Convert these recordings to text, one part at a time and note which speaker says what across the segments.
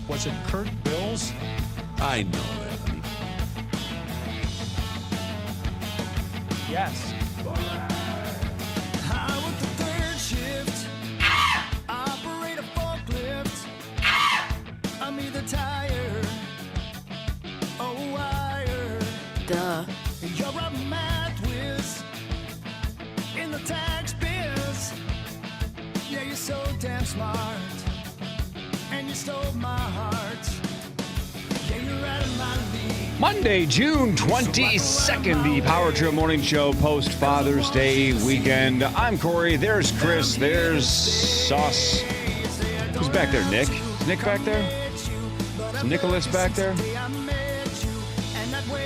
Speaker 1: Was it Kurt Bills?
Speaker 2: I know that, honey.
Speaker 1: Yes.
Speaker 3: I work the third shift. Operate a forklift. I'm either tired or wired.
Speaker 4: Duh.
Speaker 3: You're a math whiz in the tax biz. Yeah, you're so damn smart, and you stole my heart. Yeah, you're out of my league.
Speaker 5: Monday, June 22nd, the Power Trip Morning Show post Father's Day weekend. I'm Corey. There's Chris. There's Sauce. Who's back there, Nick? Is Nick back there? Is Nicholas back there?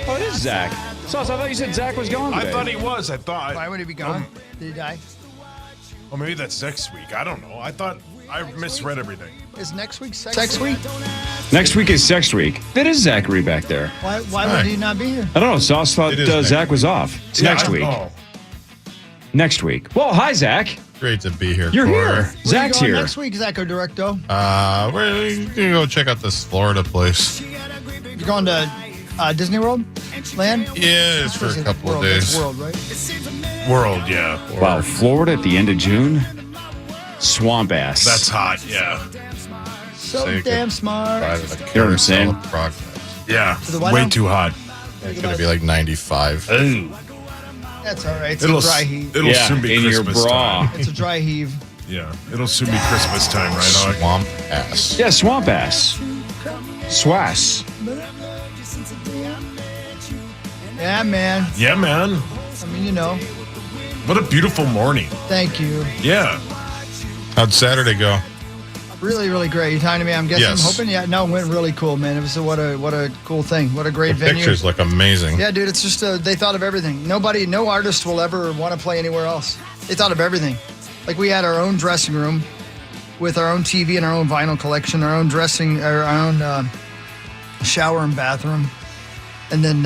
Speaker 5: Oh, it is Zach. Sauce, I thought you said Zach was gone today.
Speaker 6: I thought he was.
Speaker 7: Why would he be gone? Did he die?
Speaker 6: Oh, maybe that's next week. I don't know. I thought I misread everything.
Speaker 7: Is next week sex week?
Speaker 5: Next week is sex week. That is Zachary back there.
Speaker 7: Why would he not be here?
Speaker 5: I don't know. Sauce thought Zach was off. It's next week.
Speaker 6: Oh.
Speaker 5: Next week. Well, hi, Zach.
Speaker 8: Great to be here.
Speaker 5: You're
Speaker 8: Corey.
Speaker 5: here. Zach's
Speaker 7: Where you going
Speaker 5: here.
Speaker 7: next week, Zacho Directo?
Speaker 8: We're going to go check out this Florida place.
Speaker 7: You're going to Disney World? Land?
Speaker 8: Yeah, it's for a couple of days.
Speaker 7: That's World, right?
Speaker 6: World, yeah.
Speaker 5: Wow, Florida at the end of June? Swamp ass.
Speaker 6: That's hot, yeah.
Speaker 7: So
Speaker 8: So you
Speaker 7: damn
Speaker 8: could
Speaker 7: smart.
Speaker 8: Ride with a
Speaker 5: You know what I'm saying?
Speaker 8: carousel of progress.
Speaker 6: Yeah.
Speaker 7: To the White
Speaker 6: Way
Speaker 7: House?
Speaker 6: too hot.
Speaker 8: It's going to be like 95.
Speaker 7: That's all right. It's a dry heave.
Speaker 6: It'll soon be
Speaker 5: in your
Speaker 6: Christmas
Speaker 5: bra.
Speaker 6: time.
Speaker 7: It's a dry heave.
Speaker 6: Yeah. It'll soon be Christmas time, right, Hog?
Speaker 8: Swamp ass.
Speaker 5: Yeah, swamp ass. Swass.
Speaker 7: Yeah, man.
Speaker 6: Yeah, man.
Speaker 7: I mean, you know.
Speaker 6: What a beautiful morning.
Speaker 7: Thank you.
Speaker 6: Yeah.
Speaker 8: How'd Saturday go?
Speaker 7: Really, really great. You talking to me? I'm guessing.
Speaker 8: Yes.
Speaker 7: I'm hoping. Yeah, no, it went really cool, man. It was what a cool thing. What a great
Speaker 8: The
Speaker 7: venue.
Speaker 8: pictures look amazing.
Speaker 7: Yeah, dude. It's just they thought of everything. No artist will ever want to play anywhere else. They thought of everything. Like we had our own dressing room with our own TV and our own vinyl collection, our own shower and bathroom, and then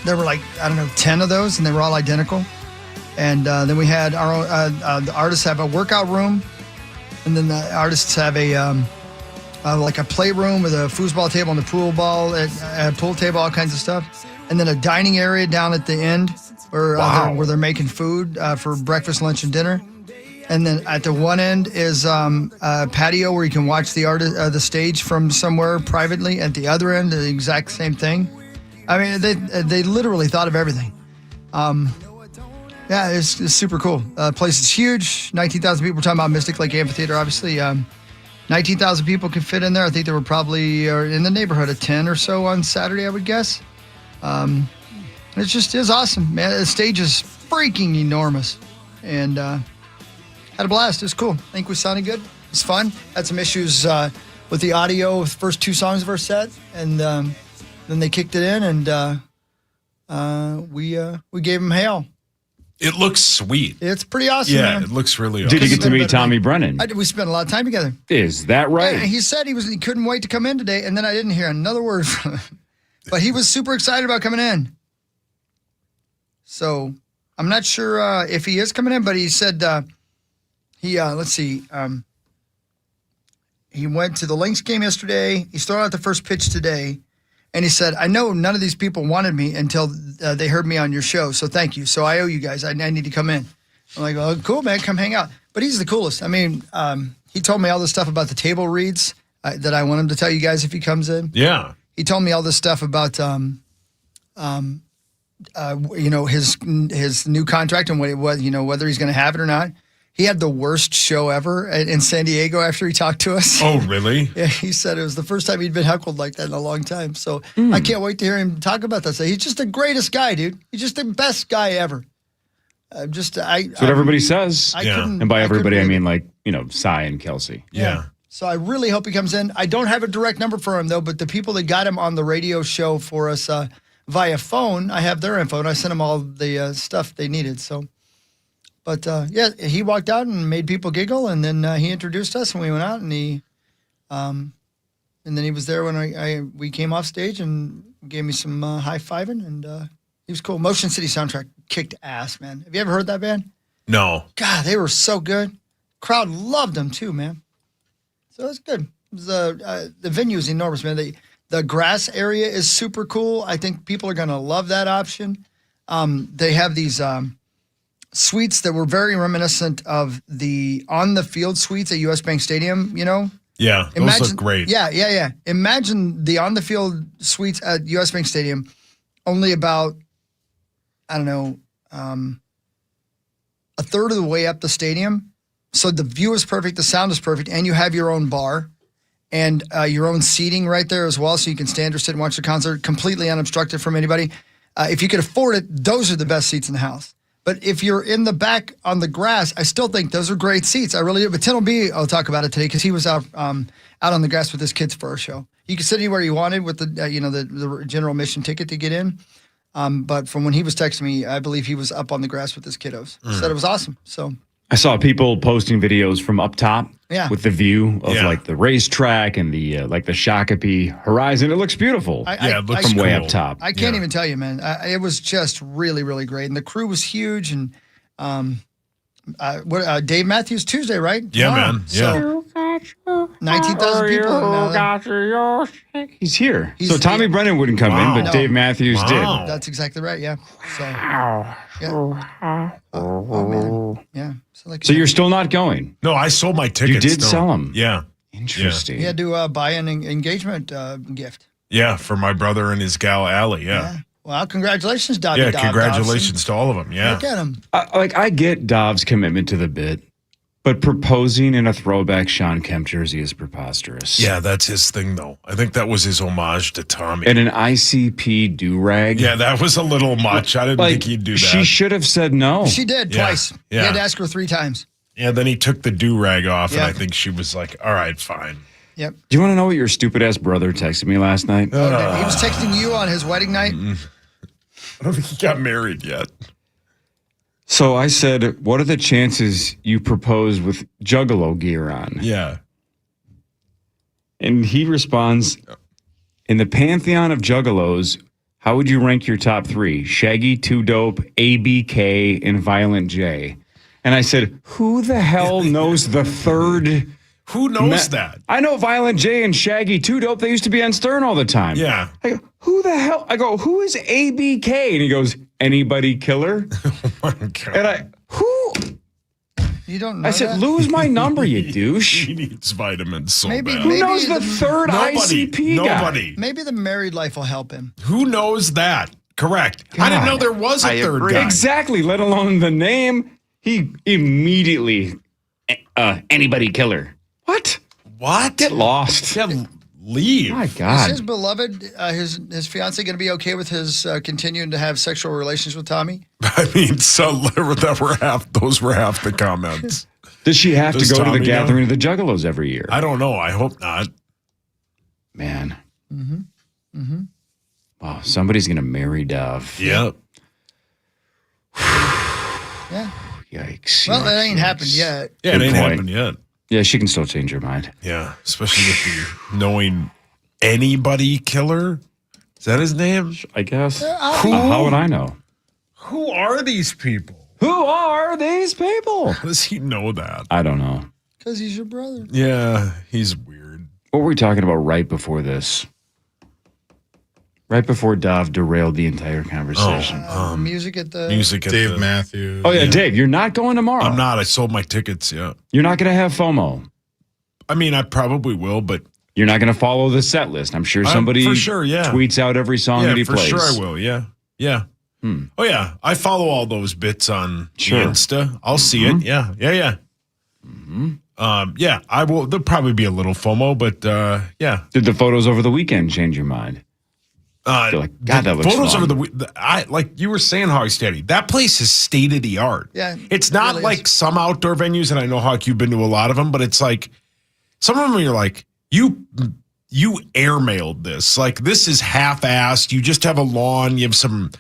Speaker 7: there were like 10 of those, and they were all identical. And then we had our own. The artists have a workout room, and then the artists have like a playroom with a foosball table and a pool table, all kinds of stuff, and then a dining area down at the end where they're making food for breakfast, lunch, and dinner. And then at the one end is a patio where you can watch the stage from somewhere privately. At the other end, the exact same thing. I mean, they literally thought of everything. Yeah, it's super cool. Place is huge. 19,000 people. We're talking about Mystic Lake Amphitheater, obviously. 19,000 people can fit in there. I think there were probably in the neighborhood of 10 or so on Saturday, I would guess. It's awesome, man. The stage is freaking enormous. And had a blast. It was cool. I think we sounded good. It was fun. Had some issues with the audio with the first two songs of our set. And then they kicked it in, and we gave them hail.
Speaker 6: It looks sweet.
Speaker 7: It's pretty awesome,
Speaker 6: Yeah,
Speaker 7: man.
Speaker 6: it looks really awesome.
Speaker 5: Did you get to meet Tommy Brennan?
Speaker 7: We spent a lot of time together.
Speaker 5: Is that right?
Speaker 7: Yeah, he said he couldn't wait to come in today, and then I didn't hear another word from him. But he was super excited about coming in. So I'm not sure if he is coming in, but he said let's see. He went to the Lynx game yesterday. He's throwing out the first pitch today. And he said, I know none of these people wanted me until they heard me on your show. So thank you. So I owe you guys. I need to come in. I'm like, oh, cool, man. Come hang out. But he's the coolest. I mean, he told me all this stuff about the table reads that I want him to tell you guys if he comes in.
Speaker 6: Yeah.
Speaker 7: He told me all this stuff about, his new contract and whether he's going to have it or not. He had the worst show ever in San Diego after he talked to us.
Speaker 6: Oh, really?
Speaker 7: Yeah, he said it was the first time he'd been heckled like that in a long time. So I can't wait to hear him talk about that. So he's just the greatest guy, dude. He's just the best guy ever.
Speaker 5: That's what everybody says. And by everybody, I mean Cy and Kelsey.
Speaker 6: Yeah.
Speaker 7: So I really hope he comes in. I don't have a direct number for him, though, but the people that got him on the radio show for us via phone, I have their info, and I sent them all the stuff they needed. So. But, he walked out and made people giggle, and then he introduced us, and we went out, and and then he was there when we came off stage and gave me some high-fiving, and he was cool. Motion City Soundtrack kicked ass, man. Have you ever heard that band?
Speaker 6: No.
Speaker 7: God, they were so good. Crowd loved them, too, man. So it's good. the venue is enormous, man. The grass area is super cool. I think people are going to love that option. They have these suites that were very reminiscent of the on-the-field suites at U.S. Bank Stadium, you know?
Speaker 6: Yeah, those look great.
Speaker 7: Yeah. Imagine the on-the-field suites at U.S. Bank Stadium, only about, I don't know, a third of the way up the stadium. So the view is perfect, the sound is perfect, and you have your own bar and your own seating right there as well, so you can stand or sit and watch the concert completely unobstructed from anybody. If you could afford it, those are the best seats in the house. But if you're in the back on the grass, I still think those are great seats. I really do. But Tim will talk about it today because he was out on the grass with his kids for a show. You could sit anywhere you wanted with the the general admission ticket to get in. But from when he was texting me, I believe he was up on the grass with his kiddos. Said it was awesome. So
Speaker 5: I saw people posting videos from up top with the view of like the racetrack and the the Shakopee horizon. It looks beauful.
Speaker 6: It looks
Speaker 5: from
Speaker 6: cool.
Speaker 5: way up top.
Speaker 7: I can't even tell you, man. It was just really, really great. And the crew was huge. And Dave Matthews Tuesday, right?
Speaker 6: Yeah, man. Yeah.
Speaker 7: So 19,000 people.
Speaker 5: He's here. So Tommy Brennan wouldn't come in, but Dave Matthews did.
Speaker 7: That's exactly right. Yeah. So, yeah. Oh, man. Yeah.
Speaker 5: So you're still not going?
Speaker 6: No, I sold my tickets.
Speaker 5: You did sell them?
Speaker 6: Yeah.
Speaker 5: Interesting.
Speaker 7: He had to buy an engagement gift.
Speaker 6: Yeah, for my brother and his gal, Allie. Yeah.
Speaker 7: Well, congratulations, Dovey.
Speaker 6: Yeah, congratulations to all of them. Yeah.
Speaker 7: Look at him.
Speaker 5: I get Dov's commitment to the bit, but proposing in a throwback Sean Kemp jersey is preposterous.
Speaker 6: Yeah, that's his thing, though. I think that was his homage to Tommy.
Speaker 5: And an ICP do-rag.
Speaker 6: Yeah, that was a little much. I didn't think he'd do that.
Speaker 5: She should have said no.
Speaker 7: She did twice.
Speaker 6: Yeah.
Speaker 7: He had to ask her 3 times.
Speaker 6: Yeah, then he took the do-rag off, and I think she was like, all right, fine.
Speaker 7: Yep.
Speaker 5: Do you want to know what your stupid-ass brother texted me last night?
Speaker 7: He was texting you on his wedding night?
Speaker 6: I don't think he got married yet.
Speaker 5: So I said, what are the chances you propose with Juggalo gear on?
Speaker 6: Yeah.
Speaker 5: And he responds, in the pantheon of Juggalos, how would you rank your top 3? Shaggy, Too Dope, ABK, and Violent J. And I said, who the hell knows the third?
Speaker 6: Who knows that?
Speaker 5: I know Violent J and Shaggy Too Dope. They used to be on Stern all the time.
Speaker 6: Yeah.
Speaker 5: I go, who the hell? I go, who is ABK? And he goes, anybody killer?
Speaker 6: Oh my God.
Speaker 5: And who?
Speaker 7: You don't know
Speaker 5: I said,
Speaker 7: that?
Speaker 5: lose my number, you douche.
Speaker 6: He needs vitamins so
Speaker 7: Maybe-
Speaker 6: bad.
Speaker 5: Who knows the third ICP guy?
Speaker 6: Nobody.
Speaker 7: Maybe the married life will help him.
Speaker 6: Who knows that? Correct. I didn't know there was a third guy.
Speaker 5: Exactly, let alone the name. He immediately, anybody killer. What?
Speaker 6: Get
Speaker 5: Lost.
Speaker 6: Yeah, leave.
Speaker 5: My
Speaker 7: Is
Speaker 5: God.
Speaker 7: his beloved, his fiance, going to be okay with his continuing to have sexual relations with Tommy?
Speaker 6: I mean, so those were half the comments.
Speaker 5: Does she have
Speaker 6: Does
Speaker 5: to go
Speaker 6: Tommy
Speaker 5: to the gathering of the Juggalos every year?
Speaker 6: I don't know. I hope not.
Speaker 5: Man. Wow, somebody's going to marry Dove.
Speaker 6: Yep.
Speaker 7: Yeah.
Speaker 5: Yikes.
Speaker 7: Well, that ain't
Speaker 5: yikes.
Speaker 7: happened yet.
Speaker 6: Yeah,
Speaker 5: Good
Speaker 6: it ain't
Speaker 5: point.
Speaker 6: happened yet.
Speaker 5: Yeah, she can still change her mind.
Speaker 6: Yeah, especially with the knowing anybody killer. Is that his name?
Speaker 5: I guess.
Speaker 7: Who?
Speaker 5: How would I know?
Speaker 6: Who are these people?
Speaker 5: Who are these people?
Speaker 6: How does he know that?
Speaker 5: I don't know.
Speaker 7: Because he's your brother.
Speaker 6: Yeah, he's weird.
Speaker 5: What were we talking about right before this? Right before Dove derailed the entire conversation.
Speaker 7: Music at the...
Speaker 6: Music at
Speaker 8: Dave
Speaker 6: the-
Speaker 8: Matthews.
Speaker 5: Oh, yeah, Dave, you're not going tomorrow.
Speaker 6: I'm not. I sold my tickets, yeah.
Speaker 5: You're not going to have FOMO.
Speaker 6: I mean, I probably will, but
Speaker 5: You're not going to follow the set list. I'm sure somebody
Speaker 6: for sure, yeah.
Speaker 5: tweets out every song that he
Speaker 6: for
Speaker 5: plays.
Speaker 6: sure I will, yeah. Yeah. Oh, yeah. I follow all those bits on
Speaker 5: Sure.
Speaker 6: the Insta. I'll see it. Yeah. Yeah. Yeah, I will. There'll probably be a little FOMO, but yeah.
Speaker 5: Did the photos over the weekend change your mind? You're like, God, that looks
Speaker 6: photos
Speaker 5: fun.
Speaker 6: over like you were saying, Hogsteady, that place is state of the art.
Speaker 7: Yeah,
Speaker 6: it's not
Speaker 7: really
Speaker 6: like
Speaker 7: is.
Speaker 6: some outdoor venues, and I know, Hawk, you've been to a lot of them, but it's like some of them you're like, you airmailed this. Like, this is half-assed. You just have a lawn. You have some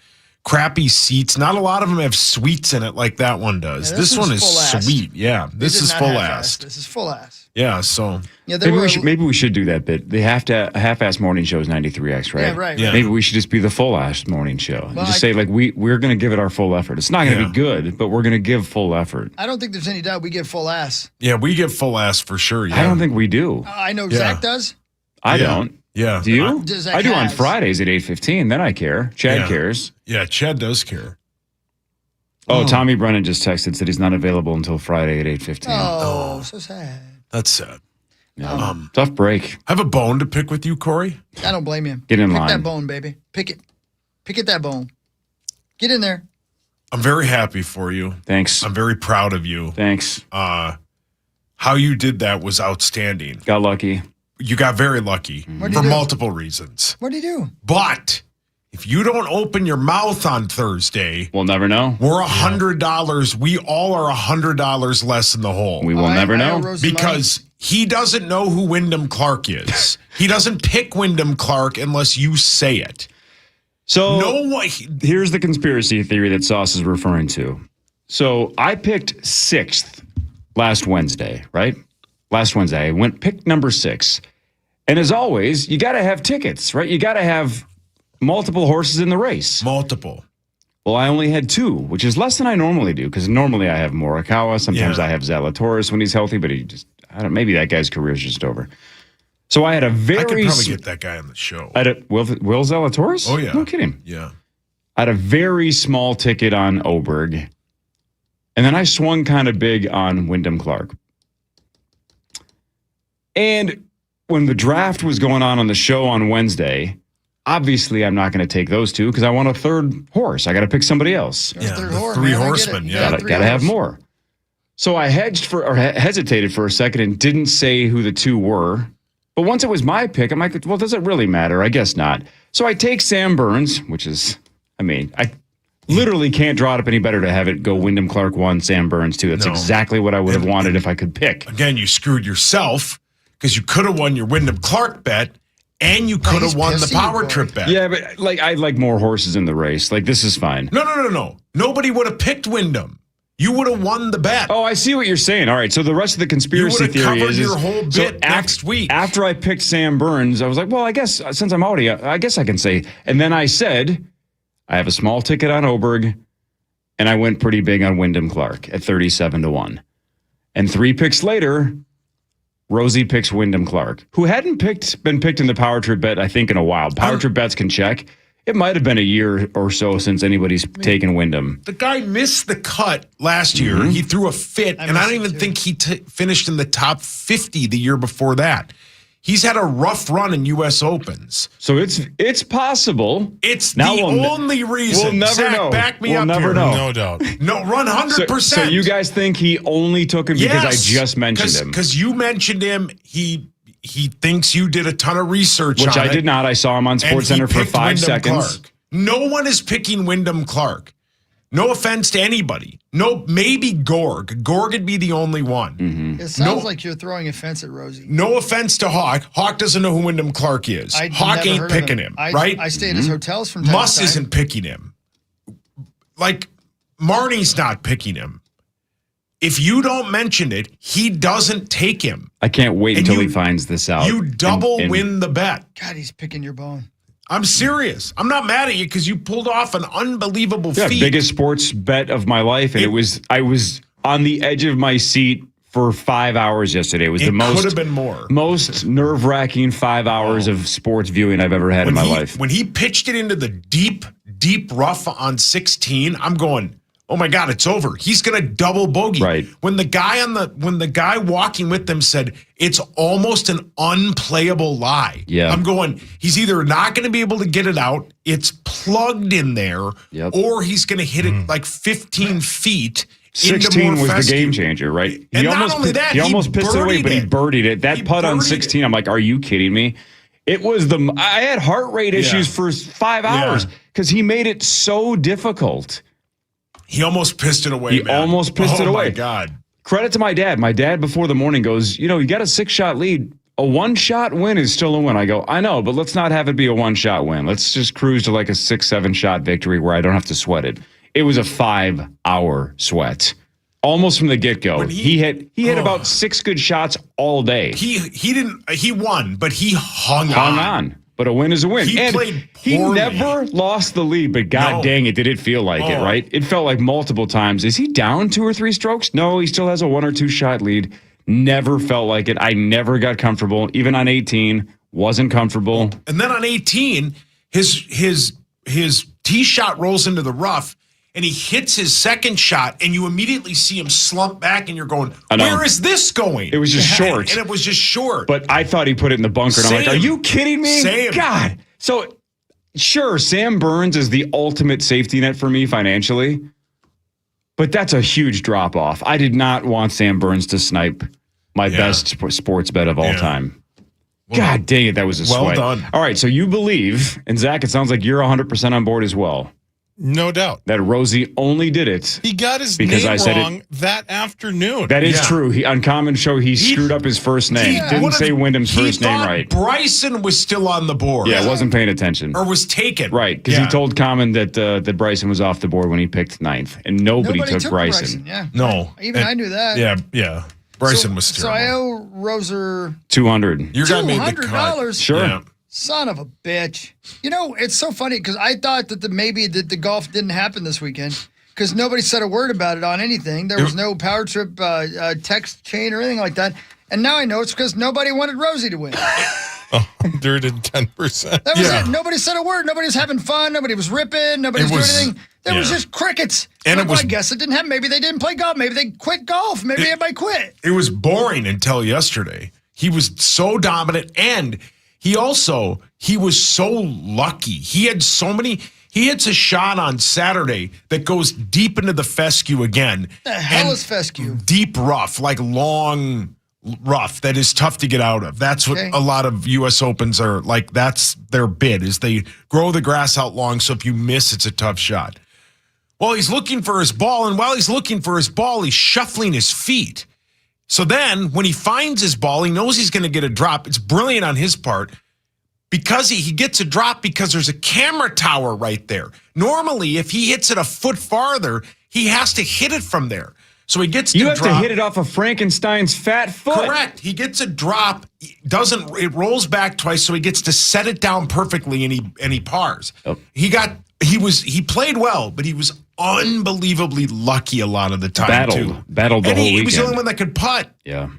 Speaker 6: crappy seats. Not a lot of them have suites in it like that one does.
Speaker 7: Yeah,
Speaker 6: this one is
Speaker 7: full-assed.
Speaker 6: sweet. Yeah, this
Speaker 7: This
Speaker 6: is full ass.
Speaker 7: This is full ass.
Speaker 6: Yeah, so
Speaker 7: Yeah, there were
Speaker 5: Maybe we should do that bit. They have to half-ass morning show is 93X, right?
Speaker 7: Yeah, right.
Speaker 6: Yeah.
Speaker 5: Maybe we should just be the full-ass morning show.
Speaker 7: Well,
Speaker 5: Just say, like, we're going to give it our full effort. It's not going to
Speaker 6: Yeah.
Speaker 5: be good, but we're going to give full effort.
Speaker 7: I don't think there's any doubt we get full ass.
Speaker 6: yeah, we get full ass for sure. Yeah.
Speaker 5: I don't think we do.
Speaker 7: I know
Speaker 6: Yeah.
Speaker 7: Zach does.
Speaker 5: I
Speaker 6: Yeah.
Speaker 5: don't.
Speaker 6: Yeah.
Speaker 5: Do you?
Speaker 7: Zach
Speaker 5: I do on
Speaker 7: has.
Speaker 5: Fridays at 8:15. Then I care. Chad
Speaker 6: Yeah.
Speaker 5: cares.
Speaker 6: Yeah, Chad does care.
Speaker 5: Oh, Tommy Brennan just texted, said he's not available until Friday at 8:15.
Speaker 7: Oh, so sad.
Speaker 6: That's sad.
Speaker 5: Yeah. Tough break.
Speaker 6: I have a bone to pick with you, Corey.
Speaker 7: I don't blame you.
Speaker 5: Get in
Speaker 7: Pick
Speaker 5: line.
Speaker 7: that bone, baby. Pick it. Pick it that bone. Get in there.
Speaker 6: I'm very happy for you.
Speaker 5: Thanks.
Speaker 6: I'm very proud of you.
Speaker 5: Thanks.
Speaker 6: How you did that was outstanding.
Speaker 5: Got lucky.
Speaker 6: You got very lucky
Speaker 7: What'd
Speaker 6: for
Speaker 7: you do?
Speaker 6: multiple reasons.
Speaker 7: What do you do?
Speaker 6: But if you don't open your mouth on Thursday,
Speaker 5: We'll never know.
Speaker 6: we're $100. We all are $100 less in the hole.
Speaker 5: We will never
Speaker 7: I
Speaker 5: know.
Speaker 7: owe Rosie
Speaker 6: Because he doesn't know who Wyndham Clark is. He doesn't pick Wyndham Clark unless you say it.
Speaker 5: So
Speaker 6: No way.
Speaker 5: here's the conspiracy theory that Sauce is referring to. So I picked 6th last Wednesday, right? Last Wednesday, I picked number 6. And as always, you got to have tickets, right? You got to have multiple horses in the race.
Speaker 6: Multiple.
Speaker 5: Well, I only had 2, which is less than I normally do, because normally I have Morikawa. Sometimes
Speaker 6: Yeah.
Speaker 5: I have Zalatoris when he's healthy, but maybe that guy's career is just over. So I had a
Speaker 6: I could
Speaker 5: very
Speaker 6: probably get that guy on the show.
Speaker 5: Will Zalatoris?
Speaker 6: Oh, yeah.
Speaker 5: No kidding.
Speaker 6: Yeah.
Speaker 5: I had a very small ticket on Oberg, and then I swung kind of big on Wyndham Clark. And when the draft was going on the show on Wednesday, obviously I'm not going to take those 2 because I want a 3rd horse. I got to pick somebody else.
Speaker 7: There's
Speaker 6: Yeah,
Speaker 7: third
Speaker 6: the
Speaker 7: horse,
Speaker 6: three
Speaker 7: man. I get it.
Speaker 6: horsemen,
Speaker 7: You
Speaker 6: yeah.
Speaker 7: got three
Speaker 5: Got to have
Speaker 7: horses.
Speaker 5: more. So I hesitated for a second and didn't say who the 2 were. But once it was my pick, I'm like, well, does it really matter? I guess not. So I take Sam Burns, which is, I literally can't draw it up any better to have it go Wyndham Clark 1, Sam Burns 2. That's
Speaker 6: No.
Speaker 5: exactly what I would have wanted if I could pick.
Speaker 6: Again, you screwed yourself because you could have won your Wyndham Clark bet and you could
Speaker 7: he's
Speaker 6: have won the
Speaker 7: pissed at you,
Speaker 6: power
Speaker 7: Corey.
Speaker 6: trip bet.
Speaker 5: Yeah, but I'd like more horses in the race. Like, this is fine.
Speaker 6: No. Nobody would have picked Wyndham. You would have won the bet.
Speaker 5: Oh, I see what you're saying. All right, so the rest of the conspiracy
Speaker 6: You would have
Speaker 5: theory
Speaker 6: covered
Speaker 5: is
Speaker 6: your whole
Speaker 5: so
Speaker 6: bit next week.
Speaker 5: After I picked Sam Burns, I was like, well, I guess since I'm already, I guess I can say. And then I said, I have a small ticket on Oberg, and I went pretty big on Wyndham Clark at 37-1. And 3 picks later, Rosie picks Wyndham Clark, who hadn't been picked in the power trip bet, I think, in a while. Power trip bets can check. It might have been a year or so since anybody's taken Wyndham.
Speaker 6: The guy missed the cut last year. He threw a fit, and I don't even think he finished in the top 50 the year before that. He's had a rough run in U.S. Opens.
Speaker 5: So it's possible.
Speaker 6: It's
Speaker 5: Now
Speaker 6: the
Speaker 5: we'll
Speaker 6: only reason.
Speaker 5: we'll never
Speaker 6: Zach,
Speaker 5: know.
Speaker 6: back me
Speaker 5: We'll
Speaker 6: up
Speaker 5: never
Speaker 6: here.
Speaker 5: know.
Speaker 8: No doubt.
Speaker 6: No, run 100%.
Speaker 5: So you guys think he only took him because I just mentioned him?
Speaker 6: Because you mentioned him. He thinks you did a ton of research
Speaker 5: Which
Speaker 6: on
Speaker 5: I
Speaker 6: it,
Speaker 5: did not. I saw him on
Speaker 6: and he
Speaker 5: SportsCenter for
Speaker 6: picked
Speaker 5: 5
Speaker 6: Wyndham
Speaker 5: seconds.
Speaker 6: Clark. No one is picking Wyndham Clark. No offense to anybody. No, maybe Gorg. Gorg would be the only one.
Speaker 5: Mm-hmm.
Speaker 7: It sounds like you're throwing offense at Rosie.
Speaker 6: No offense to Hawk. Hawk doesn't know who Wyndham Clark is.
Speaker 7: I'd
Speaker 6: Hawk
Speaker 7: never
Speaker 6: ain't
Speaker 7: heard of
Speaker 6: picking him,
Speaker 7: I
Speaker 6: right?
Speaker 7: I stay at his hotels from time
Speaker 6: Muss
Speaker 7: to time.
Speaker 6: isn't picking him. Like, Marnie's not picking him. If you don't mention it, he doesn't take him.
Speaker 5: I can't wait
Speaker 6: And
Speaker 5: until
Speaker 6: you-
Speaker 5: he finds this out.
Speaker 6: You double
Speaker 5: And-
Speaker 6: win the bet.
Speaker 7: God, he's picking your bone.
Speaker 6: I'm serious. I'm not mad at you because you pulled off an unbelievable
Speaker 5: Yeah,
Speaker 6: feat.
Speaker 5: biggest sports bet of my life, and I was on the edge of my seat for 5 hours yesterday. It was
Speaker 6: It
Speaker 5: the most
Speaker 6: could have been more.
Speaker 5: most nerve-wracking 5 hours of sports viewing I've ever had in my life.
Speaker 6: When he pitched it into the deep rough on 16, I'm going, oh my God, it's over. He's gonna double bogey.
Speaker 5: Right.
Speaker 6: When the guy walking with them said it's almost an unplayable lie.
Speaker 5: Yeah.
Speaker 6: I'm going, he's either not gonna be able to get it out, it's plugged in there,
Speaker 5: Yep.
Speaker 6: or he's gonna hit it like 15 feet.
Speaker 5: 16 was the
Speaker 6: Morfescu.
Speaker 5: game changer, right?
Speaker 6: And not only that,
Speaker 5: he almost pissed it away,
Speaker 6: birdied
Speaker 5: but he
Speaker 6: it.
Speaker 5: birdied it. That
Speaker 6: He
Speaker 5: putt on
Speaker 6: birdied
Speaker 5: 16,
Speaker 6: it.
Speaker 5: I'm like, are you kidding me? It was I had heart rate issues for 5 hours because he made it so difficult.
Speaker 6: He almost pissed it away.
Speaker 5: He
Speaker 6: man.
Speaker 5: almost pissed it
Speaker 6: Oh
Speaker 5: away.
Speaker 6: my God.
Speaker 5: Credit to my dad. My dad before the morning goes, you got a 6-shot lead. a one-shot win is still a win. I go, I know, but let's not have it be a one-shot win. Let's just cruise to like a 6-7 shot victory where I don't have to sweat it. It was a 5-hour sweat. Almost from the get-go. He hit about 6 good shots all day.
Speaker 6: He won, but he hung on.
Speaker 5: But a win is a win.
Speaker 6: He played poorly.
Speaker 5: He never lost the lead, but God dang it, did it feel like it, right? It felt like multiple times. Is he down 2 or 3 strokes? No, he still has a 1 or 2 shot lead. Never felt like it. I never got comfortable. Even on 18, wasn't comfortable.
Speaker 6: And then on 18, his tee shot rolls into the rough, and he hits his second shot, and you immediately see him slump back, and you're going, where is this going?
Speaker 5: It was just short.
Speaker 6: And it was just short.
Speaker 5: But I thought he put it in the bunker, and I'm like, are you kidding me?
Speaker 6: Same.
Speaker 5: God. So, sure, Sam Burns is the ultimate safety net for me financially, but that's a huge drop-off. I did not want Sam Burns to snipe my best sports bet of all time. Well, God dang it, that was a sweat.
Speaker 6: Well done.
Speaker 5: All right, so you believe, and Zach, it sounds like you're 100% on board as well.
Speaker 8: No doubt.
Speaker 5: That Rosie only did it.
Speaker 8: He got his name wrong that afternoon.
Speaker 5: That is true. On Common Show, he screwed up his first name. Didn't say Wyndham's first name right.
Speaker 6: Bryson was still on the board.
Speaker 5: Yeah, wasn't paying attention.
Speaker 6: Or was taken.
Speaker 5: Right, because he told Common that Bryson was off the board when he picked 9th, and nobody took Bryson.
Speaker 7: Yeah.
Speaker 6: No.
Speaker 7: I knew that.
Speaker 6: Yeah. Bryson was terrible.
Speaker 7: So I owe Roser
Speaker 5: $200.
Speaker 6: Your guy made the cut.
Speaker 7: $200.
Speaker 5: Sure.
Speaker 6: Yeah.
Speaker 7: Son of a bitch. You know, it's so funny because I thought that maybe the golf didn't happen this weekend because nobody said a word about it on anything. There was no Power Trip text chain or anything like that. And now I know it's because nobody wanted Rosie to win.
Speaker 8: 110%.
Speaker 7: That was it. Nobody said a word. Nobody was having fun. Nobody was ripping. Nobody was doing anything. There was just crickets.
Speaker 6: And
Speaker 7: I guess it didn't happen. Maybe they didn't play golf. Maybe they quit golf. Maybe everybody quit.
Speaker 6: It was boring until yesterday. He was so dominant, and he was so lucky. He hits a shot on Saturday that goes deep into the fescue again.
Speaker 7: The hell is fescue?
Speaker 6: Deep rough, like long rough that is tough to get out of. That's what a lot of U.S. Opens are like. That's their bid, is they grow the grass out long, so if you miss, it's a tough shot. Well, he's looking for his ball, and while he's looking for his ball, he's shuffling his feet. So then when he finds his ball, he knows he's going to get a drop. It's brilliant on his part because he gets a drop because there's a camera tower right there. Normally, if he hits it a foot farther, he has to hit it from there. So he gets
Speaker 5: You have to hit it off of Frankenstein's fat foot.
Speaker 6: Correct. He gets a drop. It rolls back twice, so he gets to set it down perfectly, and he pars. Oh. He played well, but he was unbelievably lucky a lot of the time.
Speaker 5: Battled the whole weekend.
Speaker 6: He was the only one that could putt.
Speaker 5: Yeah.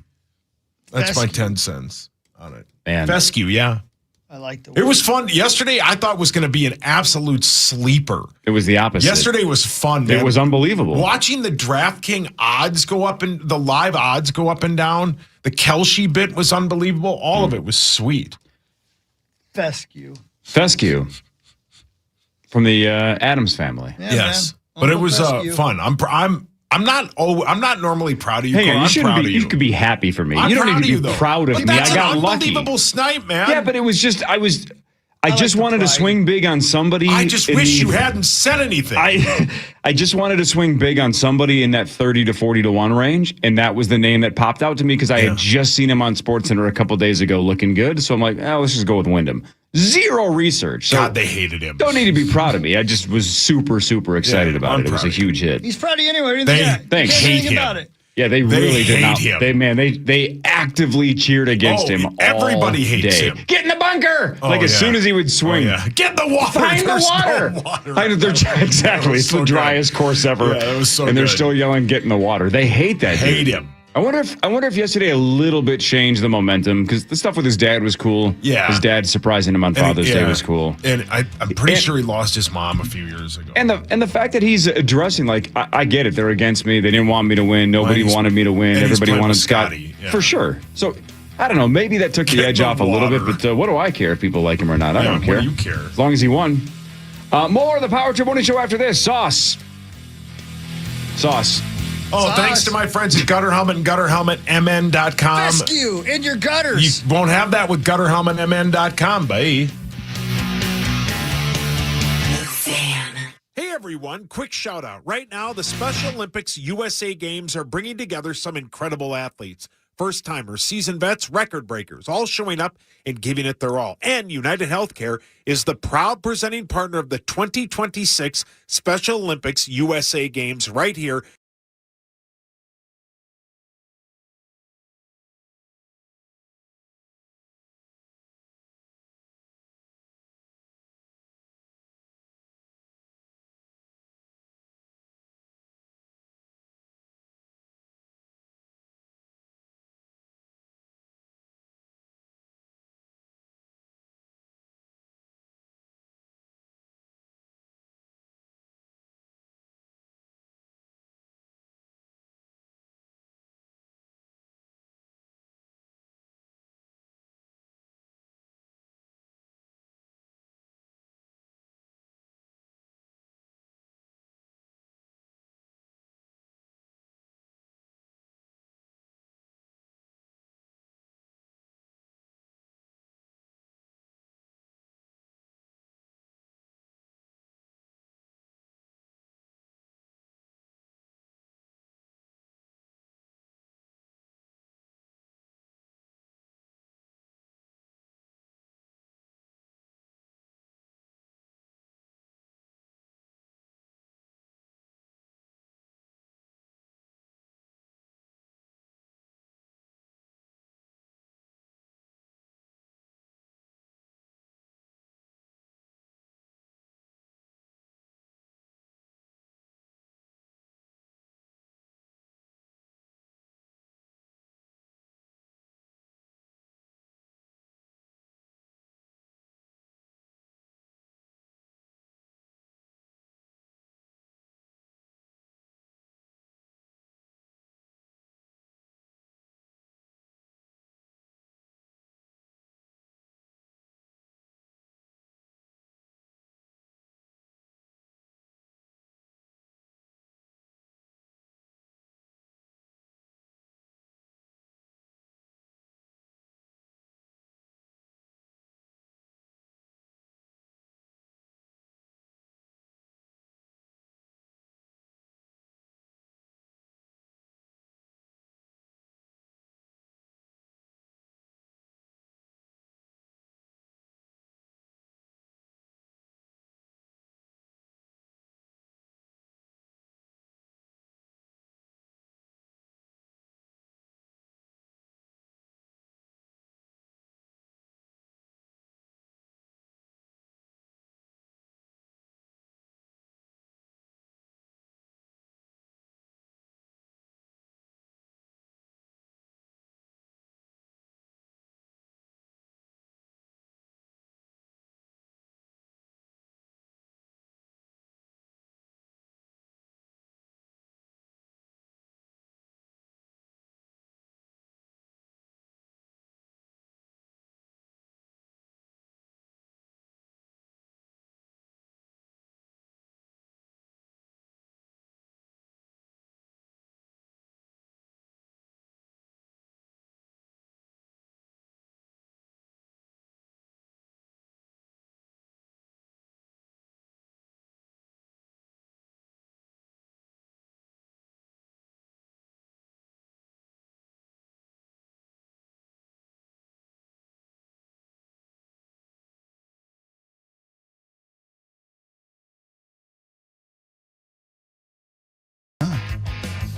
Speaker 6: That's my 10 cents on it.
Speaker 5: Man.
Speaker 6: Fescue, yeah.
Speaker 7: I like the
Speaker 6: It was fun. Yesterday, I thought was going to be an absolute sleeper.
Speaker 5: It was the opposite.
Speaker 6: Yesterday was fun, man.
Speaker 5: It was unbelievable.
Speaker 6: Watching the DraftKings odds go up and the live odds go up and down. The Kelce bit was unbelievable. All of it was sweet.
Speaker 7: fescue.
Speaker 5: Fescue. From the Addams family.
Speaker 6: Yeah, yes. But it was fun. I'm not normally proud of you.
Speaker 5: Hang on,
Speaker 6: I'm proud of you.
Speaker 5: You could be happy for me.
Speaker 6: I'm
Speaker 5: you don't
Speaker 6: proud
Speaker 5: need to
Speaker 6: of
Speaker 5: be
Speaker 6: you,
Speaker 5: proud of
Speaker 6: but
Speaker 5: me.
Speaker 6: that's
Speaker 5: I got
Speaker 6: an
Speaker 5: lucky.
Speaker 6: Unbelievable snipe, man.
Speaker 5: Yeah, but it was just I just wanted to swing big on somebody.
Speaker 6: I just wish you hadn't said anything.
Speaker 5: I just wanted to swing big on somebody in that 30 to 40 to 1 range, and that was the name that popped out to me because I had just seen him on SportsCenter a couple days ago looking good. So I'm like, let's just go with Wyndham. Zero research. So
Speaker 6: God, they hated him.
Speaker 5: Don't need to be proud of me. I just was super, super excited about it. It was a huge hit.
Speaker 7: He's proud of you anyway.
Speaker 5: Thanks.
Speaker 7: Hate him. About it.
Speaker 5: Yeah, they really did not.
Speaker 6: Him.
Speaker 5: They actively cheered against him.
Speaker 6: Everybody hates
Speaker 5: day.
Speaker 6: him.
Speaker 5: Get in the bunker! As soon as he would swing,
Speaker 6: get in the water.
Speaker 5: Find the water.
Speaker 6: No water.
Speaker 5: Exactly, it's the driest course ever.
Speaker 6: Yeah, it was so
Speaker 5: and they're
Speaker 6: good.
Speaker 5: still yelling, "Get in the water!" They hate that.
Speaker 6: Hate
Speaker 5: dude.
Speaker 6: him.
Speaker 5: I wonder if yesterday a little bit changed the momentum because the stuff with his dad was cool.
Speaker 6: Yeah,
Speaker 5: his dad surprising him on Father's Day was cool.
Speaker 6: And I'm pretty sure he lost his mom a few years ago.
Speaker 5: And the fact that he's addressing, like, I get it, they're against me. They didn't want me to win. Nobody wanted me to win. Everybody wanted Scott. For sure. So, I don't know. Maybe that took the edge off a little bit, but what do I care if people like him or not? I don't care.
Speaker 6: What do you care?
Speaker 5: As long as he won. More of the Power Trip Morning Show after this. Sauce.
Speaker 6: Thanks to my friends at Gutter Helmet and GutterHelmetMN.com.
Speaker 7: Fescue in your gutters.
Speaker 6: You won't have that with GutterHelmetMN.com, bye. Hey everyone, quick shout out. Right now, the Special Olympics USA Games are bringing together some incredible athletes. first-timers, seasoned vets, record breakers, all showing up and giving it their all. And United Healthcare is the proud presenting partner of the 2026 Special Olympics USA Games right here.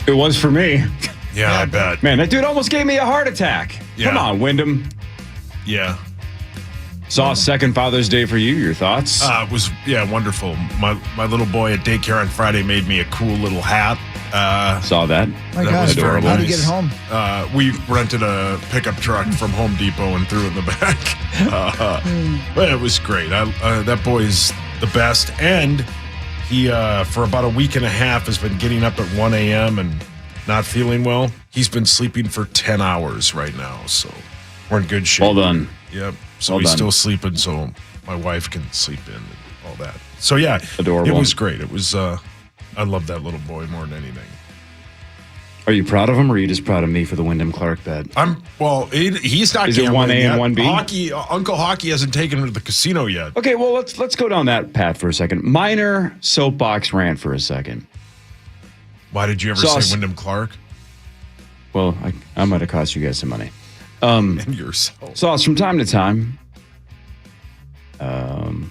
Speaker 5: It was for me.
Speaker 6: Yeah, I bet.
Speaker 5: Man, that dude almost gave me a heart attack.
Speaker 6: Yeah.
Speaker 5: Come on, Wyndham.
Speaker 6: Yeah.
Speaker 5: Saw second Father's Day for you. Your thoughts?
Speaker 6: It was, wonderful. My little boy at daycare on Friday made me a cool little hat.
Speaker 5: Saw that.
Speaker 7: My
Speaker 6: That
Speaker 7: gosh,
Speaker 6: was adorable.
Speaker 7: how did you get it home?
Speaker 6: We rented a pickup truck from Home Depot and threw it in the back. But it was great. That boy's the best. And he, for about a week and a half, has been getting up at 1 a.m. and not feeling well. He's been sleeping for 10 hours right now. So we're in good shape.
Speaker 5: Well done.
Speaker 6: Yep. So
Speaker 5: Well
Speaker 6: he's
Speaker 5: done.
Speaker 6: still sleeping, so my wife can sleep in and all that. So, yeah,
Speaker 5: Adorable.
Speaker 6: It was great. It was, I love that little boy more than anything.
Speaker 5: Are you proud of him, or are you just proud of me for the Wyndham Clark bet?
Speaker 6: He's not
Speaker 5: Is it
Speaker 6: gambling
Speaker 5: 1A
Speaker 6: yet.
Speaker 5: and 1B?
Speaker 6: Hockey, Uncle Hockey hasn't taken him to the casino yet.
Speaker 5: Okay, well, let's go down that path for a second. Minor soapbox rant for a second.
Speaker 6: Why did you ever
Speaker 5: Sauce.
Speaker 6: say Wyndham Clark?
Speaker 5: Well, I might have cost you guys some money.
Speaker 6: And yourself.
Speaker 5: Sauce, from time to time, do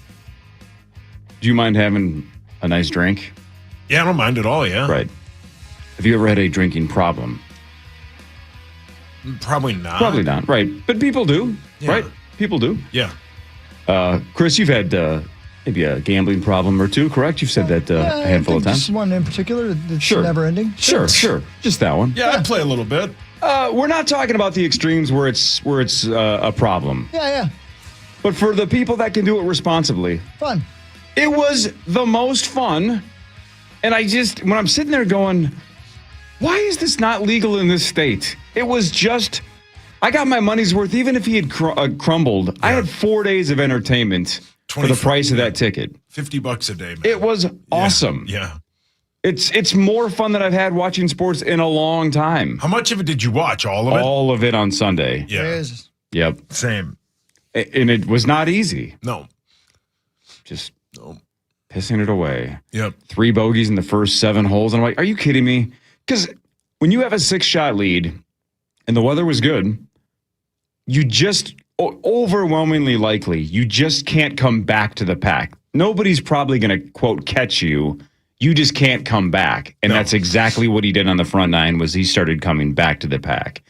Speaker 5: you mind having a nice drink?
Speaker 6: Yeah, I don't mind at all, yeah.
Speaker 5: Right. Have you ever had a drinking problem?
Speaker 6: Probably not.
Speaker 5: Probably not, right. But people do, right? People do.
Speaker 6: Yeah.
Speaker 5: Chris, you've had maybe a gambling problem or two, correct? You've said that a handful of times.
Speaker 7: Just one in particular that's
Speaker 5: Sure.
Speaker 7: never ending.
Speaker 5: Sure. Just that one.
Speaker 6: Yeah, I play a little bit.
Speaker 5: We're not talking about the extremes where it's a problem.
Speaker 7: Yeah.
Speaker 5: But for the people that can do it responsibly,
Speaker 7: Fun.
Speaker 5: it was the most fun. And when I'm sitting there going, why is this not legal in this state? It was just, I got my money's worth. Even if he had crumbled, I had 4 days of entertainment for the price of that ticket.
Speaker 6: $50 a day, man.
Speaker 5: It was awesome.
Speaker 6: Yeah.
Speaker 5: It's more fun than I've had watching sports in a long time.
Speaker 6: How much of it did you watch? All of it?
Speaker 5: All of it on Sunday.
Speaker 6: Yeah.
Speaker 5: Yep.
Speaker 6: Same.
Speaker 5: And it was not easy.
Speaker 6: No.
Speaker 5: Just pissing it away.
Speaker 6: Yep.
Speaker 5: 3 bogeys in the first 7 holes. And I'm like, are you kidding me? Because when you have a 6-shot lead and the weather was good, you just overwhelmingly likely, you just can't come back to the pack. Nobody's probably going to, quote, catch you. You just can't come back. And that's exactly what he did on the front 9 was he started coming back to the pack.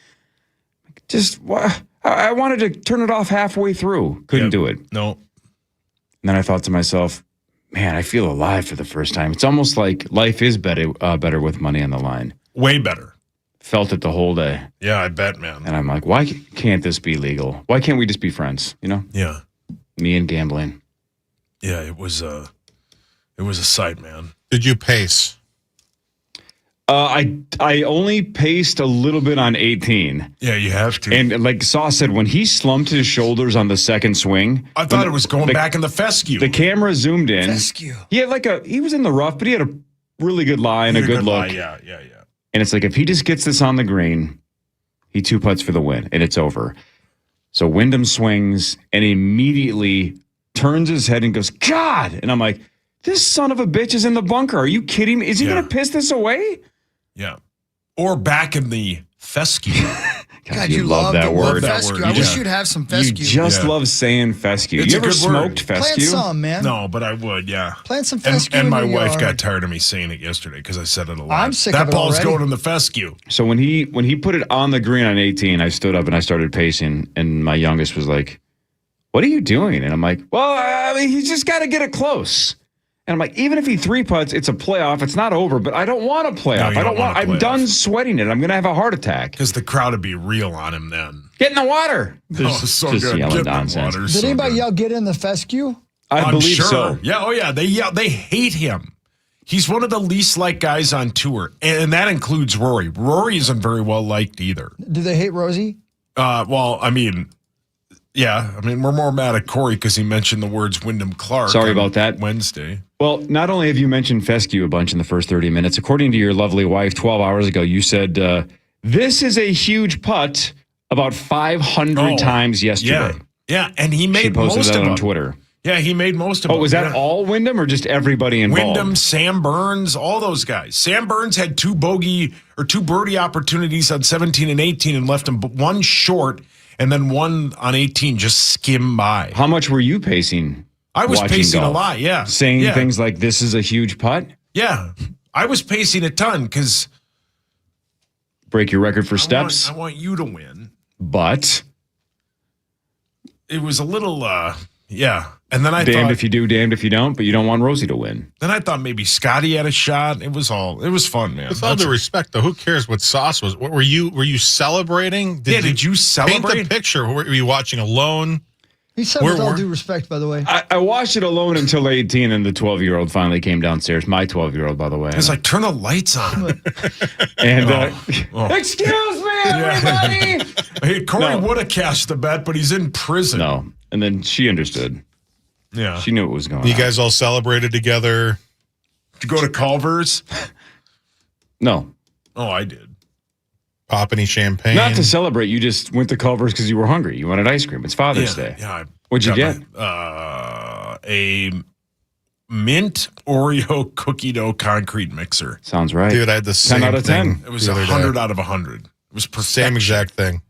Speaker 5: I wanted to turn it off halfway through. Couldn't do it.
Speaker 6: No.
Speaker 5: And then I thought to myself, man, I feel alive for the first time. It's almost like life is better with money on the line.
Speaker 6: Way better.
Speaker 5: Felt it the whole day.
Speaker 6: Yeah, I bet, man.
Speaker 5: And I'm like, why can't this be legal? Why can't we just be friends? You know?
Speaker 6: Yeah.
Speaker 5: Me and gambling.
Speaker 6: Yeah, it was a sight, man.
Speaker 8: Did you pace?
Speaker 5: I only paced a little bit on 18.
Speaker 6: Yeah, you have to.
Speaker 5: And like Sauce said, when he slumped his shoulders on the second swing,
Speaker 6: I thought it was going back in the fescue.
Speaker 5: The camera zoomed in.
Speaker 7: Fescue.
Speaker 5: He had he was in the rough, but he had a really good lie and a good look.
Speaker 6: Yeah.
Speaker 5: And it's like, if he just gets this on the green, he 2-putts for the win, and it's over. So Wyndham swings and immediately turns his head and goes, God! And I'm like, this son of a bitch is in the bunker. Are you kidding me? Is he going to piss this away?
Speaker 6: Yeah. Or back in the fescue.
Speaker 7: God,
Speaker 5: you love that word.
Speaker 7: Fescue. I wish you'd have some fescue.
Speaker 5: You just love saying fescue.
Speaker 6: It's
Speaker 5: you
Speaker 6: a
Speaker 5: ever
Speaker 6: good
Speaker 5: smoked
Speaker 6: word.
Speaker 5: fescue?
Speaker 7: Plant some, man.
Speaker 6: No, but I would, yeah.
Speaker 7: Plant some fescue.
Speaker 6: And my
Speaker 7: in your
Speaker 6: wife
Speaker 7: yard.
Speaker 6: got tired of me saying it yesterday because I said it a lot.
Speaker 7: I'm sick
Speaker 6: that
Speaker 7: of it
Speaker 6: ball's
Speaker 7: already.
Speaker 6: going in the fescue.
Speaker 5: So when he put it on the green on 18, I stood up and I started pacing, and my youngest was like, what are you doing? And I'm like, well, I mean, he's just got to get it close. And I'm like, even if he 3-putts, it's a playoff. It's not over, but I don't want a playoff.
Speaker 6: No, you don't want a
Speaker 5: I'm
Speaker 6: playoff.
Speaker 5: done sweating it. I'm going to have a heart attack.
Speaker 6: Because the crowd would be real on him then.
Speaker 5: Get in the water.
Speaker 6: Just so
Speaker 5: just
Speaker 6: good.
Speaker 5: yelling
Speaker 6: Get in the
Speaker 5: nonsense.
Speaker 6: water.
Speaker 7: Did
Speaker 6: So
Speaker 7: anybody
Speaker 6: good.
Speaker 7: yell, get in the fescue?
Speaker 5: I
Speaker 6: I'm
Speaker 5: believe
Speaker 6: sure.
Speaker 5: so.
Speaker 6: Yeah, oh yeah. They yell. They hate him. He's one of the least liked guys on tour. And that includes Rory. Rory isn't very well liked either.
Speaker 7: Do they hate Rosie?
Speaker 6: Well, I mean, yeah. I mean, we're more mad at Corey because he mentioned the words Wyndham Clark.
Speaker 5: Sorry
Speaker 6: on
Speaker 5: about that.
Speaker 6: Wednesday.
Speaker 5: Well, not only have you mentioned fescue a bunch in the first 30 minutes, according to your lovely wife 12 hours ago, you said, this is a huge putt about 500 times yesterday.
Speaker 6: Yeah, and he made
Speaker 5: She posted
Speaker 6: most
Speaker 5: that
Speaker 6: of
Speaker 5: on
Speaker 6: them.
Speaker 5: Twitter.
Speaker 6: Yeah, he made most of them.
Speaker 5: Oh, was that all Wyndham or just everybody involved?
Speaker 6: Wyndham, Sam Burns, all those guys. Sam Burns had 2 birdie opportunities on 17 and 18 and left him one short, and then one on 18 just skimmed by.
Speaker 5: How much were you pacing?
Speaker 6: I was
Speaker 5: watching
Speaker 6: pacing
Speaker 5: golf?
Speaker 6: a lot, yeah.
Speaker 5: Saying things like, this is a huge putt?
Speaker 6: Yeah, I was pacing a ton because
Speaker 5: Break your record for steps?
Speaker 6: I want you to win.
Speaker 5: But
Speaker 6: It was a little, yeah. And then I
Speaker 5: damned
Speaker 6: thought,
Speaker 5: if you do, damned if you don't, but you don't want Rosie to win.
Speaker 6: then I thought maybe Scotty had a shot. It was fun, man.
Speaker 8: With all due respect, though, who cares what Sauce was? What were you celebrating?
Speaker 6: Did you celebrate?
Speaker 8: Paint the picture. Were you watching alone?
Speaker 7: He said with all due respect, by the way.
Speaker 5: I watched it alone until 18, and the 12-year-old finally came downstairs. My 12-year-old, by the way.
Speaker 6: It's like, turn the lights on.
Speaker 5: And excuse me, everybody.
Speaker 6: Hey, Corey
Speaker 5: No.
Speaker 6: would have cashed the bet, but he's in prison.
Speaker 5: No. And then she understood.
Speaker 6: Yeah.
Speaker 5: She knew what was going on.
Speaker 8: You guys all celebrated together.
Speaker 6: To go to Culver's?
Speaker 5: No.
Speaker 6: Oh, I did.
Speaker 8: Pop any champagne?
Speaker 5: Not to celebrate. You just went to Culver's because you were hungry. You wanted ice cream. It's Father's Day.
Speaker 6: Yeah.
Speaker 5: What'd you get?
Speaker 6: A mint Oreo cookie dough concrete mixer.
Speaker 5: Sounds right.
Speaker 8: Dude, I had the same
Speaker 5: 10 out of 10.
Speaker 8: thing
Speaker 6: It was
Speaker 8: the other day.
Speaker 6: 100 out of 100. It It was perfection.
Speaker 8: Same exact thing.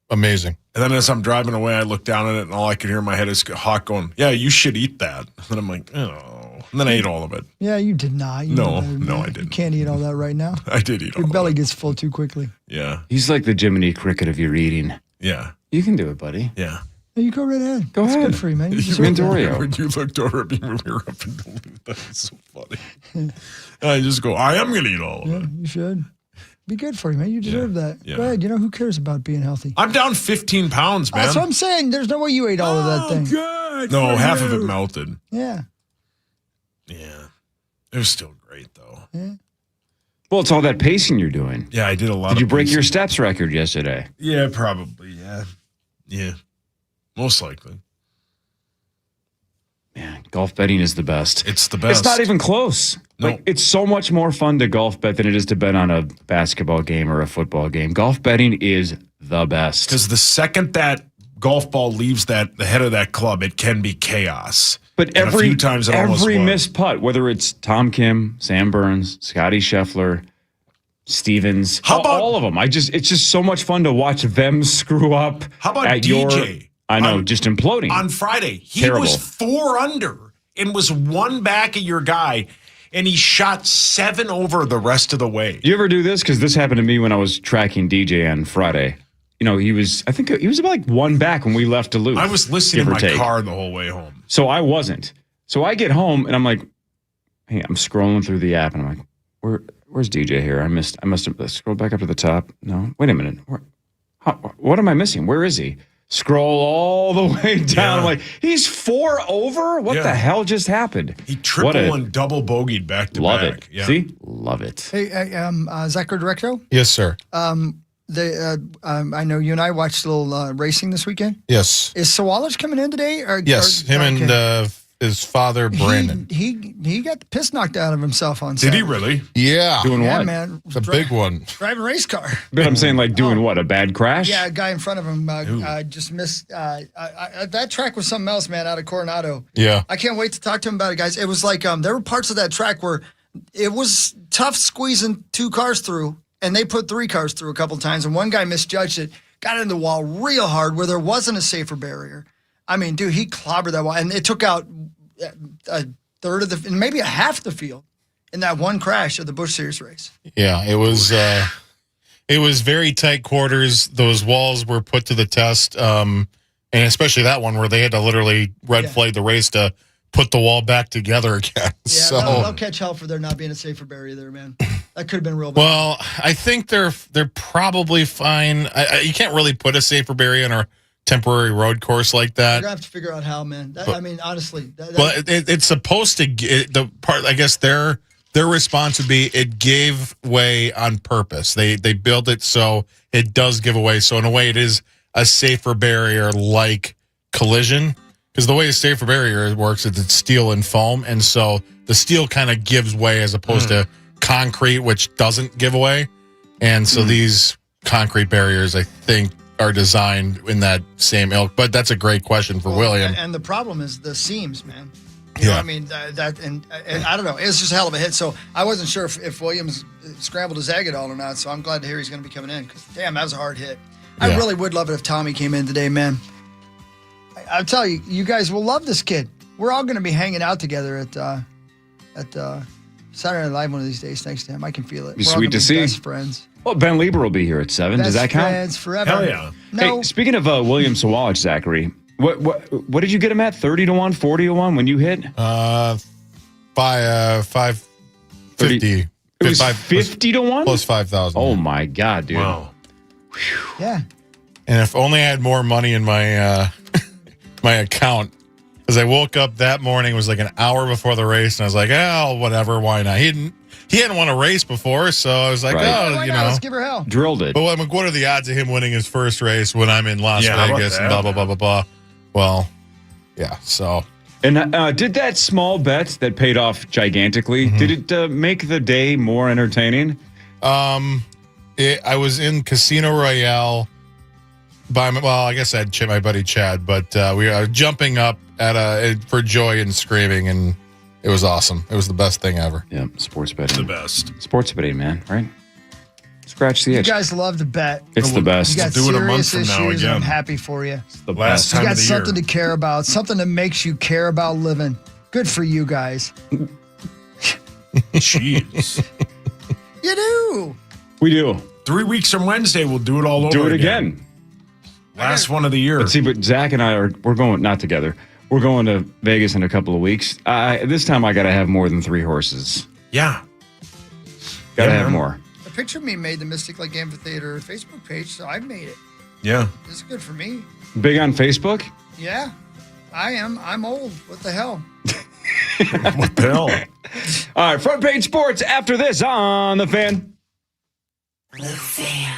Speaker 8: Amazing.
Speaker 6: And then as I'm driving away, I look down at it, and all I could hear in my head is Hawk going, "Yeah, you should eat that." And I'm like, "Oh." And then I ate all of it.
Speaker 7: Yeah, you did not. You
Speaker 6: No,
Speaker 7: know that,
Speaker 6: I
Speaker 7: You
Speaker 6: didn't.
Speaker 7: can't eat all that right now.
Speaker 6: I did eat all
Speaker 7: Your belly
Speaker 6: of it.
Speaker 7: gets full too quickly.
Speaker 6: Yeah.
Speaker 5: He's like the Jiminy Cricket of your eating.
Speaker 6: Yeah.
Speaker 5: You can do it, buddy.
Speaker 6: Yeah.
Speaker 7: No, you go right ahead.
Speaker 5: Go
Speaker 7: It's
Speaker 5: ahead.
Speaker 7: good for you, man. You
Speaker 6: You
Speaker 7: deserve that.
Speaker 5: Dorio.
Speaker 6: When you looked over at me when we were up in Duluth, that was so funny. And I just go, I am going to eat all of
Speaker 7: Yeah,
Speaker 6: it.
Speaker 7: you should. Be good for you, man. You deserve that.
Speaker 6: Yeah.
Speaker 7: Go ahead. You know, who cares about being healthy?
Speaker 6: I'm down 15 pounds, man.
Speaker 7: That's what I'm saying. There's no way you ate all of that thing.
Speaker 6: Good. No, half of it melted.
Speaker 7: Yeah.
Speaker 6: Yeah. It was still great, though.
Speaker 7: Yeah.
Speaker 5: Well, it's all that pacing you're doing.
Speaker 6: Yeah, I did a lot
Speaker 5: Did
Speaker 6: of
Speaker 5: you break your
Speaker 6: pacing.
Speaker 5: steps record yesterday?
Speaker 6: Yeah, probably. Yeah. Yeah. Most likely.
Speaker 5: Man, golf betting is the best.
Speaker 6: It's the best.
Speaker 5: It's not even close.
Speaker 6: No.
Speaker 5: Like, it's so much more fun to golf bet than it is to bet on a basketball game or a football game. Golf betting is the best.
Speaker 6: Because the second that golf ball leaves the head of that club, it can be chaos.
Speaker 5: But
Speaker 6: And a few times it almost
Speaker 5: every
Speaker 6: was.
Speaker 5: missed putt, whether it's Tom Kim, Sam Burns, Scotty Scheffler, Stevens,
Speaker 6: How about-
Speaker 5: all of them. It's just so much fun to watch them screw up.
Speaker 6: How about
Speaker 5: at
Speaker 6: DJ?
Speaker 5: I know, just imploding.
Speaker 6: On Friday, he
Speaker 5: Terrible.
Speaker 6: was 4 under and was 1 back of your guy, and he shot 7 over the rest of the way.
Speaker 5: Do you ever do this? Because this happened to me when I was tracking DJ on Friday. You know, I think he was about like 1 back when we left Duluth.
Speaker 6: I was listening
Speaker 5: give
Speaker 6: in
Speaker 5: or
Speaker 6: my
Speaker 5: take.
Speaker 6: car the whole way home.
Speaker 5: So I wasn't. So I get home and I'm like, hey, I'm scrolling through the app and I'm like, where's DJ here? I must have scrolled back up to the top. No, wait a minute. What am I missing? Where is he? Scroll all the way down.
Speaker 6: Yeah.
Speaker 5: I'm like, he's 4 over? What the hell just happened?
Speaker 6: He triple and double bogeyed back to
Speaker 5: Love
Speaker 6: back.
Speaker 5: it.
Speaker 6: Yeah.
Speaker 5: See? Love it.
Speaker 7: Hey, Zachary Directo,
Speaker 8: Yes, sir.
Speaker 7: I know you and I watched a little racing this weekend.
Speaker 8: Yes.
Speaker 7: Is Sawalich coming in today?
Speaker 8: Yes. Him and his father, Brandon.
Speaker 7: He got the piss knocked out of himself on
Speaker 6: Did he
Speaker 7: Saturday.
Speaker 6: really?
Speaker 8: Yeah.
Speaker 5: Doing
Speaker 7: Yeah,
Speaker 5: what?
Speaker 7: man.
Speaker 8: It's a big one.
Speaker 7: Driving a race car.
Speaker 5: But I'm saying like doing what? A bad crash?
Speaker 7: Yeah, a guy in front of him just missed. That track was something else, man, out of Coronado.
Speaker 8: Yeah.
Speaker 7: I can't wait to talk to him about it, guys. It was like there were parts of that track where it was tough squeezing 2 cars through, and they put 3 cars through a couple times, and one guy misjudged it, got in the wall real hard where there wasn't a safer barrier. I mean, dude, he clobbered that wall, and it took out a third of maybe a half the field in that one crash of the Busch Series race.
Speaker 8: Yeah, it was very tight quarters. Those walls were put to the test, and especially that one where they had to literally red flag the race to put the wall back together again.
Speaker 7: Yeah,
Speaker 8: So
Speaker 7: they'll catch hell for there not being a safer barrier there, man. That could have been real bad.
Speaker 8: well, I think they're probably fine. You can't really put a safer barrier in a temporary road course like
Speaker 7: We're
Speaker 8: that.
Speaker 7: gonna have to figure out how, man. I mean, honestly,
Speaker 8: Well, it's supposed to. The part, I guess, their response would be it gave way on purpose. They built it so it does give away. So in a way, it is a safer barrier like collision. Because the way a safer barrier works is it's steel and foam, and so the steel kind of gives way as opposed to concrete, which doesn't give away. And so these concrete barriers, I think, are designed in that same ilk. But that's a great question for William.
Speaker 7: And the problem is the seams, man. You know what I mean? And I don't know. It's just a hell of a hit. So I wasn't sure if Williams scrambled his egg at all or not. So I'm glad to hear he's going to be coming in. Because, damn, that was a hard hit. I really would love it if Tommy came in today, man. I'll tell you, you guys will love this kid. We're all going to be hanging out together at Saturday Night Live one of these days. Thanks to him, I can feel it.
Speaker 5: Be
Speaker 7: We're all
Speaker 5: sweet
Speaker 7: gonna
Speaker 5: to
Speaker 7: be
Speaker 5: see.
Speaker 7: Best friends.
Speaker 5: Well, Ben Lieber will be here at 7. Does that
Speaker 7: Best
Speaker 5: count?
Speaker 7: friends forever.
Speaker 6: Hell yeah.
Speaker 7: No.
Speaker 5: Hey, speaking of William Sawalich, Zachary, what did you get him at? 30-1, 40-1 when you hit?
Speaker 8: By 550.
Speaker 5: It was 50-1?
Speaker 8: Plus 5,000.
Speaker 5: Oh my God, dude.
Speaker 6: Wow.
Speaker 7: Yeah.
Speaker 8: And if only I had more money in my my account. Because I woke up that morning, it was like an hour before the race, and I was like, oh, whatever, why not? He hadn't won a race before, so I was like,
Speaker 5: Right.
Speaker 8: oh,
Speaker 7: Why
Speaker 8: you
Speaker 7: not?
Speaker 8: know.
Speaker 7: Let's give her hell.
Speaker 5: Drilled it.
Speaker 8: But what are the odds of him winning his first race when I'm in Las
Speaker 6: Yeah, how about
Speaker 8: Vegas and
Speaker 6: that?
Speaker 8: blah, blah, blah, blah, blah? Well, yeah, so.
Speaker 5: And did that small bet that paid off gigantically, did it make the day more entertaining?
Speaker 8: I was in Casino Royale I guess I had my buddy Chad, but we were jumping up for joy and screaming, and it was awesome. It was the best thing ever.
Speaker 5: Yeah, sports
Speaker 6: The
Speaker 5: betting.
Speaker 6: best.
Speaker 5: Sports betting, man, right? scratch the
Speaker 7: You
Speaker 5: itch.
Speaker 7: guys love to bet.
Speaker 5: It's the best.
Speaker 7: You got
Speaker 6: Do it a month
Speaker 7: serious
Speaker 6: from now
Speaker 7: issues, and I'm
Speaker 6: again.
Speaker 7: happy for you.
Speaker 5: The
Speaker 6: Last
Speaker 5: best.
Speaker 6: time
Speaker 7: You
Speaker 6: of
Speaker 7: got
Speaker 6: the
Speaker 7: something
Speaker 6: year.
Speaker 7: to care about, something that makes you care about living. Good for you guys.
Speaker 6: Jeez.
Speaker 7: You do.
Speaker 5: We do.
Speaker 6: 3 weeks from Wednesday, we'll do it all over
Speaker 5: Do it again.
Speaker 6: Last one of the year.
Speaker 5: Let's see, but Zach and we're going, not together. We're going to Vegas in a couple of weeks. This time I got to have more than 3 horses.
Speaker 6: Yeah.
Speaker 5: Got to
Speaker 6: Yeah,
Speaker 5: have
Speaker 6: man.
Speaker 5: more.
Speaker 7: A picture of me made the Mystic Lake Amphitheater Facebook page, so I made it.
Speaker 6: Yeah.
Speaker 7: This is good for me.
Speaker 5: Big on Facebook?
Speaker 7: Yeah, I am. I'm old. What the hell?
Speaker 6: What the hell?
Speaker 5: All right, front page sports after this on The Fan.
Speaker 1: The Fan.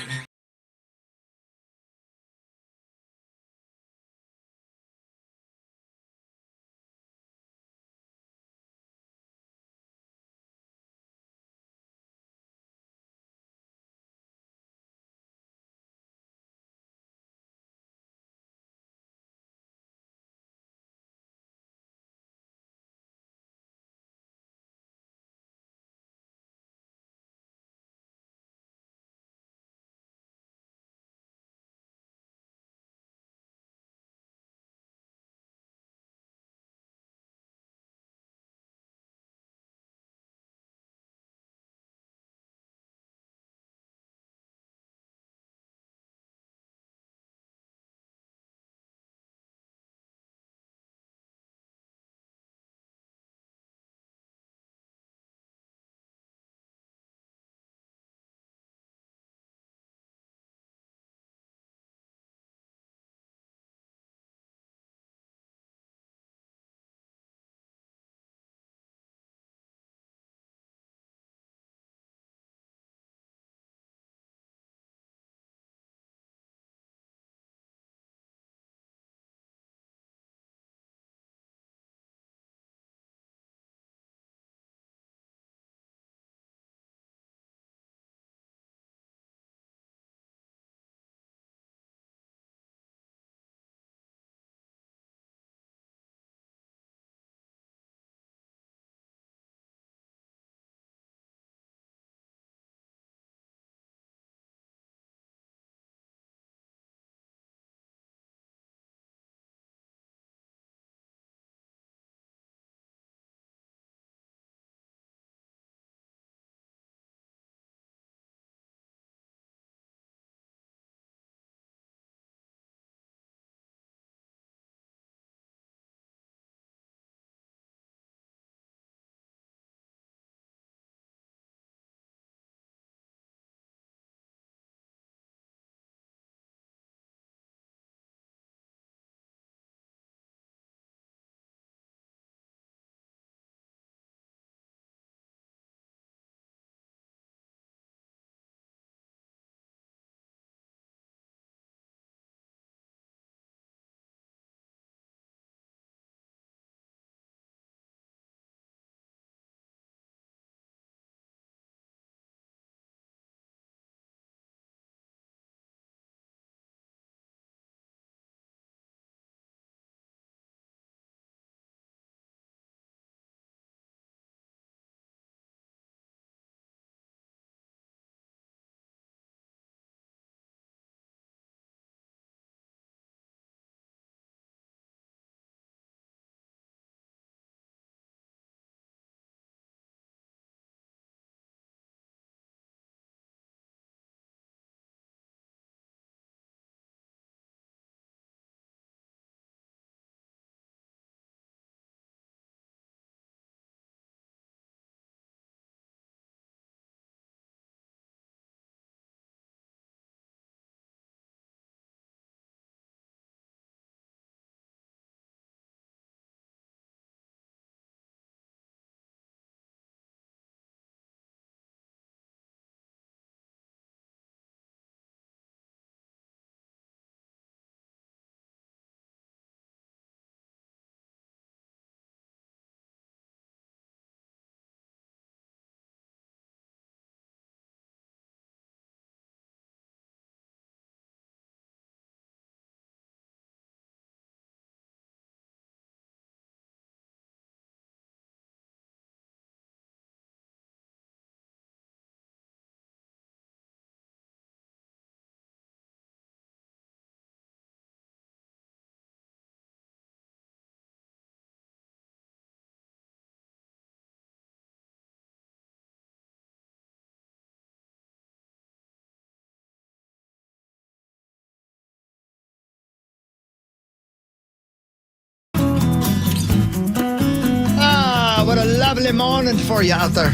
Speaker 7: lovely morning for you out there.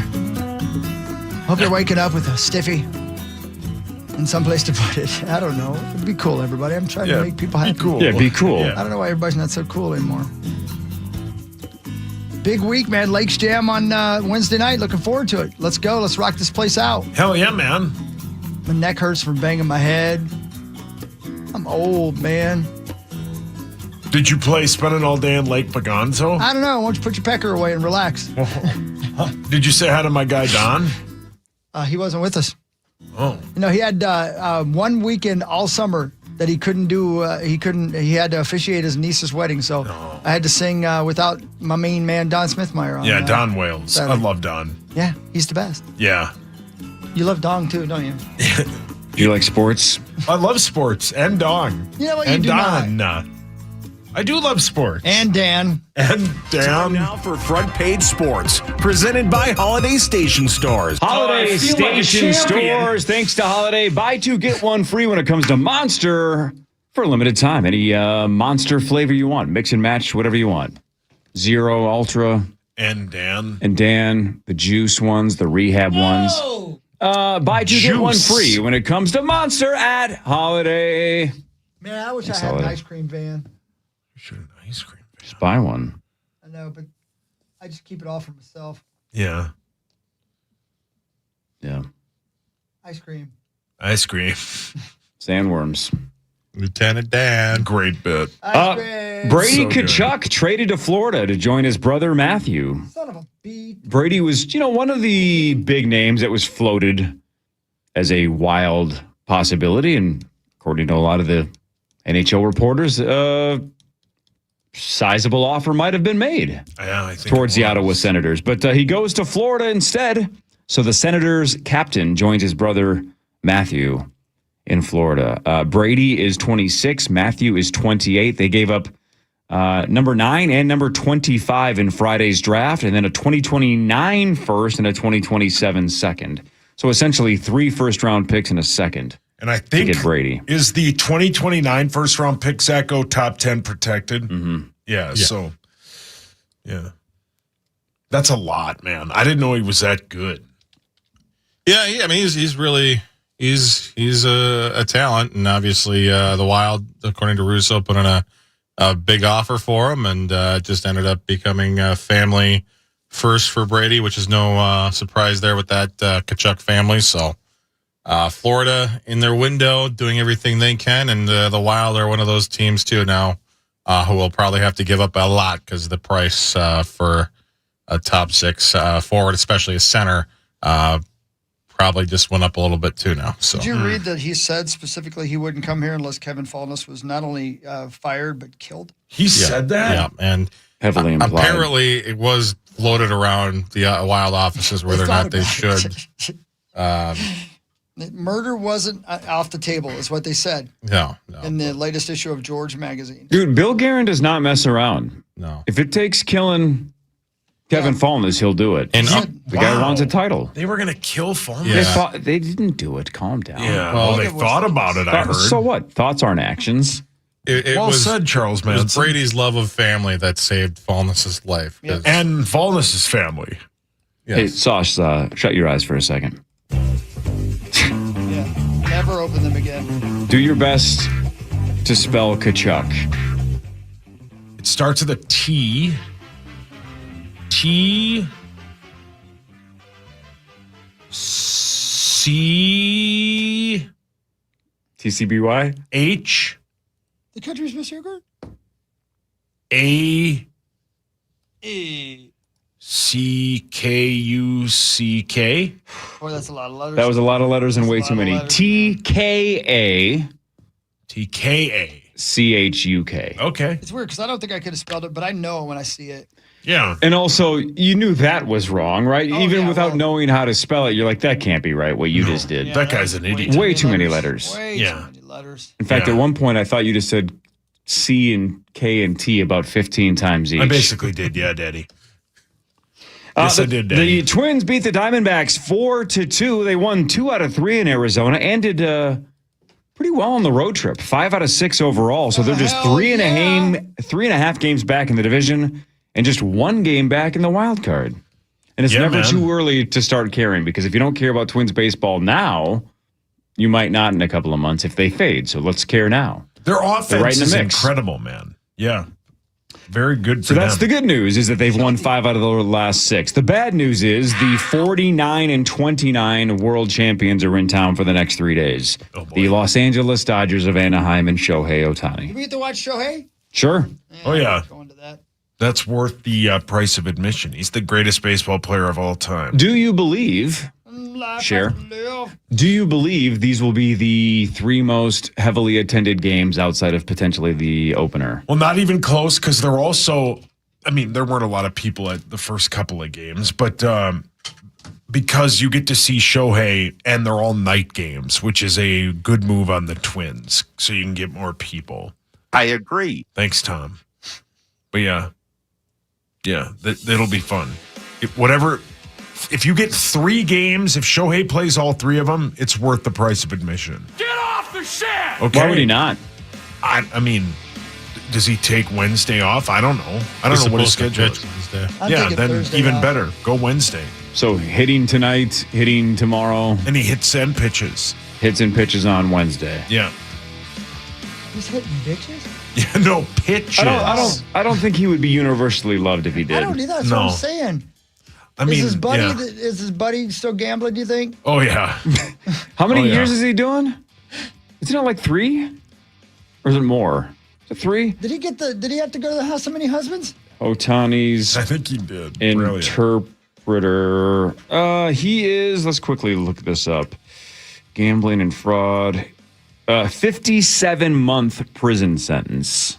Speaker 7: Hope you're waking up with a stiffy and someplace to put it. I don't know. It'd be cool, everybody. I'm trying to make people happy.
Speaker 6: Be cool.
Speaker 5: Yeah, be cool.
Speaker 7: I don't know why everybody's not so cool anymore. Big week, man. Lakes Jam on Wednesday night. Looking forward to it. Let's go. Let's rock this place out.
Speaker 6: Hell yeah, man.
Speaker 7: My neck hurts from banging my head. I'm old, man.
Speaker 6: Did you play Spending All Day in Lake Pagonzo?
Speaker 7: I don't know. Why don't you put your pecker away and relax?
Speaker 6: Did you say hi to my guy, Don?
Speaker 7: He wasn't with us.
Speaker 6: Oh.
Speaker 7: You know, he had 1 weekend all summer that he couldn't do. He had to officiate his niece's wedding. So I had to sing without my main man, Don Smithmeyer.
Speaker 6: Yeah, Don Wales.
Speaker 7: Saturday.
Speaker 6: I love Don.
Speaker 7: Yeah, he's the best.
Speaker 6: Yeah.
Speaker 7: You love Dong too, don't you?
Speaker 5: Do you like sports?
Speaker 6: I love sports and Dong.
Speaker 7: You know what? You
Speaker 6: And
Speaker 7: do
Speaker 6: Don.
Speaker 7: not.
Speaker 6: I do love sports.
Speaker 7: And Dan.
Speaker 6: And
Speaker 4: Time
Speaker 6: Dan.
Speaker 4: now for Front Page Sports, presented by Holiday Station Stores.
Speaker 5: Holiday
Speaker 6: I feel like a
Speaker 5: Station
Speaker 6: champion.
Speaker 5: Stores. Thanks to Holiday. Buy two, get one free when it comes to Monster for a limited time. Any Monster flavor you want. Mix and match, whatever you want. Zero, Ultra,
Speaker 6: And Dan.
Speaker 5: and Dan, the juice ones, the rehab ones. Buy two, get one
Speaker 6: Juice.
Speaker 5: free when it comes to Monster at Holiday.
Speaker 7: Man, I wish
Speaker 5: Thanks,
Speaker 7: I had an
Speaker 5: Holiday.
Speaker 7: ice cream van.
Speaker 6: Should an ice cream.
Speaker 5: Just buy one.
Speaker 7: I know, but I just keep it all for myself.
Speaker 6: Yeah.
Speaker 5: Yeah.
Speaker 7: Ice cream.
Speaker 6: Ice cream.
Speaker 5: Sandworms.
Speaker 8: Lieutenant Dan.
Speaker 6: Great bit.
Speaker 7: Ice cream.
Speaker 5: Brady
Speaker 6: So good.
Speaker 5: Kachuk traded to Florida to join his brother Matthew.
Speaker 7: Son of a beat.
Speaker 5: Brady was, one of the big names that was floated as a wild possibility. And according to a lot of the NHL reporters, sizable offer might have been made
Speaker 6: Yeah, I think
Speaker 5: towards
Speaker 6: it
Speaker 5: the
Speaker 6: was.
Speaker 5: Ottawa Senators. But he goes to Florida instead. So the Senators captain joins his brother Matthew in Florida. Brady is 26. Matthew is 28. They gave up number 9 and number 25 in Friday's draft, and then a 2029 first and a 2027 second. So essentially 3 first-round picks and a second.
Speaker 6: And I think
Speaker 5: get Brady.
Speaker 6: Is the 2029 first round pick, Zach, go top 10 protected? Mm-hmm. Yeah, so yeah. That's a lot, man. I didn't know he was that good.
Speaker 8: Yeah, I mean he's really he's a talent, and obviously the Wild, according to Russo, put in a big offer for him, and just ended up becoming a family first for Brady, which is no surprise there with that Kachuk family. So Florida in their window, doing everything they can, and the Wild are one of those teams too now who will probably have to give up a lot because the price for a top 6 forward, especially a center, probably just went up a little bit too now. So
Speaker 7: Did you read that he said specifically he wouldn't come here unless Kevin Fallness was not only fired but killed?
Speaker 6: He said that?
Speaker 8: Yeah, and
Speaker 5: Heavily implied.
Speaker 8: apparently it was floated around the Wild offices whether or not they should.
Speaker 7: Murder wasn't off the table, is what they said
Speaker 8: No.
Speaker 7: in the latest issue of George magazine.
Speaker 5: Dude, Bill Guerin does not mess around.
Speaker 8: No.
Speaker 5: If it takes killing Kevin Fallness, he'll do it.
Speaker 8: And
Speaker 5: the guy wants a title.
Speaker 6: They were going to kill Fulmer.
Speaker 8: Yeah.
Speaker 5: They didn't do it. Calm down.
Speaker 6: Yeah,
Speaker 8: Well,
Speaker 6: well, they thought about it, I heard.
Speaker 5: So what? Thoughts aren't actions.
Speaker 8: it
Speaker 6: well
Speaker 8: was,
Speaker 6: said, Charles
Speaker 8: it was
Speaker 6: Manson.
Speaker 8: Brady's love of family that saved Fallness's life.
Speaker 7: Yeah.
Speaker 6: And Fallness' family.
Speaker 8: Yes.
Speaker 5: Hey, Sauce, shut your eyes for a second.
Speaker 7: Yeah, never open them again.
Speaker 5: Do your best to spell Kachuk.
Speaker 6: It starts with a T. T. C.
Speaker 5: TCBY?
Speaker 6: H.
Speaker 7: The country's Miss Sugar?
Speaker 6: A. C-K-U-C-K.
Speaker 7: Boy, that's a lot of letters.
Speaker 5: That was a lot of letters and way
Speaker 7: That's a
Speaker 5: too
Speaker 7: lot of
Speaker 5: many.
Speaker 7: letters.
Speaker 5: T-K-A-C-H-U-K.
Speaker 6: T-K-A. Okay.
Speaker 7: It's weird because I don't think I could have spelled it, but I know when I see it.
Speaker 6: Yeah.
Speaker 5: And also, you knew that was wrong, right?
Speaker 7: Oh,
Speaker 5: Even
Speaker 7: yeah,
Speaker 5: without
Speaker 7: well-
Speaker 5: knowing how to spell it, you're like, that can't be right, what you just did.
Speaker 7: Yeah,
Speaker 6: That guy's an
Speaker 7: was
Speaker 6: idiot.
Speaker 5: Way too many letters.
Speaker 7: Way
Speaker 6: Yeah.
Speaker 7: too many letters.
Speaker 5: In fact,
Speaker 6: Yeah.
Speaker 5: at one point, I thought you just said C and K and T about 15 times each.
Speaker 6: I basically did, yeah, Daddy. Yes, I did,
Speaker 5: The
Speaker 6: Daddy.
Speaker 5: Twins beat the Diamondbacks 4-2. They won 2 out of 3 in Arizona and did pretty well on the road trip. 5 out of 6 overall. So they're just
Speaker 7: Hell
Speaker 5: three and a half games back in the division and just 1 game back in the wild card. And it's
Speaker 6: Yeah,
Speaker 5: never
Speaker 6: man.
Speaker 5: too early to start caring, because if you don't care about Twins baseball now, you might not in a couple of months if they fade. So let's care now.
Speaker 6: Their
Speaker 5: They're
Speaker 6: offense
Speaker 5: right in the
Speaker 6: is
Speaker 5: mix.
Speaker 6: incredible, man. Yeah. Very good for
Speaker 5: So that's
Speaker 6: them.
Speaker 5: the good news, is that they've won 5 out of the last 6. The bad news is the 49-29 world champions are in town for the next 3 days.
Speaker 6: Oh, boy.
Speaker 5: The Los Angeles Dodgers of Anaheim and Shohei
Speaker 7: Did
Speaker 5: Ohtani.
Speaker 7: we get to watch Shohei?
Speaker 5: Sure.
Speaker 6: Oh, yeah.
Speaker 7: Going to that.
Speaker 6: That's worth the price of admission. He's the greatest baseball player of all time.
Speaker 5: Do you believe, Share, do you believe these will be the 3 most heavily attended games outside of potentially the opener?
Speaker 6: Well, not even close, because they're also, I mean, there weren't a lot of people at the first couple of games, but because you get to see Shohei and they're all night games, which is a good move on the Twins, so you can get more people.
Speaker 2: I agree.
Speaker 6: Thanks, Tom. But yeah, that'll be fun. If you get 3 games, if Shohei plays all 3 of them, it's worth the price of admission.
Speaker 3: Get off the shed!
Speaker 6: Okay.
Speaker 5: Why would he not?
Speaker 6: I mean, does he take Wednesday off? I don't know. I don't know what his schedule is.
Speaker 7: I'm
Speaker 6: Yeah,
Speaker 7: thinking
Speaker 6: then
Speaker 7: Thursday
Speaker 6: even
Speaker 7: off.
Speaker 6: better. Go Wednesday.
Speaker 5: So hitting tonight, hitting tomorrow,
Speaker 6: And he hits and pitches.
Speaker 5: hits and pitches on Wednesday.
Speaker 6: Yeah.
Speaker 7: He's hitting bitches?
Speaker 6: Yeah, no, pitches.
Speaker 5: I don't think he would be universally loved if he did.
Speaker 7: I don't either. That's what I'm saying.
Speaker 6: I mean,
Speaker 7: is
Speaker 6: yeah.
Speaker 7: his buddy still gambling, do you think?
Speaker 6: Oh, yeah.
Speaker 5: How many
Speaker 6: Oh, yeah.
Speaker 5: years is he doing? Isn't it like 3? Or is it more? Is it 3?
Speaker 7: Did he have to go to the house of many husbands?
Speaker 5: Otani's
Speaker 6: I think he did. Brilliant.
Speaker 5: interpreter. He is, let's quickly look this up. Gambling and fraud. 57-month prison sentence.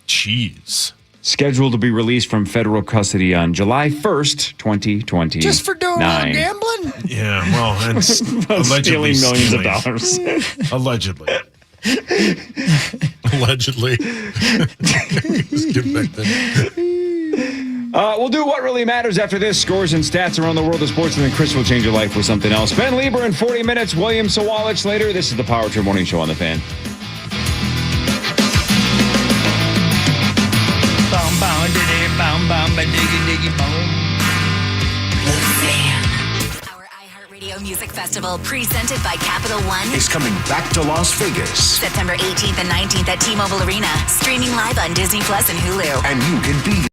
Speaker 6: Jeez.
Speaker 5: Scheduled to be released from federal custody on July 1st, 2020.
Speaker 7: Just for doing gambling?
Speaker 6: Yeah, well, and allegedly
Speaker 5: stealing millions of
Speaker 6: stealing.
Speaker 5: dollars.
Speaker 6: Allegedly.
Speaker 8: Allegedly. Let's get back to
Speaker 5: We'll do what really matters after this. Scores and stats around the world of sports, and then Chris will change your life with something else. Ben Lieber in 40 minutes. William Sawalich later. This is the Power Trip Morning Show on the Fan.
Speaker 1: Our iHeartRadio Music Festival, presented by Capital One,
Speaker 4: Is coming back to Las Vegas.
Speaker 1: September 18th and 19th at T-Mobile Arena. Streaming live on Disney Plus and Hulu.
Speaker 4: And you can be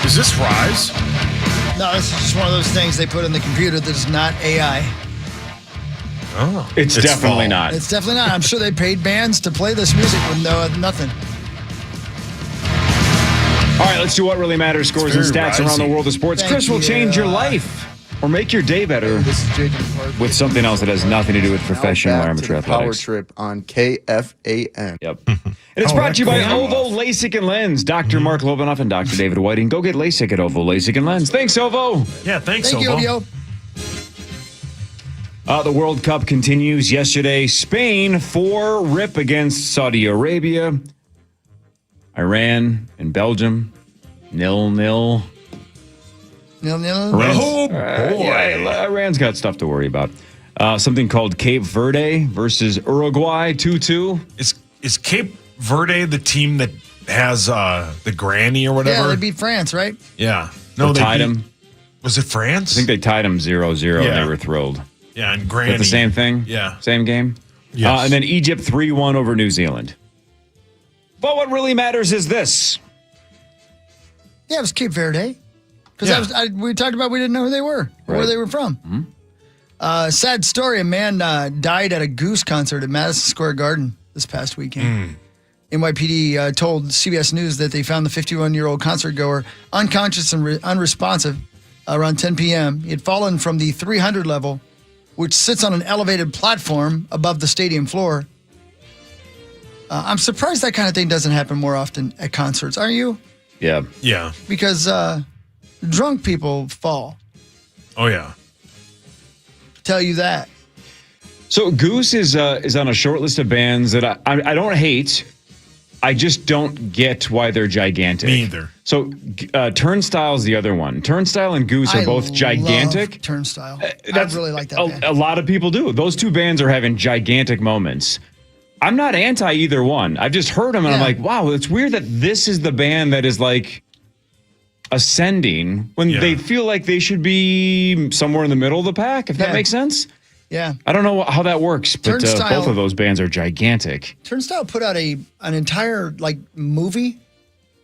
Speaker 6: Is this Rise?
Speaker 7: No, this is just one of those things they put in the computer that is not AI.
Speaker 6: Oh.
Speaker 5: It's definitely
Speaker 6: fall.
Speaker 5: not.
Speaker 7: It's definitely not. I'm sure they paid bands to play this music with nothing.
Speaker 5: All right, let's do what really matters. Scores and
Speaker 6: It's very
Speaker 5: stats around the
Speaker 6: rising.
Speaker 5: world of sports.
Speaker 7: Thank
Speaker 5: Chris will
Speaker 7: you.
Speaker 5: change your life or make your day better
Speaker 9: This is JJ Parker.
Speaker 5: with something else that has nothing to do with
Speaker 9: Now
Speaker 5: professional
Speaker 9: back
Speaker 5: or
Speaker 9: to
Speaker 5: amateur
Speaker 9: the Power
Speaker 5: athletics.
Speaker 9: Trip on KFAN.
Speaker 5: Yep. And it's brought to you by
Speaker 6: cool.
Speaker 5: Ovo LASIK and Lens. Dr. Mark Lovenoff and Dr. David Whiting. Go get LASIK at Ovo LASIK and Lens. Thanks, Ovo.
Speaker 6: Yeah, thanks,
Speaker 7: Thank you,
Speaker 6: Ovo.
Speaker 7: Yo.
Speaker 5: The World Cup continues yesterday. Spain 4-rip against Saudi Arabia. Iran and Belgium 0-0.
Speaker 7: 0-0.
Speaker 6: Oh, boy.
Speaker 5: Yeah, Iran's got stuff to worry about. Something called Cape Verde versus Uruguay 2-2.
Speaker 6: Is Cape Verde the team that has the granny or whatever?
Speaker 7: Yeah, they beat France, right?
Speaker 6: Yeah.
Speaker 5: They tied
Speaker 6: beat-
Speaker 5: them.
Speaker 6: Was it France?
Speaker 5: I think they tied them 0-0
Speaker 6: Yeah.
Speaker 5: and they were thrilled.
Speaker 6: Yeah, and
Speaker 5: Is
Speaker 6: granny.
Speaker 5: that the same thing?
Speaker 6: Yeah.
Speaker 5: Same game?
Speaker 8: Yes.
Speaker 5: And then Egypt 3-1 over New Zealand. But what really matters is this.
Speaker 7: Yeah, it was Cape Verde. Because we talked about we didn't know who they were or where
Speaker 5: Right.
Speaker 7: they were from. Sad story. A man died at a Goose concert at Madison Square Garden this past weekend. NYPD told CBS News that they found the 51-year-old concert goer unconscious and unresponsive around 10 p.m. He had fallen from the 300 level, which sits on an elevated platform above the stadium floor. I'm surprised that kind of thing doesn't happen more often at concerts. Are you?
Speaker 5: Yeah.
Speaker 6: Yeah.
Speaker 7: Because drunk people fall.
Speaker 6: Oh, yeah.
Speaker 7: Tell you that.
Speaker 5: So Goose is on a short list of bands that I don't hate. I just don't get why they're gigantic.
Speaker 6: Me either.
Speaker 5: So Turnstile's the other one. Turnstile and Goose are both gigantic.
Speaker 7: Love Turnstile. I
Speaker 5: That's-
Speaker 7: really like that band.
Speaker 5: A lot of people do. Those two bands are having gigantic moments. I'm not anti either one. I've just heard them and I'm
Speaker 7: Yeah.
Speaker 5: like, wow, it's weird that this is the band that is like ascending when
Speaker 6: Yeah.
Speaker 5: they feel like they should be somewhere in the middle of the pack, if that
Speaker 7: Yeah.
Speaker 5: makes sense.
Speaker 7: Yeah.
Speaker 5: I don't know how that works, but
Speaker 7: Turnstile-
Speaker 5: both of those bands are gigantic.
Speaker 7: Turnstile put out an entire movie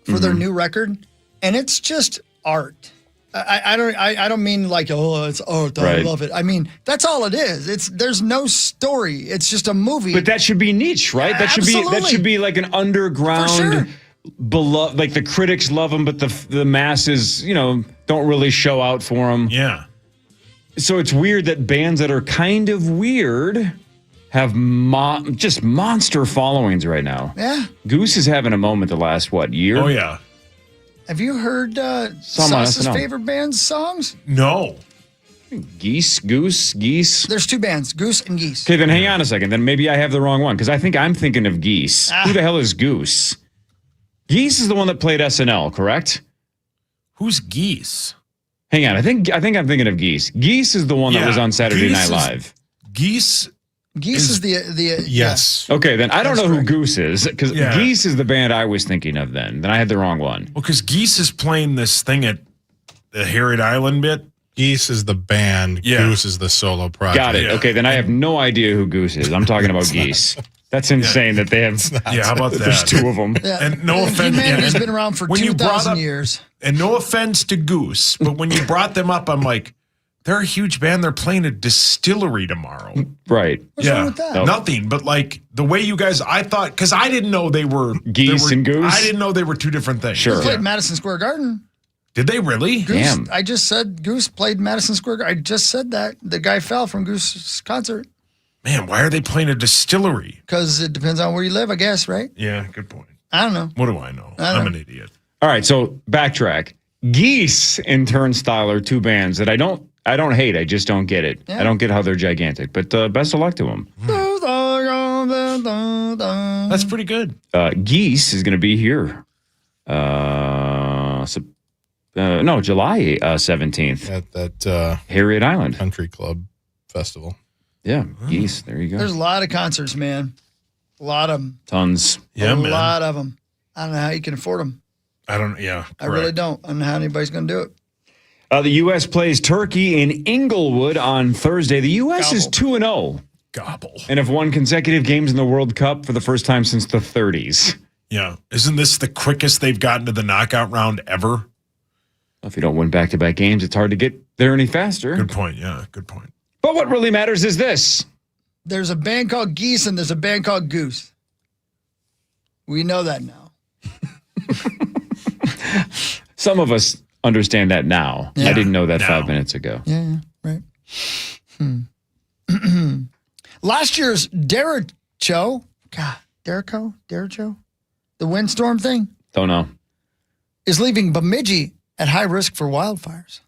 Speaker 7: for their new record, and it's just art. I don't mean like, oh, it's art. I
Speaker 5: Right.
Speaker 7: love it. I mean, that's all it is. There's no story. It's just a movie.
Speaker 5: But that should be niche, right? That should
Speaker 7: Absolutely.
Speaker 5: be like an underground
Speaker 7: For sure.
Speaker 5: beloved. Like the critics love them, but the masses, don't really show out for them.
Speaker 6: Yeah.
Speaker 5: So it's weird that bands that are kind of weird have just monster followings right now.
Speaker 7: Yeah.
Speaker 5: Goose is having a moment the last year?
Speaker 6: Oh, yeah.
Speaker 7: Have you heard
Speaker 5: Some on
Speaker 7: Sauce's
Speaker 5: SNL.
Speaker 7: favorite band's songs?
Speaker 6: No.
Speaker 5: Geese.
Speaker 7: There's two bands, Goose and Geese.
Speaker 5: Okay, then hang on a second. Then maybe I have the wrong one because I think I'm thinking of Geese. Who the hell is Goose? Geese is the one that played SNL, correct?
Speaker 6: Who's Geese?
Speaker 5: Hang on, I think I'm thinking of Geese. Geese is the one that
Speaker 6: Yeah,
Speaker 5: was on Saturday
Speaker 6: Geese
Speaker 5: Night
Speaker 6: is-
Speaker 5: Live.
Speaker 6: Geese.
Speaker 7: Geese is the
Speaker 8: Yes.
Speaker 5: Okay, then I don't
Speaker 7: That's
Speaker 5: know
Speaker 7: correct.
Speaker 5: who Goose is because
Speaker 6: Yeah.
Speaker 5: Geese is the band I was thinking of. Then I had the wrong one.
Speaker 6: Well, because Geese is playing this thing at the Harriet Island bit.
Speaker 8: Geese is the band.
Speaker 6: Yeah.
Speaker 8: Goose is the solo project.
Speaker 5: Got it.
Speaker 6: Yeah.
Speaker 5: Okay, then I have no idea who Goose is. I'm talking about Geese. That's insane that they have.
Speaker 6: Yeah, how about
Speaker 5: There's
Speaker 6: that?
Speaker 5: two of them.
Speaker 7: Yeah.
Speaker 6: And no offense.
Speaker 7: Humanity's
Speaker 6: yeah,
Speaker 7: been around for
Speaker 6: when you brought
Speaker 7: 2,000
Speaker 6: up-
Speaker 7: years.
Speaker 6: And no offense to Goose, but when you brought them up, I'm like, they're a huge band. They're playing a distillery tomorrow.
Speaker 5: Right.
Speaker 7: What's wrong with that?
Speaker 5: Nope.
Speaker 6: Nothing. But like the way you guys, I thought, because I didn't know they were
Speaker 5: Geese and Goose?
Speaker 6: I didn't know they were two different things.
Speaker 5: Sure.
Speaker 7: They played
Speaker 6: Yeah.
Speaker 7: Madison Square Garden.
Speaker 6: Did they really?
Speaker 7: Goose,
Speaker 5: Damn.
Speaker 7: I just said Goose played Madison Square Garden. I just said that. The guy fell from Goose's concert
Speaker 6: Man, why are they playing a distillery?
Speaker 7: because it depends on where you live, I guess, right?
Speaker 6: Yeah, good point.
Speaker 7: I don't know.
Speaker 6: What do I know?
Speaker 7: I don't
Speaker 6: I'm
Speaker 7: know.
Speaker 6: an idiot.
Speaker 5: All right, so backtrack. Geese and Turnstile are two bands that I don't hate. I just don't get it.
Speaker 7: Yeah.
Speaker 5: I don't get how they're gigantic. But best of luck to them.
Speaker 6: That's pretty good.
Speaker 5: Geese is going to be here. July 17th.
Speaker 8: At that
Speaker 5: Harriet Island.
Speaker 8: country club festival.
Speaker 5: Yeah, Geese. There you go.
Speaker 7: There's a lot of concerts, man. A lot of them.
Speaker 5: Tons.
Speaker 6: Yeah,
Speaker 7: a
Speaker 6: man.
Speaker 7: lot of them. I don't know how you can afford them.
Speaker 6: I don't. Yeah,
Speaker 7: I really
Speaker 6: correct.
Speaker 7: don't. I don't know how anybody's going to do it.
Speaker 5: The U.S. plays Turkey in Inglewood on Thursday. The U.S. is 2-0
Speaker 6: Gobble.
Speaker 5: and have won consecutive games in the World Cup for the first time since the 30s.
Speaker 6: Yeah, isn't this the quickest they've gotten to the knockout round ever?
Speaker 5: If you don't win back-to-back games, it's hard to get there any faster.
Speaker 6: Good point. Yeah, good point.
Speaker 5: But what really matters is this.
Speaker 7: There's a band called Geese and there's a band called Goose. We know that now.
Speaker 5: Some of us understand that now.
Speaker 7: Yeah.
Speaker 5: I didn't know that
Speaker 6: Now.
Speaker 5: 5 minutes ago.
Speaker 7: Yeah, right. Last year's Derecho, the windstorm thing,
Speaker 5: Don't know.
Speaker 7: is leaving Bemidji at high risk for wildfires.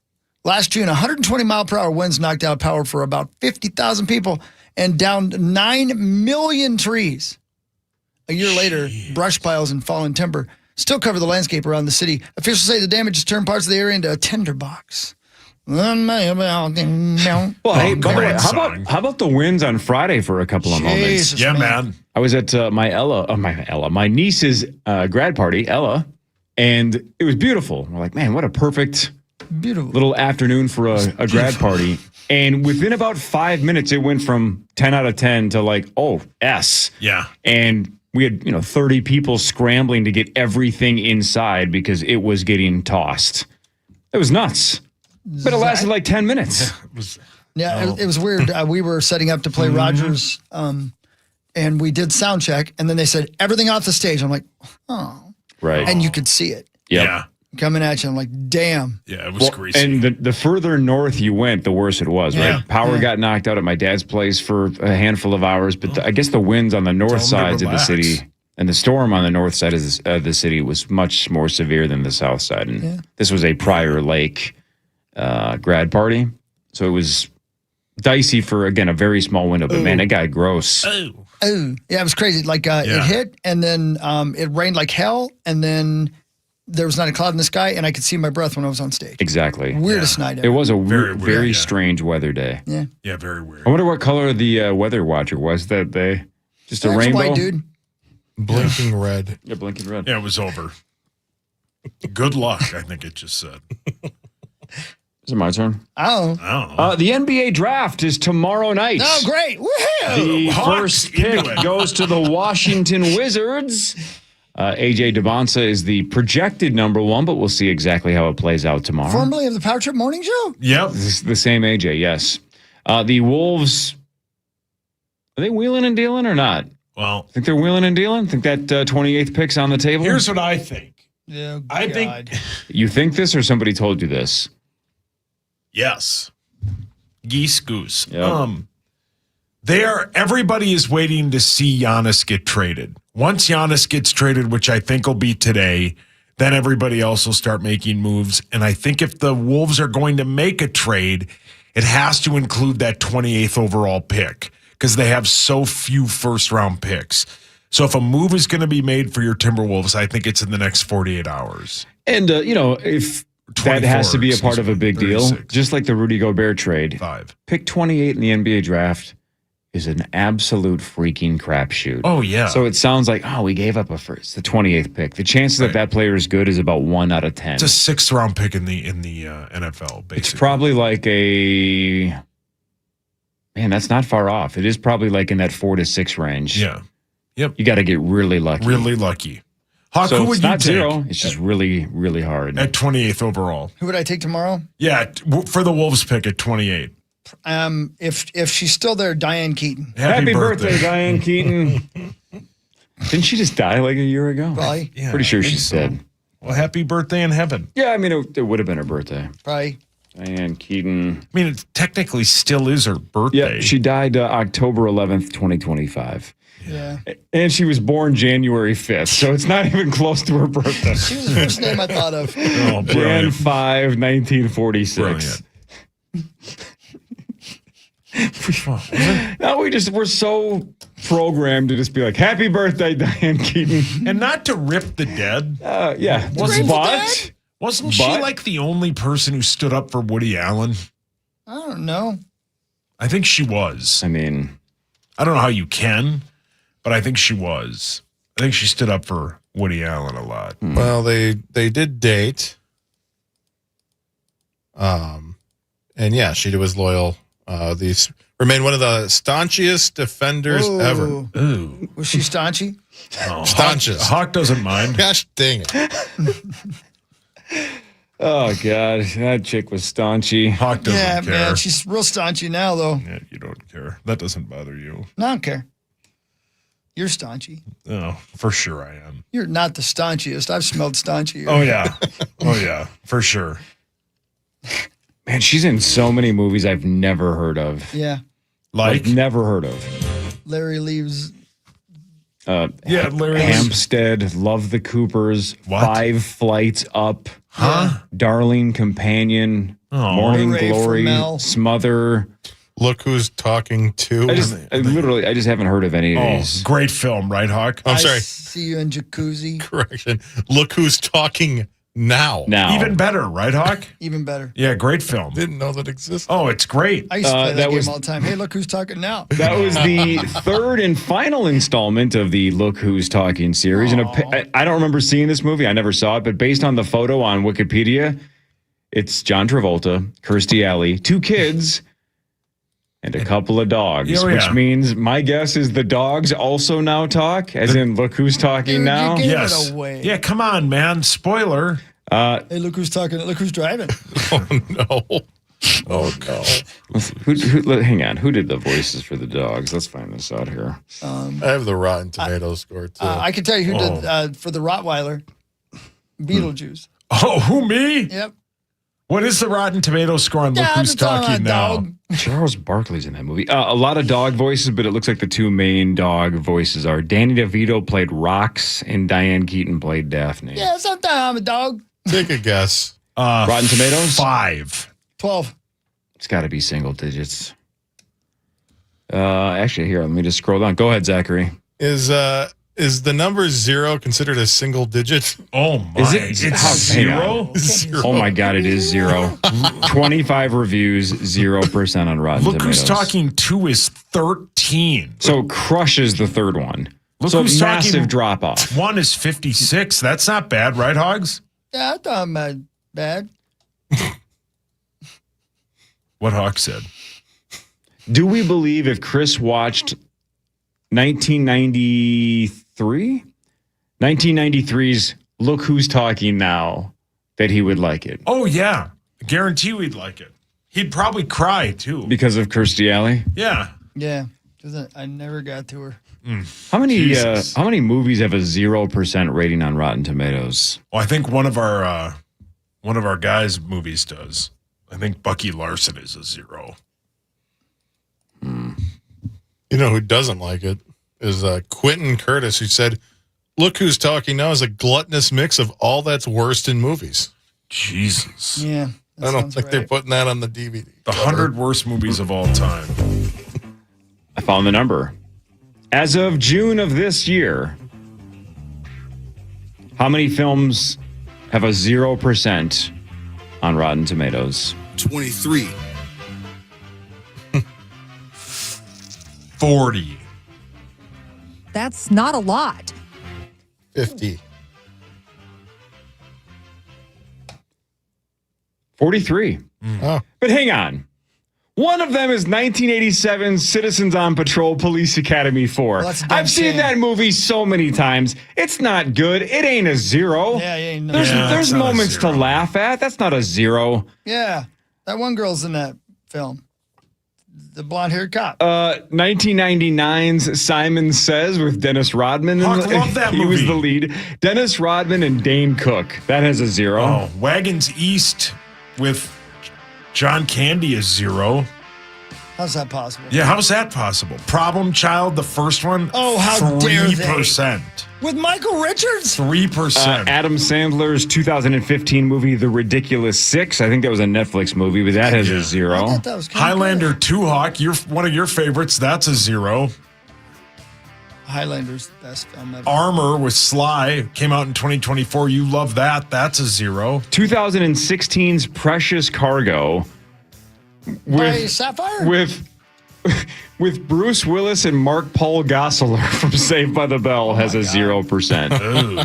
Speaker 7: Last June, 120-mile-per-hour winds knocked out power for about 50,000 people and downed 9 million trees. A year later, brush piles and fallen timber still cover the landscape around the city. Officials say the damage has turned parts of the area into a tinderbox.
Speaker 5: Well, hey, by the way, how about the winds on Friday for a couple of moments?
Speaker 7: Jesus,
Speaker 6: Yeah, man.
Speaker 5: I was at my niece's grad party, Ella, and it was beautiful. We're like, man, what a perfect
Speaker 7: Beautiful.
Speaker 5: little afternoon for a grad party. And within about 5 minutes, it went from 10 out of 10 to like, S.
Speaker 6: Yeah.
Speaker 5: And we had, 30 people scrambling to get everything inside because it was getting tossed. It was nuts. But it lasted like 10 minutes.
Speaker 7: Yeah, it was weird. We were setting up to play Rogers, and we did sound check, and then they said, everything off the stage. I'm like, oh.
Speaker 5: Right.
Speaker 7: And you could see it
Speaker 5: Yep.
Speaker 6: Yeah.
Speaker 7: coming at you. I'm like, damn.
Speaker 6: Yeah, it was greasy.
Speaker 5: And the further north you went, the worse it was,
Speaker 6: Yeah.
Speaker 5: right? Power got knocked out at my dad's place for a handful of hours, but I guess the winds on the north
Speaker 6: Tell 'em to
Speaker 5: sides of the
Speaker 6: relax.
Speaker 5: city and the storm on the north side of the city was much more severe than the south side. And this was a Prior Lake grad party. So it was dicey for, again, a very small window, but man, it got gross.
Speaker 7: Oh, yeah, it was crazy. Like it hit, and then it rained like hell, and then there was not a cloud in the sky, and I could see my breath when I was on stage.
Speaker 5: Exactly.
Speaker 7: Weirdest night
Speaker 5: It
Speaker 7: ever.
Speaker 5: was a
Speaker 6: Very
Speaker 5: very,
Speaker 6: weird, yeah.
Speaker 5: strange weather day.
Speaker 7: Yeah.
Speaker 6: Yeah, very weird.
Speaker 5: I wonder what color the weather watcher was that day. Just a
Speaker 7: That's
Speaker 5: rainbow?
Speaker 7: white, dude.
Speaker 8: Blinking red.
Speaker 5: Yeah, blinking red.
Speaker 6: Yeah, it was over. Good luck, I think it just said.
Speaker 5: Is it my turn?
Speaker 7: Oh.
Speaker 6: I don't know.
Speaker 5: The NBA draft is tomorrow night.
Speaker 7: Oh, great. Woohoo!
Speaker 5: The
Speaker 6: Hawks
Speaker 5: first pick
Speaker 6: into it.
Speaker 5: goes to the Washington Wizards. AJ Devonsa is the projected number one, but we'll see exactly how it plays out tomorrow.
Speaker 7: Formerly of the Power Trip Morning Show?
Speaker 6: Yep.
Speaker 5: This is the same AJ, yes. The Wolves, are they wheeling and dealing or not?
Speaker 6: Well,
Speaker 5: Think they're wheeling and dealing? Think that 28th pick's on the table?
Speaker 6: here's what I think.
Speaker 7: Yeah,
Speaker 6: I think,
Speaker 5: You think this or somebody told you this?
Speaker 6: yes. Geese goose.
Speaker 5: Yep.
Speaker 6: Everybody is waiting to see Giannis get traded. Once Giannis gets traded, which I think will be today, then everybody else will start making moves. And I think if the Wolves are going to make a trade, it has to include that 28th overall pick because they have so few first-round picks. So if a move is going to be made for your Timberwolves, I think it's in the next 48 hours.
Speaker 5: And, if that has to be a part of a big deal,
Speaker 6: 36.
Speaker 5: just like the Rudy Gobert trade,
Speaker 6: 5.
Speaker 5: pick 28 in the NBA draft is an absolute freaking crapshoot.
Speaker 6: Oh, yeah.
Speaker 5: So it sounds like, we gave up the 28th pick. The chances that that player is good is about 1 out of 10.
Speaker 6: It's a 6th-round pick in the NFL, basically.
Speaker 5: It's probably like man, that's not far off. It is probably like in that 4 to 6 range.
Speaker 6: Yeah. Yep.
Speaker 5: You got to get really lucky.
Speaker 6: Really lucky. Hawk,
Speaker 5: So
Speaker 6: who
Speaker 5: it's
Speaker 6: would you
Speaker 5: not
Speaker 6: take
Speaker 5: 0. It's just really, really hard.
Speaker 6: at 28th overall?
Speaker 7: Who would I take tomorrow?
Speaker 6: Yeah, for the Wolves pick at 28.
Speaker 7: If she's still there, Diane Keaton.
Speaker 5: Happy birthday, Diane Keaton. Didn't she just die like a year ago?
Speaker 7: Probably.
Speaker 6: Yeah,
Speaker 5: Pretty sure
Speaker 6: I think
Speaker 5: she's
Speaker 6: so.
Speaker 5: dead.
Speaker 6: Well, happy birthday in heaven.
Speaker 5: Yeah, I mean, it would have been her birthday.
Speaker 7: Probably.
Speaker 5: Diane Keaton.
Speaker 6: I mean, it technically still is her birthday.
Speaker 5: Yeah, she died October 11th, 2025.
Speaker 7: Yeah.
Speaker 5: And she was born January 5th, so it's not even close to her birthday.
Speaker 7: She was the first name I thought of.
Speaker 6: Oh,
Speaker 5: Jan
Speaker 6: brilliant.
Speaker 5: 5, 1946.
Speaker 6: Brilliant.
Speaker 5: No, we're so programmed to just be like, happy birthday, Diane Keaton.
Speaker 6: And not to rip the dead.
Speaker 5: Yeah.
Speaker 6: Wasn't she like the only person who stood up for Woody Allen?
Speaker 7: I don't know.
Speaker 6: I think she was.
Speaker 5: I mean,
Speaker 6: I don't know how you can, but I think she was. I think she stood up for Woody Allen a lot.
Speaker 8: Well, they did date. And yeah, she was loyal. These remain one of the staunchiest defenders ever.
Speaker 6: Ooh.
Speaker 7: Was she staunchy?
Speaker 6: Oh,
Speaker 8: Staunchest.
Speaker 6: Hawk doesn't mind.
Speaker 8: Gosh dang it.
Speaker 5: Oh, God. That chick was staunchy.
Speaker 6: Hawk doesn't
Speaker 7: Yeah,
Speaker 6: care.
Speaker 7: man, she's real staunchy now, though.
Speaker 6: Yeah, you don't care. That doesn't bother you.
Speaker 7: No, I don't care. You're staunchy.
Speaker 6: Oh, for sure I am.
Speaker 7: You're not the staunchiest. I've smelled staunchy.
Speaker 6: Oh, yeah. Oh, yeah. For sure.
Speaker 5: Man, she's in so many movies I've never heard of.
Speaker 7: Yeah.
Speaker 6: Like?
Speaker 5: Never heard of.
Speaker 7: Larry leaves.
Speaker 6: Yeah, Larry.
Speaker 5: Hampstead, Love the Coopers,
Speaker 6: What?
Speaker 5: 5 Flights Up,
Speaker 6: Huh?
Speaker 5: Darling Companion,
Speaker 6: Oh.
Speaker 5: Morning
Speaker 7: Hooray for
Speaker 5: Glory,
Speaker 7: Mel.
Speaker 5: Smother.
Speaker 8: Look who's talking to.
Speaker 5: I just haven't heard of any of
Speaker 6: Oh,
Speaker 5: these.
Speaker 6: great film, right, Hawk?
Speaker 8: I'm sorry.
Speaker 7: I see you in jacuzzi.
Speaker 8: Correction. Look who's talking now.
Speaker 5: Now,
Speaker 6: Even better, right, Hawk?
Speaker 7: Even better.
Speaker 6: Yeah, great film.
Speaker 8: Didn't know that existed.
Speaker 6: Oh, it's great.
Speaker 7: I used to play that
Speaker 5: that
Speaker 7: game
Speaker 5: was-
Speaker 7: all the time. Hey, look who's talking now.
Speaker 5: that was the third and final installment of the Look Who's Talking series. And I don't remember seeing this movie. I never saw it, but based on the photo on Wikipedia, it's John Travolta, Kirstie Alley, 2 kids, and a couple of dogs,
Speaker 6: Oh, yeah.
Speaker 5: which means my guess is the dogs also now talk, as in Look Who's Talking
Speaker 7: Dude,
Speaker 5: now.
Speaker 7: you gave
Speaker 6: Yes.
Speaker 7: it away.
Speaker 6: Yeah, come on, man. Spoiler.
Speaker 7: Hey, look who's talking. Look who's driving.
Speaker 8: Oh, no. Oh, no.
Speaker 5: Hang on. Who did the voices for the dogs? Let's find this out here.
Speaker 8: I have the Rotten Tomatoes score, too.
Speaker 7: I can tell you who did for the Rottweiler. Beetlejuice.
Speaker 6: Oh, who, me?
Speaker 7: Yep.
Speaker 6: What is the Rotten Tomato score on Look Who's
Speaker 7: it's on
Speaker 6: Talking
Speaker 7: a
Speaker 6: Now?
Speaker 7: dog.
Speaker 5: Charles Barkley's in that movie. A lot of dog voices, but it looks like the 2 main dog voices are Danny DeVito played Rox and Diane Keaton played Daphne.
Speaker 7: Yeah, sometimes I'm a dog.
Speaker 8: Take a guess.
Speaker 5: Rotten Tomatoes?
Speaker 6: 5.
Speaker 7: 12.
Speaker 5: It's got to be single digits. Actually, here, let me just scroll down. Go ahead, Zachary.
Speaker 8: Is the number 0 considered a single digit?
Speaker 6: Oh, my.
Speaker 5: Is it?
Speaker 6: It's
Speaker 5: Hang on.
Speaker 6: 0?
Speaker 8: 0.
Speaker 5: Oh my God, it is 0. 25 reviews, 0% on Rotten
Speaker 6: Look
Speaker 5: Tomatoes.
Speaker 6: Who's Talking 2 is 13.
Speaker 5: So crushes the third one.
Speaker 6: Look
Speaker 5: so
Speaker 6: Who's
Speaker 5: massive
Speaker 6: Talking-
Speaker 5: drop off.
Speaker 6: 1 is 56. That's not bad, right, Hogs?
Speaker 7: Yeah, I thought I'm bad.
Speaker 6: What Hawk said.
Speaker 5: Do we believe if Chris watched 1993? 1993's Look Who's Talking Now, that he would like it?
Speaker 6: Oh, yeah. I guarantee we'd like it. He'd probably cry, too.
Speaker 5: Because of Kirstie Alley?
Speaker 6: Yeah.
Speaker 7: Yeah, because I never got to her.
Speaker 5: How many
Speaker 6: Jesus.
Speaker 5: how many movies have a 0% rating on Rotten Tomatoes?
Speaker 6: Well, I think one of our guys' movies does. I think Bucky Larson is a 0.
Speaker 8: You know who doesn't like it is Quentin Curtis, who said, "Look Who's Talking Now" is a gluttonous mix of all that's worst in movies.
Speaker 6: Jesus.
Speaker 7: Yeah.
Speaker 8: I don't think they're putting that on the DVD.
Speaker 6: The 100 worst movies of all time.
Speaker 5: I found the number. As of June of this year, how many films have a 0% on Rotten Tomatoes?
Speaker 2: 23.
Speaker 6: 40.
Speaker 10: That's not a lot.
Speaker 8: 50.
Speaker 5: 43.
Speaker 8: Oh.
Speaker 5: But hang on. One of them is 1987's Citizens on Patrol Police Academy 4.
Speaker 7: Well, that's a damn
Speaker 5: I've seen
Speaker 7: shame.
Speaker 5: that movie so many times. It's not good. It ain't a 0.
Speaker 7: Yeah, yeah, no.
Speaker 5: There's
Speaker 6: it's not a
Speaker 5: moments to
Speaker 6: 0.
Speaker 5: laugh at. That's not a 0.
Speaker 7: Yeah, that one girl's in that film. The blonde-haired cop.
Speaker 5: 1999's Simon Says with Dennis Rodman.
Speaker 6: Hawk, love that
Speaker 5: He was
Speaker 6: movie.
Speaker 5: the lead. Dennis Rodman and Dane Cook. That has a 0.
Speaker 6: Oh, Wagons East with John Candy is 0.
Speaker 7: How's that possible?
Speaker 6: Yeah, how's that possible? Problem Child, the first one.
Speaker 7: Oh, how dare they.
Speaker 6: 3%.
Speaker 7: With Michael Richards?
Speaker 6: 3%.
Speaker 5: Adam Sandler's 2015 movie, The Ridiculous Six. I think that was a Netflix movie, but that has a
Speaker 7: I
Speaker 5: 0.
Speaker 7: thought that was kind
Speaker 6: Highlander 2 Hawk, one of your favorites. That's a 0.
Speaker 7: Highlander's the best film ever.
Speaker 6: Armor with Sly came out in 2024. You love that. That's a 0.
Speaker 5: 2016's Precious Cargo
Speaker 7: By Sapphire?
Speaker 5: with Bruce Willis and Mark Paul Gosselaar from Saved by the Bell has a 0%.
Speaker 6: Ooh.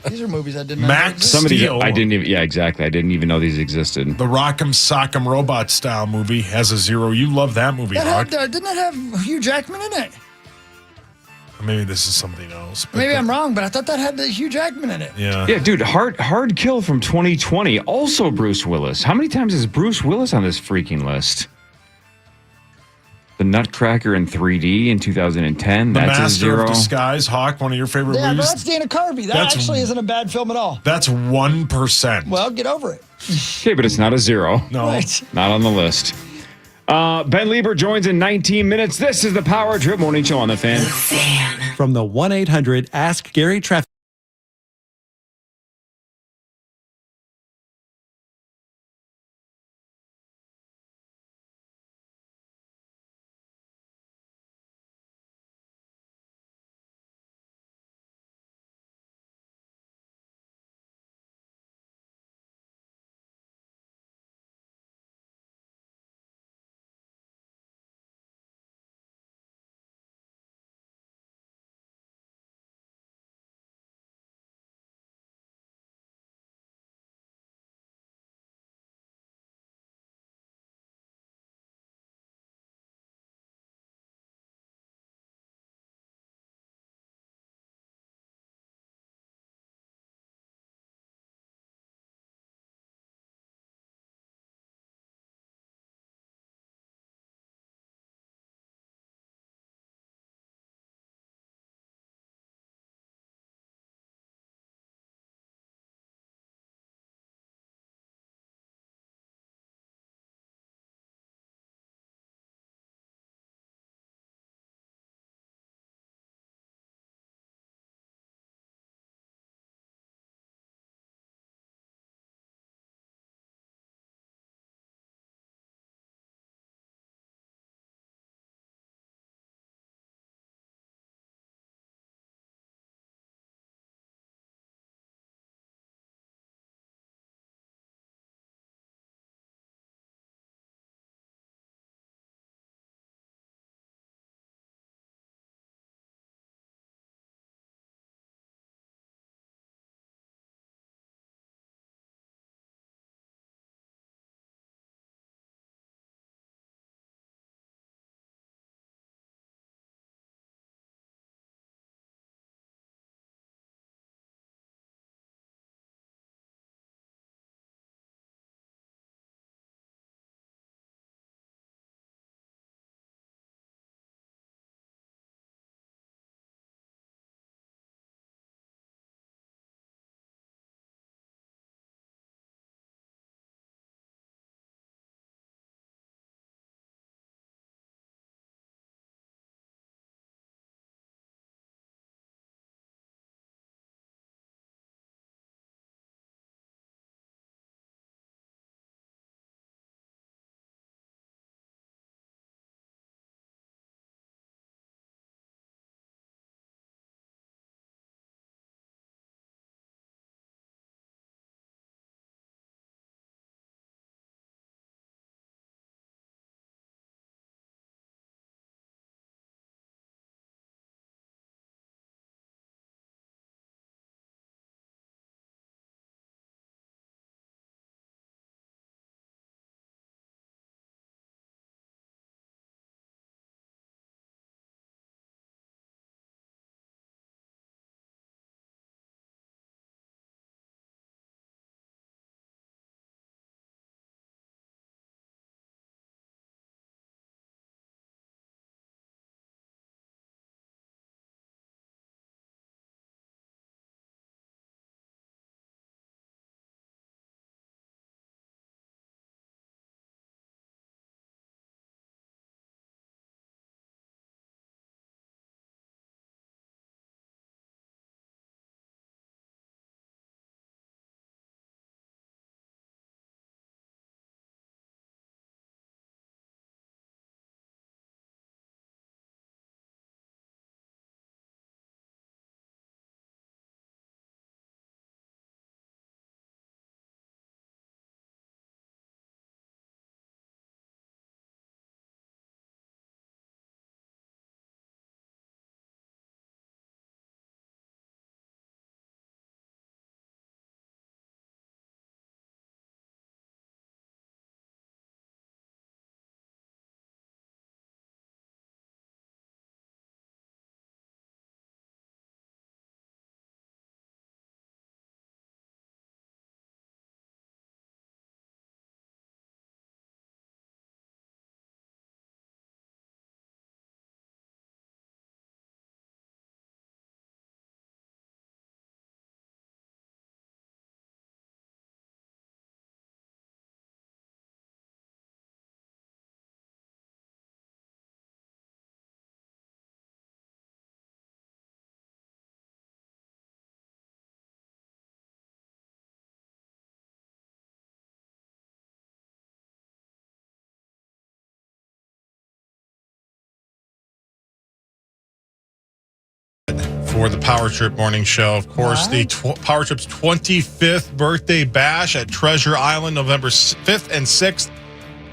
Speaker 7: These are movies I didn't know.
Speaker 6: Max
Speaker 7: existed.
Speaker 5: Somebody
Speaker 6: Steel.
Speaker 5: I didn't even exactly. I didn't even know these existed.
Speaker 6: The Rock'em Sock'em Robot style movie has a 0. You love that movie,
Speaker 7: That
Speaker 6: Hawk.
Speaker 7: didn't it have Hugh Jackman in it?
Speaker 6: Maybe this is something else. But
Speaker 7: Maybe I'm wrong, but I thought that had the Hugh Jackman in it.
Speaker 6: Yeah.
Speaker 5: Yeah, dude, Hard Kill from 2020, also Bruce Willis. How many times is Bruce Willis on this freaking list? The Nutcracker in 3D in 2010.
Speaker 6: The
Speaker 5: That's a
Speaker 6: Master
Speaker 5: zero.
Speaker 6: of Disguise, Hawk, one of your favorite
Speaker 7: Yeah, but
Speaker 6: movies.
Speaker 7: that's Dana Carvey. That
Speaker 6: That's-
Speaker 7: actually isn't a bad film at all.
Speaker 6: That's 1%.
Speaker 7: Well, get over it.
Speaker 5: Okay, but it's not a zero.
Speaker 6: No.
Speaker 7: Right.
Speaker 5: Not on the list. Ben Lieber joins in 19 minutes. This is the Power Trip Morning Show on the Fan.
Speaker 11: From the 1-800 Ask Gary traffic.
Speaker 8: for the Power Trip Morning Show. Of course, the Power Trip's 25th birthday bash at Treasure Island, November 5th and 6th.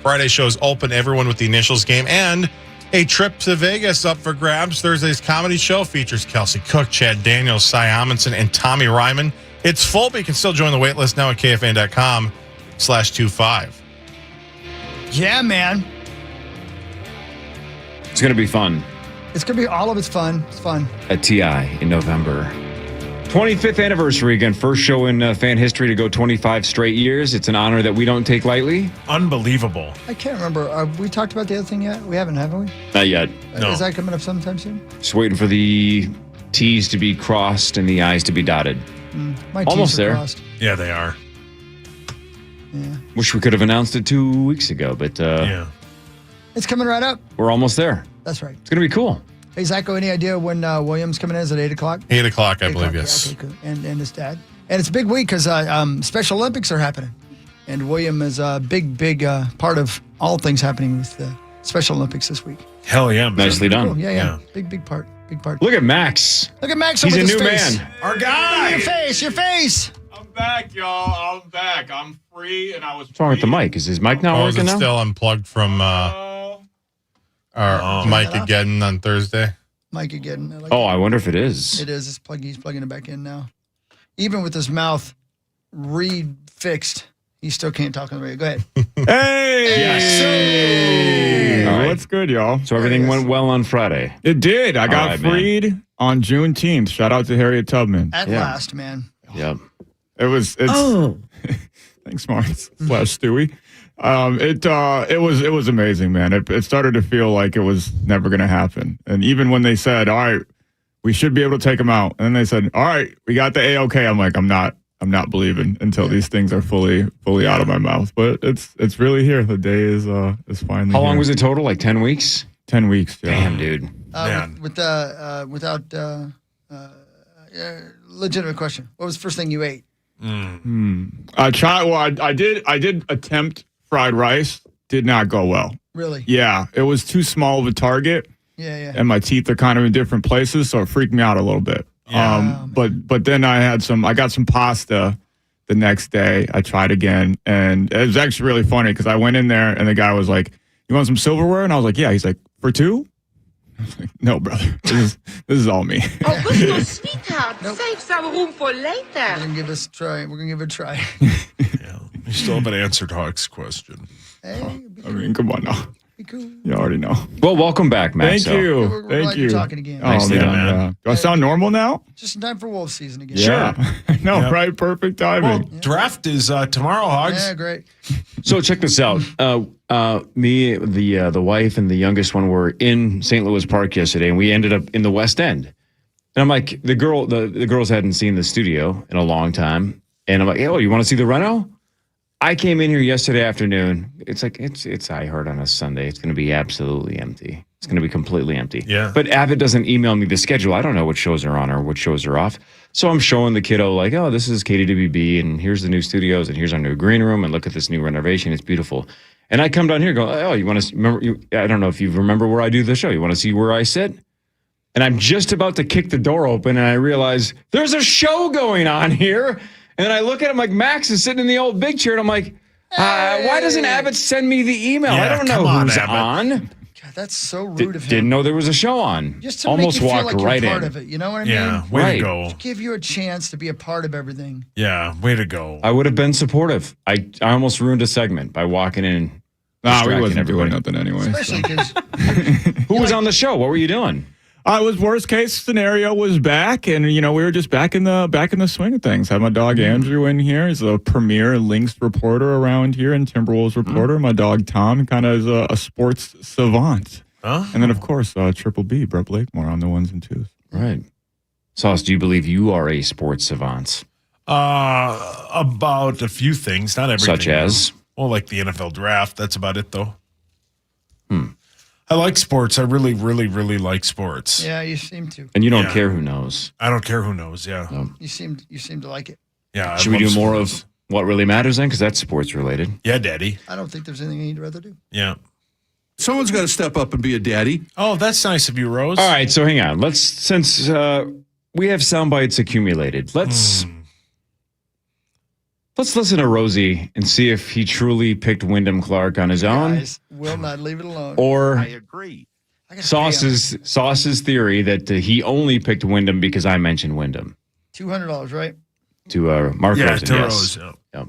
Speaker 8: Friday show's open, everyone with the initials game, and a trip to Vegas up for grabs. Thursday's comedy show features Kelsey Cook, Chad Daniels, Cy Amundsen, and Tommy Ryman. It's full, but you can still join the wait list now at KFAN.com/25.
Speaker 7: Yeah, man.
Speaker 5: It's going to be fun.
Speaker 7: It's going to be all of it's fun. It's fun.
Speaker 5: At TI in November. 25th anniversary again. First show in fan history to go 25 straight years. It's an honor that we don't take lightly.
Speaker 6: Unbelievable.
Speaker 7: I can't remember. Have we talked about the other thing yet? We haven't we?
Speaker 5: Not yet.
Speaker 6: No.
Speaker 7: Is that coming up sometime soon?
Speaker 5: Just waiting for the T's to be crossed and the I's to be dotted.
Speaker 7: My
Speaker 5: Almost
Speaker 7: T's are
Speaker 5: there.
Speaker 7: crossed.
Speaker 6: Yeah, they are.
Speaker 7: Yeah.
Speaker 5: Wish we could have announced it 2 weeks ago, but
Speaker 6: Yeah.
Speaker 7: It's coming right up.
Speaker 5: we're almost there.
Speaker 7: That's right.
Speaker 5: It's going to be cool.
Speaker 7: Hey, Zacho, any idea when William's coming in? Is it 8 o'clock?
Speaker 8: 8 o'clock, I
Speaker 7: 8
Speaker 8: believe,
Speaker 7: o'clock,
Speaker 8: yes.
Speaker 7: Yeah, okay, cool. And his dad. And it's a big week because Special Olympics are happening. And William is a big part of all things happening with the Special Olympics this week.
Speaker 6: Hell yeah, man.
Speaker 5: Nicely done.
Speaker 7: Cool. Yeah.
Speaker 6: Yeah.
Speaker 7: Big part. Big part.
Speaker 5: Look at Max.
Speaker 7: Look at Max
Speaker 5: He's
Speaker 7: over
Speaker 5: a
Speaker 7: his
Speaker 5: new
Speaker 7: face.
Speaker 5: man.
Speaker 6: Our guy.
Speaker 7: Your face.
Speaker 6: I'm back, y'all. I'm back. I'm free, and I was.
Speaker 5: What's wrong with the mic? Is his mic not
Speaker 8: Or is
Speaker 5: working
Speaker 8: it
Speaker 5: now?
Speaker 8: still unplugged from our Mike again on Thursday?
Speaker 7: Mike again.
Speaker 5: I wonder if it is.
Speaker 7: It is. He's plugging it back in now. Even with his mouth fixed, he still can't talk on the radio. Go ahead.
Speaker 12: Hey!
Speaker 5: All right.
Speaker 12: What's good, y'all?
Speaker 5: So everything went well on Friday.
Speaker 12: It did. I got
Speaker 5: right, man.
Speaker 12: freed on Juneteenth. Shout out to Harriet Tubman.
Speaker 7: At last, man.
Speaker 5: Yep.
Speaker 12: It's thanks, Marks / Stewie. It was amazing, man. It started to feel like it was never going to happen. And even when they said, "All right, we should be able to take them out," and then they said, "All right, we got the A-OK," I'm like, I'm not believing until these things are fully out of my mouth. But it's really here. The day is finally.
Speaker 5: How long
Speaker 12: here.
Speaker 5: was it total? Like 10 weeks?
Speaker 12: 10 weeks. Yeah.
Speaker 5: Damn, dude.
Speaker 7: Without legitimate question, what was the first thing you ate?
Speaker 12: I did attempt fried rice. Did not go well.
Speaker 7: Really?
Speaker 12: Yeah, it was too small of a target.
Speaker 7: Yeah.
Speaker 12: And my teeth are kind of in different places, so it freaked me out a little bit.
Speaker 6: Yeah.
Speaker 12: But then I got some pasta the next day. I tried again, and it was actually really funny because I went in there and the guy was like, "You want some silverware?" And I was like, "Yeah." He's like, "For two?" I was like, "No, brother. This is all me."
Speaker 13: Augusto, sweetheart, save some room for later.
Speaker 7: We're gonna give it a try.
Speaker 6: Yeah. You still haven't answered Hawk's question.
Speaker 7: Hey,
Speaker 12: I mean, come on now.
Speaker 7: be cool.
Speaker 12: You already know.
Speaker 5: Well, welcome back, Max.
Speaker 12: Thank you.
Speaker 7: We're glad
Speaker 12: Thank
Speaker 7: you're
Speaker 12: you.
Speaker 7: talking again.
Speaker 12: Oh,
Speaker 5: Nicely done,
Speaker 12: man. Do I sound normal now?
Speaker 7: Just in time for Wolf season again.
Speaker 12: Yeah. I know,
Speaker 6: Yep.
Speaker 12: right? Perfect
Speaker 6: Well,
Speaker 12: timing.
Speaker 6: draft is tomorrow, Hogs.
Speaker 7: Yeah, great.
Speaker 5: So check this out. Me, the wife, and the youngest one were in St. Louis Park yesterday, and we ended up in the West End. And I'm like, the girls hadn't seen the studio in a long time, and I'm like, "Oh, you want to see the reno?" I came in here yesterday afternoon. It's like it's iHeart on a Sunday. It's going to be absolutely empty. It's going to be completely empty.
Speaker 6: Yeah.
Speaker 5: But Abbott doesn't email me the schedule. I don't know what shows are on or what shows are off. So I'm showing the kiddo like, "Oh, this is KDWB, and here's the new studios, and here's our new green room, and look at this new renovation. It's beautiful." And I come down here and go, "Oh, you want to remember? I don't know if you remember where I do the show. You want to see where I sit?" And I'm just about to kick the door open, and I realize there's a show going on here. And then I look at him like Max is sitting in the old big chair, and I'm like, why doesn't Abbott send me the email?
Speaker 6: Yeah,
Speaker 5: I don't know
Speaker 6: come on,
Speaker 5: who's
Speaker 6: Abbott.
Speaker 5: on.
Speaker 7: God, that's so rude of him.
Speaker 5: Didn't know there was a show on.
Speaker 7: Just to
Speaker 5: Almost
Speaker 7: make you feel
Speaker 5: walked
Speaker 7: like
Speaker 5: right
Speaker 7: you're part
Speaker 5: in.
Speaker 7: of it. You know what I mean?
Speaker 6: Yeah, way
Speaker 5: Right.
Speaker 6: to go.
Speaker 7: Give you a chance to be a part of everything.
Speaker 6: Yeah, way to go.
Speaker 5: I would have been supportive. I almost ruined a segment by walking in.
Speaker 12: Nah, we
Speaker 5: distracting
Speaker 12: wasn't doing
Speaker 5: everybody.
Speaker 12: nothing anyway.
Speaker 7: Especially because
Speaker 5: Who was on the show? What were you doing?
Speaker 12: It was worst case scenario was back, and we were just back in the swing of things. Had my dog Andrew in here. He's a premier Lynx reporter around here and Timberwolves reporter. My dog Tom kind of is a sports savant. And then of course Triple B, Brett Blakemore on the ones and twos.
Speaker 5: Right. Sauce, do you believe you are a sports savant?
Speaker 6: About a few things, not everything.
Speaker 5: Such as?
Speaker 6: Well, like the NFL draft. That's about it, though. I like sports. I really, really, really like sports.
Speaker 7: yeah, you seem to.
Speaker 5: And you don't
Speaker 6: Yeah.
Speaker 5: care who knows.
Speaker 6: I don't care who knows. Yeah.
Speaker 7: You seem to like it.
Speaker 6: Yeah. I
Speaker 5: Should we
Speaker 6: love
Speaker 5: do more
Speaker 6: sports.
Speaker 5: of what really matters then? Because that's sports related.
Speaker 6: Yeah, Daddy.
Speaker 7: I don't think there's anything you'd rather do.
Speaker 6: Yeah.
Speaker 2: Someone's got to step up and be a daddy.
Speaker 6: Oh, that's nice of you, Rose.
Speaker 5: All right, so hang on. Since we have sound bites accumulated. Let's listen to Rosie and see if he truly picked Wyndham Clark on his own.
Speaker 7: Guys, will not leave it alone.
Speaker 5: Or
Speaker 2: I agree.
Speaker 5: Sauce's theory that he only picked Wyndham because I mentioned Wyndham.
Speaker 7: $200, right?
Speaker 5: To Mark Rosen.
Speaker 6: To
Speaker 5: yes.
Speaker 6: Rose.
Speaker 5: Yeah.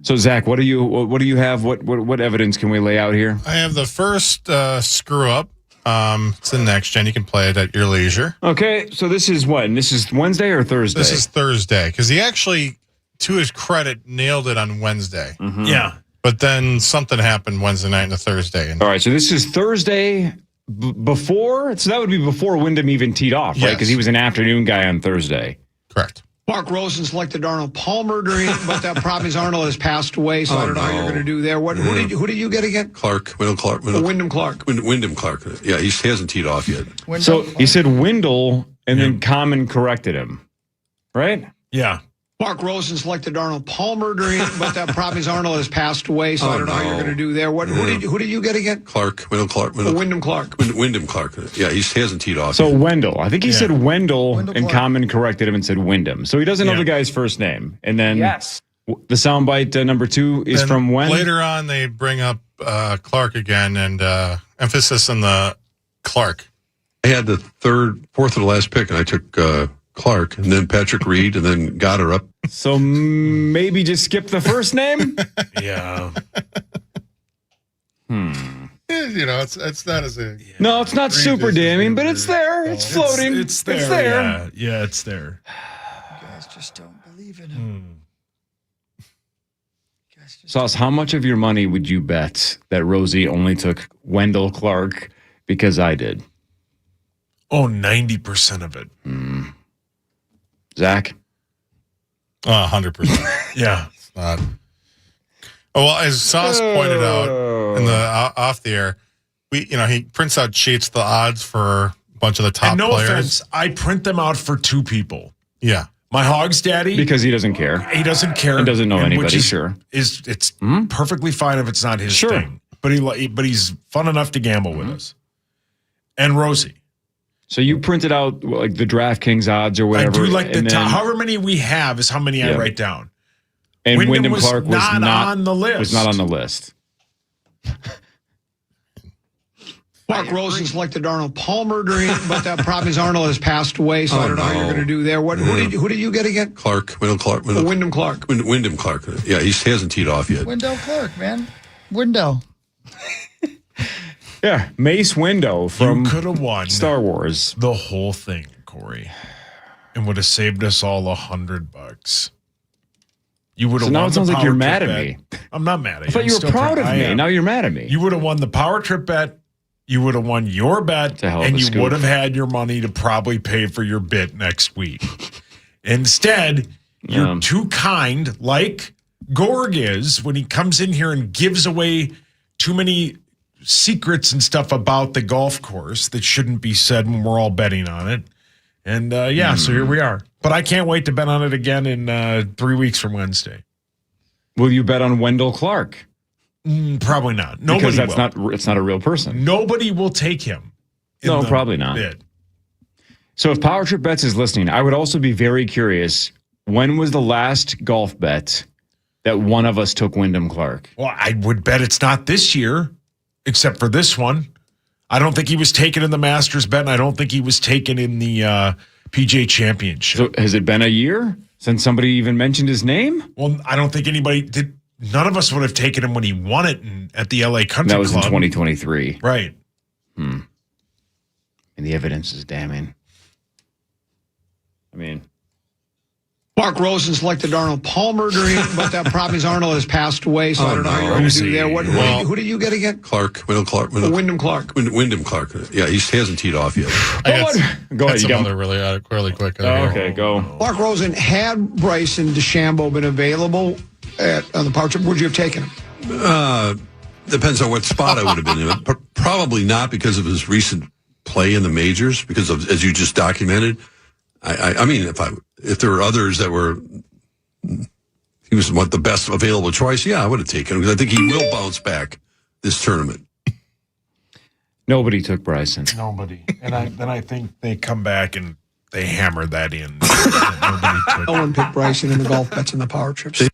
Speaker 5: So Zach, what do you have? What evidence can we lay out here?
Speaker 8: I have the first screw up. It's the next gen. You can play it at your leisure.
Speaker 5: Okay, so this is what? This is Wednesday or Thursday?
Speaker 8: This is Thursday because he actually, to his credit, nailed it on Wednesday.
Speaker 5: Mm-hmm.
Speaker 6: Yeah.
Speaker 8: But then something happened Wednesday night into Thursday.
Speaker 5: All right, so this is Thursday before. So that would be before Wyndham even teed off, right?
Speaker 8: Yes.
Speaker 5: Because he was an afternoon guy on Thursday.
Speaker 8: Correct.
Speaker 14: Mark Rosen selected Arnold Palmer but that problem is Arnold has passed away, so I don't know how you're going to do there. Who did you get again?
Speaker 9: Wyndham Clark.
Speaker 14: Wyndham Clark.
Speaker 9: Wyndham Clark. Yeah, he hasn't teed off yet.
Speaker 5: So he said Wendell, and then Common corrected him, right?
Speaker 6: Yeah.
Speaker 14: Mark Rosen selected Arnold Palmer but that problem is Arnold has passed away, so I don't know how you're going to do there. Who did you get again?
Speaker 9: Wyndham Clark.
Speaker 14: Wyndham Clark.
Speaker 9: Wyndham Clark. Yeah, he hasn't teed off
Speaker 5: So
Speaker 9: yet.
Speaker 5: Wendell. I think he said Wendell, and
Speaker 7: Clark.
Speaker 5: Common corrected him and said Wyndham. So he doesn't know the guy's first name. And then the soundbite number 2 is
Speaker 8: Then
Speaker 5: from when?
Speaker 8: Later on, they bring up Clark again and emphasis on the Clark.
Speaker 9: I had the fourth of the last pick, and I took Clark, and then Patrick Reed, and then got her up.
Speaker 5: So maybe just skip the first name?
Speaker 6: Yeah.
Speaker 8: You know, it's not as a...
Speaker 5: No, it's not super damning, but it's there. It's floating.
Speaker 6: It's there.
Speaker 5: It's there.
Speaker 6: Yeah, it's there.
Speaker 7: You guys just don't believe in him.
Speaker 5: Sauce, how much of your money would you bet that Rosie only took Wendell Clark because I did?
Speaker 6: Oh, 90% of it.
Speaker 5: Zach?
Speaker 8: 100%.
Speaker 6: Yeah.
Speaker 8: It's not... Oh, well, as Sauce pointed out in the off the air, he prints out sheets, the odds for a bunch of the top
Speaker 6: And no
Speaker 8: players.
Speaker 6: offense, I print them out for 2 people.
Speaker 8: Yeah.
Speaker 6: My Hog's daddy.
Speaker 5: Because he doesn't care.
Speaker 6: He doesn't care.
Speaker 5: He doesn't know
Speaker 6: and
Speaker 5: anybody,
Speaker 6: which is,
Speaker 5: sure.
Speaker 6: It's perfectly fine if it's not his
Speaker 5: Sure.
Speaker 6: thing. But he's fun enough to gamble with us. And Rosie.
Speaker 5: So you printed out like the DraftKings odds or whatever.
Speaker 6: I do like the
Speaker 5: and
Speaker 6: top.
Speaker 5: then-
Speaker 6: However many we have is how many I
Speaker 5: Yeah.
Speaker 6: write down.
Speaker 5: And Wyndham
Speaker 6: was
Speaker 5: Clark was
Speaker 6: not
Speaker 5: not
Speaker 6: on the list.
Speaker 5: Was not on the list.
Speaker 14: Mark Rosen selected Arnold Palmer but that problem is Arnold has passed away, so I don't know how you're going to do there. Who did you get again?
Speaker 9: Wyndham Clark.
Speaker 14: Wyndham Clark.
Speaker 9: Wyndham Clark. Yeah, he hasn't teed off yet.
Speaker 7: Wendell Clark, man. Wendell.
Speaker 5: Yeah, Mace Windu from
Speaker 6: You could have won
Speaker 5: Star Wars.
Speaker 6: the whole thing, Corey, and would have saved us all $100. You would have
Speaker 5: So now
Speaker 6: won
Speaker 5: it
Speaker 6: the
Speaker 5: sounds like
Speaker 6: power
Speaker 5: you're
Speaker 6: trip
Speaker 5: mad at
Speaker 6: bet.
Speaker 5: me.
Speaker 6: I'm not mad at you.
Speaker 5: I thought
Speaker 6: I'm
Speaker 5: you were
Speaker 6: still
Speaker 5: proud of
Speaker 6: I
Speaker 5: me.
Speaker 6: am.
Speaker 5: Now you're mad at me.
Speaker 6: You would have won the power trip bet. You would have won your bet,
Speaker 5: To hell of
Speaker 6: and
Speaker 5: a
Speaker 6: you
Speaker 5: scoop.
Speaker 6: would have had your money to probably pay for your bit next week. Instead, you're too kind, like Gorg is when he comes in here and gives away too many secrets and stuff about the golf course that shouldn't be said when we're all betting on it. And so here we are. But I can't wait to bet on it again in 3 weeks from Wednesday.
Speaker 5: Will you bet on Wendell Clark?
Speaker 6: Probably not. Nobody
Speaker 5: Because
Speaker 6: will.
Speaker 5: it's not a real person.
Speaker 6: Nobody will take him. in
Speaker 5: No,
Speaker 6: the
Speaker 5: probably not.
Speaker 6: bid.
Speaker 5: So if Power Trip Bets is listening, I would also be very curious. When was the last golf bet that one of us took Wyndham Clark?
Speaker 6: Well, I would bet it's not this year, except for this one. I don't think he was taken in the Masters bet, and I don't think he was taken in the PGA Championship.
Speaker 5: So has it been a year since somebody even mentioned his name?
Speaker 6: Well, I don't think anybody did. None of us would have taken him when he won it at the LA Country Club.
Speaker 5: That was in 2023.
Speaker 6: Right.
Speaker 5: And the evidence is damning. I mean,
Speaker 14: Mark Rosen selected Arnold Palmer but that problem is Arnold has passed away, so I don't know how you're going to do there. Who did you get again?
Speaker 9: Wyndham Clark.
Speaker 14: Wyndham Clark.
Speaker 9: Wyndham Clark. Yeah, he hasn't teed off yet.
Speaker 5: Go ahead. You
Speaker 8: Some
Speaker 5: got
Speaker 8: other really quick.
Speaker 5: okay, go.
Speaker 14: Mark Rosen, had Bryson DeChambeau been available on the Power Trip, would you have taken him?
Speaker 9: Depends on what spot I would have been in. But probably not because of his recent play in the majors, because of, as you just documented. I mean, if there were others that were, he was the best available choice, yeah, I would have taken him because I think he will bounce back this tournament.
Speaker 5: Nobody took Bryson.
Speaker 6: Nobody. And then I think they come back and They hammered that in.
Speaker 14: No one picked Bryson in the golf bets and the power trips.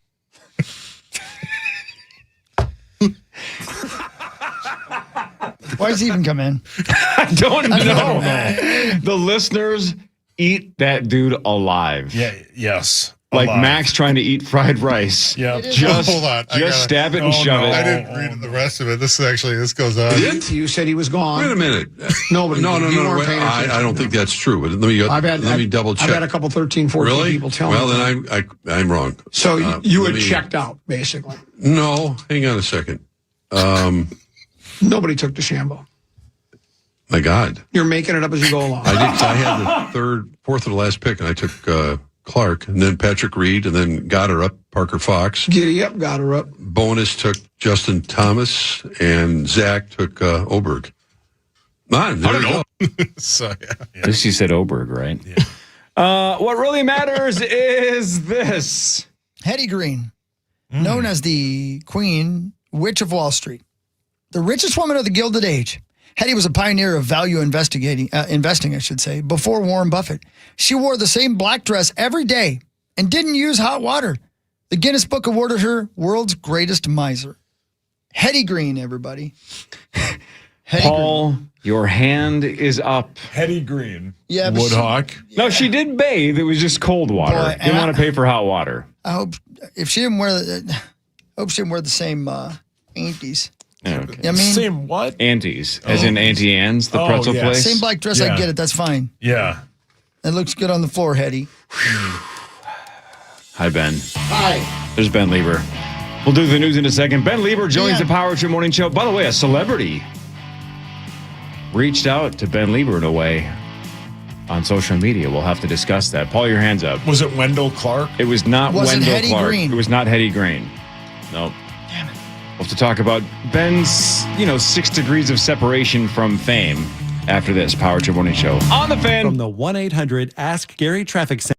Speaker 7: Why does he even come in?
Speaker 5: I don't know. The listeners eat that dude alive.
Speaker 6: Yeah. Yes.
Speaker 5: Like
Speaker 6: alive.
Speaker 5: Max trying to eat fried rice.
Speaker 6: Yeah.
Speaker 5: Just,
Speaker 8: Hold on.
Speaker 5: just stab it and shove it.
Speaker 8: I didn't read the rest of it. This goes on.
Speaker 14: You said he was gone.
Speaker 9: Wait a minute.
Speaker 14: Nobody.
Speaker 9: No.
Speaker 14: You weren't paying attention.
Speaker 9: I don't think that's true. But let me double check.
Speaker 14: I've had a couple 13, 14
Speaker 9: really?
Speaker 14: people tell me.
Speaker 9: Well, then I'm wrong.
Speaker 14: So you had checked out, basically.
Speaker 9: No, hang on a second.
Speaker 14: Nobody took DeChambeau.
Speaker 9: My God.
Speaker 14: You're making it up as you go along.
Speaker 9: I had the fourth of the last pick, and I took Clark, and then Patrick Reed, and then got her up, Parker Fox.
Speaker 14: Giddy up, got her up.
Speaker 9: Bonus took Justin Thomas, and Zach took Oberg. Man, there you go.
Speaker 8: So, yeah.
Speaker 5: At least you said Oberg, right? Yeah. What really matters is this.
Speaker 7: Hetty Green, known as the Queen Witch of Wall Street, the richest woman of the Gilded Age. Hetty was a pioneer of value investing, I should say, before Warren Buffett. She wore the same black dress every day and didn't use hot water. The Guinness Book awarded her world's greatest miser. Hetty Green, everybody.
Speaker 5: Paul, your hand is up.
Speaker 6: Hetty Green.
Speaker 7: Yeah, but
Speaker 6: Woodhawk.
Speaker 5: No, she did bathe. It was just cold water.
Speaker 7: Boy,
Speaker 5: Didn't want to pay for hot water.
Speaker 7: I hope she didn't wear the same panties.
Speaker 5: Okay.
Speaker 7: I mean,
Speaker 6: Same what?
Speaker 5: Aunties, as in Auntie Anne's, the pretzel
Speaker 6: yeah.
Speaker 5: place.
Speaker 7: same black dress. I get it. That's fine.
Speaker 6: Yeah.
Speaker 7: It looks good on the floor, Hetty.
Speaker 5: Hi, Ben.
Speaker 14: Hi.
Speaker 5: There's Ben Lieber. We'll do the news in a second. Ben Lieber joins the Power Trip Morning Show. By the way, a celebrity reached out to Ben Lieber in a way on social media. We'll have to discuss that. Paul, your hands up.
Speaker 6: Was it Wendell Clark?
Speaker 5: It was not
Speaker 7: Was it
Speaker 5: Wendell
Speaker 7: Hetty
Speaker 5: Clark.
Speaker 7: Green?
Speaker 5: It was not Hetty Green. Nope.
Speaker 7: Damn it.
Speaker 5: We'll have to talk about Ben's, 6 degrees of separation from fame after this Power Trip Morning Show. On the Fan.
Speaker 11: From the 1-800 Ask Gary Traffic Center.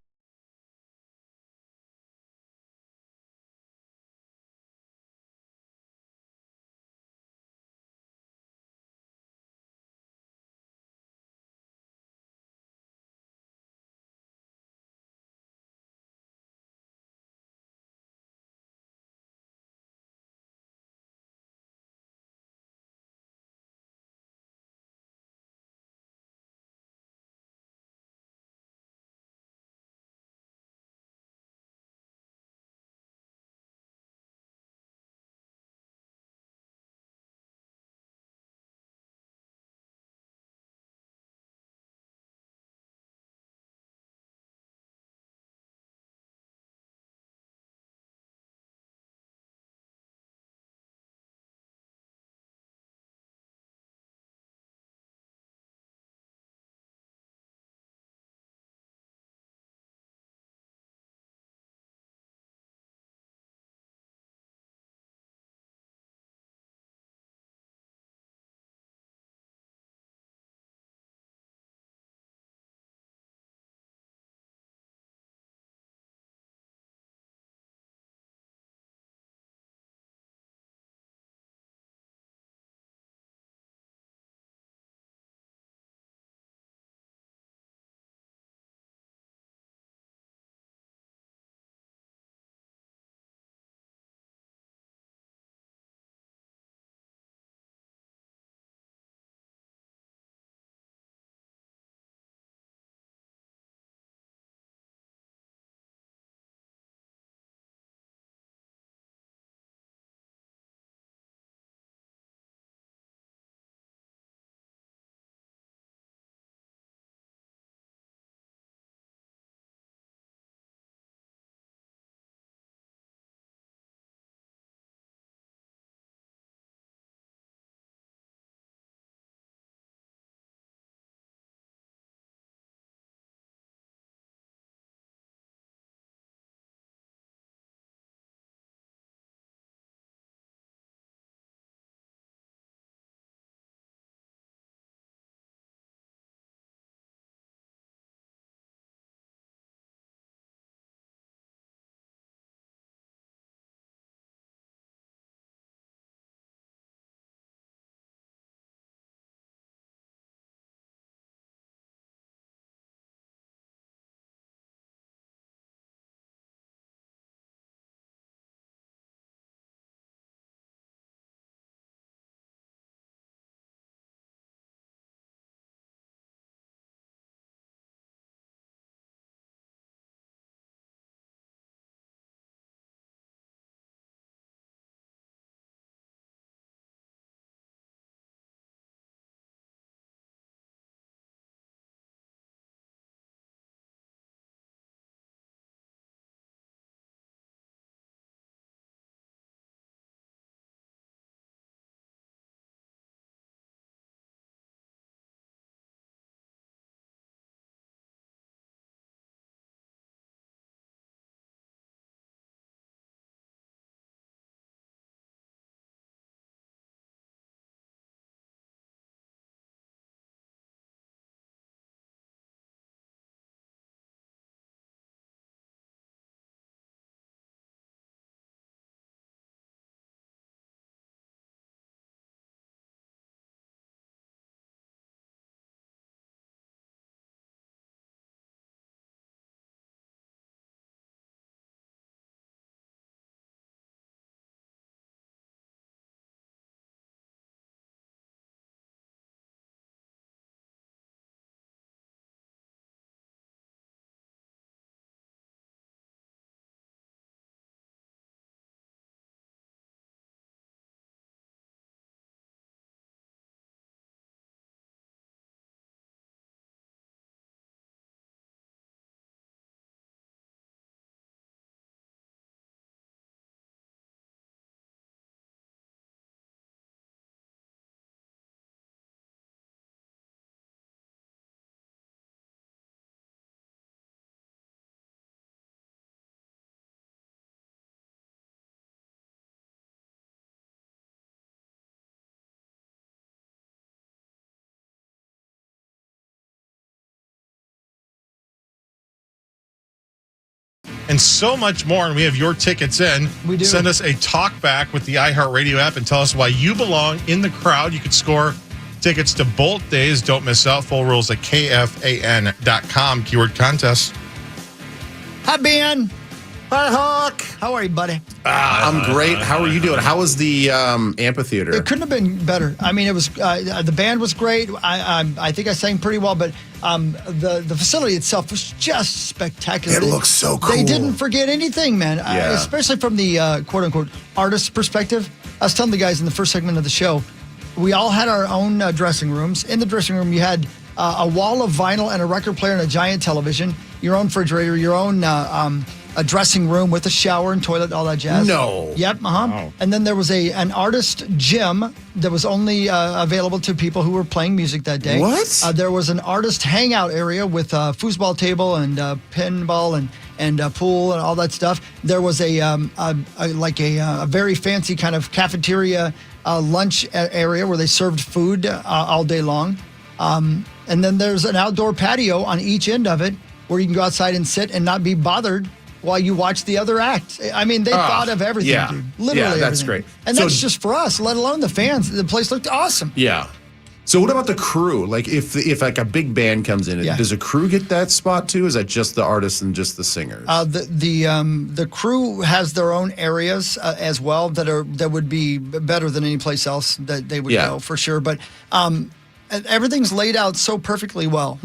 Speaker 8: and so much more. And we have your tickets in.
Speaker 7: We do.
Speaker 8: Send us a talk back with the iHeartRadio app and tell us why you belong in the crowd. You could score tickets to both days. Don't miss out. Full rules at KFAN.com. Keyword contest.
Speaker 7: Hi, Ben.
Speaker 15: Hi, Hawk.
Speaker 7: How are you, buddy?
Speaker 15: I'm great. How are you doing? How was the amphitheater?
Speaker 7: It couldn't have been better. I mean, it was the band was great. I think I sang pretty well, but the facility itself was just spectacular.
Speaker 15: It looks so cool.
Speaker 7: They didn't forget anything, man.
Speaker 15: Yeah.
Speaker 7: Especially from the quote unquote artist perspective. I was telling the guys in the first segment of the show, we all had our own dressing rooms. In the dressing room, you had a wall of vinyl and a record player and a giant television, your own refrigerator, your own a dressing room with a shower and toilet, all that jazz.
Speaker 15: No.
Speaker 7: Yep. Wow. And then there was an artist gym that was only available to people who were playing music that day.
Speaker 15: What?
Speaker 7: There was an artist hangout area with a foosball table and pinball and pool and all that stuff. There was a very fancy kind of cafeteria lunch area where they served food all day long. And then there's an outdoor patio on each end of it where you can go outside and sit and not be bothered while you watch the other act. I mean, they thought of everything,
Speaker 15: yeah.
Speaker 7: dude. Literally
Speaker 15: Yeah, that's
Speaker 7: everything.
Speaker 15: great.
Speaker 7: And
Speaker 15: So-
Speaker 7: that's just for us, let alone the fans. The place looked awesome.
Speaker 15: Yeah. So what about the crew? Like if like a big band comes in,
Speaker 7: Yeah.
Speaker 15: does a crew get that spot too? Is that just the artists and just the singers?
Speaker 7: The crew has their own areas as well that would be better than any place else that they would go for sure. But everything's laid out so perfectly well.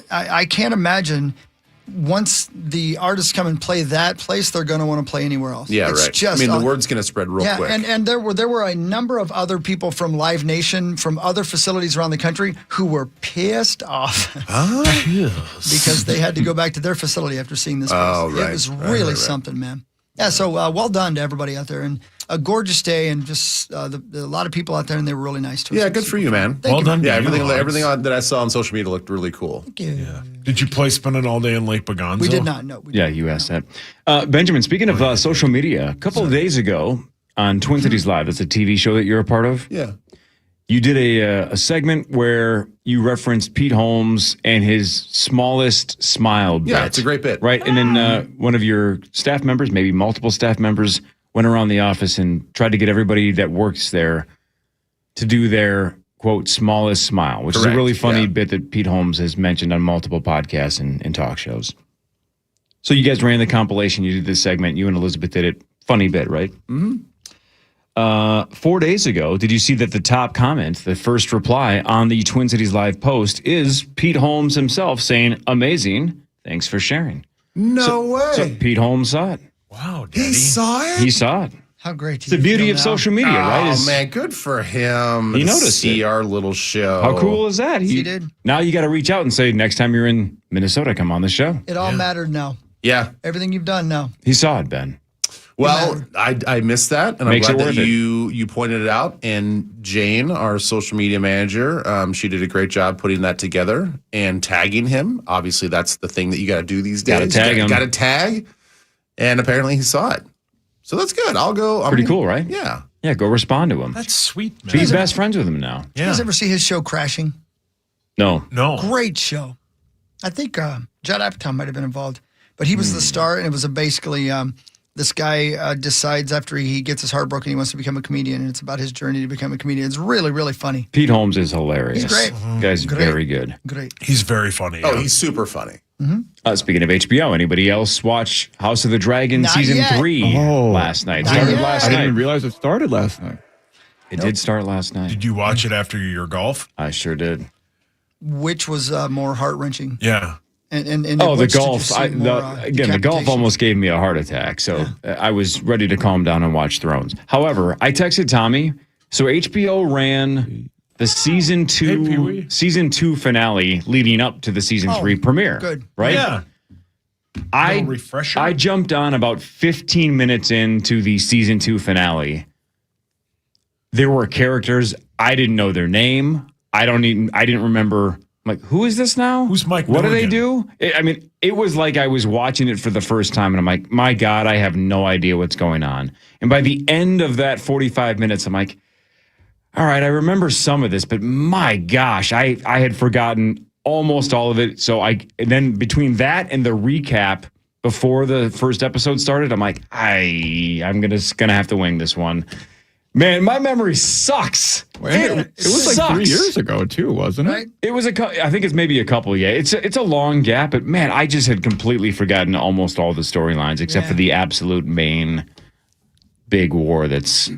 Speaker 7: I can't imagine once the artists come and play that place, they're going to want to play anywhere else.
Speaker 15: Yeah,
Speaker 7: It's
Speaker 15: right.
Speaker 7: Just,
Speaker 15: I mean, the word's going to spread real quick.
Speaker 7: and there were a number of other people from Live Nation, from other facilities around the country, who were pissed off because they had to go back to their facility after seeing this place.
Speaker 15: Oh, right.
Speaker 7: It was really something, man. Yeah, so well done to everybody out there, and a gorgeous day, and just a lot of people out there, and they were really nice to us.
Speaker 15: Yeah, good for you, man.
Speaker 7: Thank you, man.
Speaker 15: Yeah, everything that I saw on social media looked really cool.
Speaker 7: Thank you.
Speaker 6: Yeah. Did you spend it all day in Lake Baganzo?
Speaker 7: We did not. No.
Speaker 5: You asked that. Benjamin, speaking of social media, a couple of days ago on Twin Cities Live, that's a TV show that you're a part of.
Speaker 15: Yeah.
Speaker 5: You did a segment where you referenced Pete Holmes and his smallest smile bit.
Speaker 15: Yeah, it's a great bit.
Speaker 5: Right? And then one of your staff members, maybe multiple staff members, went around the office and tried to get everybody that works there to do their, quote, smallest smile, which is a really funny bit that Pete Holmes has mentioned on multiple podcasts and talk shows. So you guys ran the compilation. You did this segment. You and Elizabeth did it. Funny bit, right?
Speaker 15: Mm-hmm.
Speaker 5: 4 days ago, did you see that the top comment, the first reply on the Twin Cities Live post is Pete Holmes himself saying, "Amazing, thanks for sharing."
Speaker 15: No way.
Speaker 5: So Pete Holmes saw it.
Speaker 6: Wow, Daddy.
Speaker 15: He saw it?
Speaker 5: He saw it.
Speaker 7: How great.
Speaker 5: It's the beauty of social media, right?
Speaker 15: Oh, man, good for him.
Speaker 5: He
Speaker 15: to
Speaker 5: noticed
Speaker 15: see
Speaker 5: it.
Speaker 15: our little show.
Speaker 5: How cool is that?
Speaker 7: He did.
Speaker 5: Now you got to reach out and say, next time you're in Minnesota, come on the show.
Speaker 7: It all mattered now.
Speaker 15: Yeah.
Speaker 7: Everything you've done now.
Speaker 5: He saw it, Ben.
Speaker 15: Well, I missed that, and
Speaker 5: Makes
Speaker 15: I'm
Speaker 5: it
Speaker 15: glad that
Speaker 5: worth it.
Speaker 15: you pointed it out. And Jane, our social media manager, she did a great job putting that together and tagging him. Obviously, that's the thing that you got to do these days.
Speaker 5: Gotta tag him.
Speaker 15: Got to tag, and apparently he saw it. So that's good. I'll go.
Speaker 5: Pretty cool, right?
Speaker 15: Yeah.
Speaker 5: Yeah, go respond to him.
Speaker 6: That's sweet, man.
Speaker 5: Be best friends with him now.
Speaker 7: Did you guys ever see his show Crashing?
Speaker 5: No.
Speaker 7: Great show. I think Judd Apatow might have been involved, but he was the star, and it was basically this guy decides after he gets his heart broken, he wants to become a comedian, and it's about his journey to become a comedian. It's really, really funny.
Speaker 5: Pete Holmes is hilarious.
Speaker 7: He's great.
Speaker 5: Guy's
Speaker 7: Great.
Speaker 5: very good.
Speaker 7: Great.
Speaker 6: He's very funny.
Speaker 15: Oh,
Speaker 6: yeah.
Speaker 15: he's super funny.
Speaker 5: Speaking of HBO, anybody else watch House of the Dragon
Speaker 7: Not
Speaker 5: season
Speaker 7: yet.
Speaker 5: 3 last night?
Speaker 7: Not
Speaker 5: Started
Speaker 7: yet.
Speaker 5: last
Speaker 12: I
Speaker 5: night.
Speaker 12: didn't even realize it started last night.
Speaker 5: It did start last night.
Speaker 6: Did you watch it after your golf?
Speaker 5: I sure did.
Speaker 7: Which was more heart wrenching?
Speaker 6: Yeah.
Speaker 7: And
Speaker 5: The
Speaker 7: which did you
Speaker 5: golf.
Speaker 7: see more,
Speaker 5: The golf
Speaker 7: decapitations?
Speaker 5: almost gave me a heart attack. So I was ready to calm down and watch Thrones. However, I texted Tommy. So HBO ran the season two finale leading up to the season 3 premiere.
Speaker 7: Good.
Speaker 5: Right?
Speaker 6: Yeah. Refresher.
Speaker 5: I jumped on about 15 minutes into the season 2 finale. There were characters I didn't know their name. I didn't remember. I'm like, who is this now?
Speaker 6: Who's Mike
Speaker 5: What do they
Speaker 6: Milligan?
Speaker 5: do? It was like I was watching it for the first time, and I'm like, my God, I have no idea what's going on. And by the end of that 45 minutes, I'm like, all right, I remember some of this, but my gosh, I had forgotten almost all of it. So then between that and the recap before the first episode started. I'm like, I'm gonna have to wing this one. Man, my memory sucks.
Speaker 12: It was like 3 years ago too, wasn't it?
Speaker 7: Right?
Speaker 5: It was I think it's maybe a couple. Yeah, it's a long gap, but man, I just had completely forgotten almost all the storylines except for the absolute main big war that's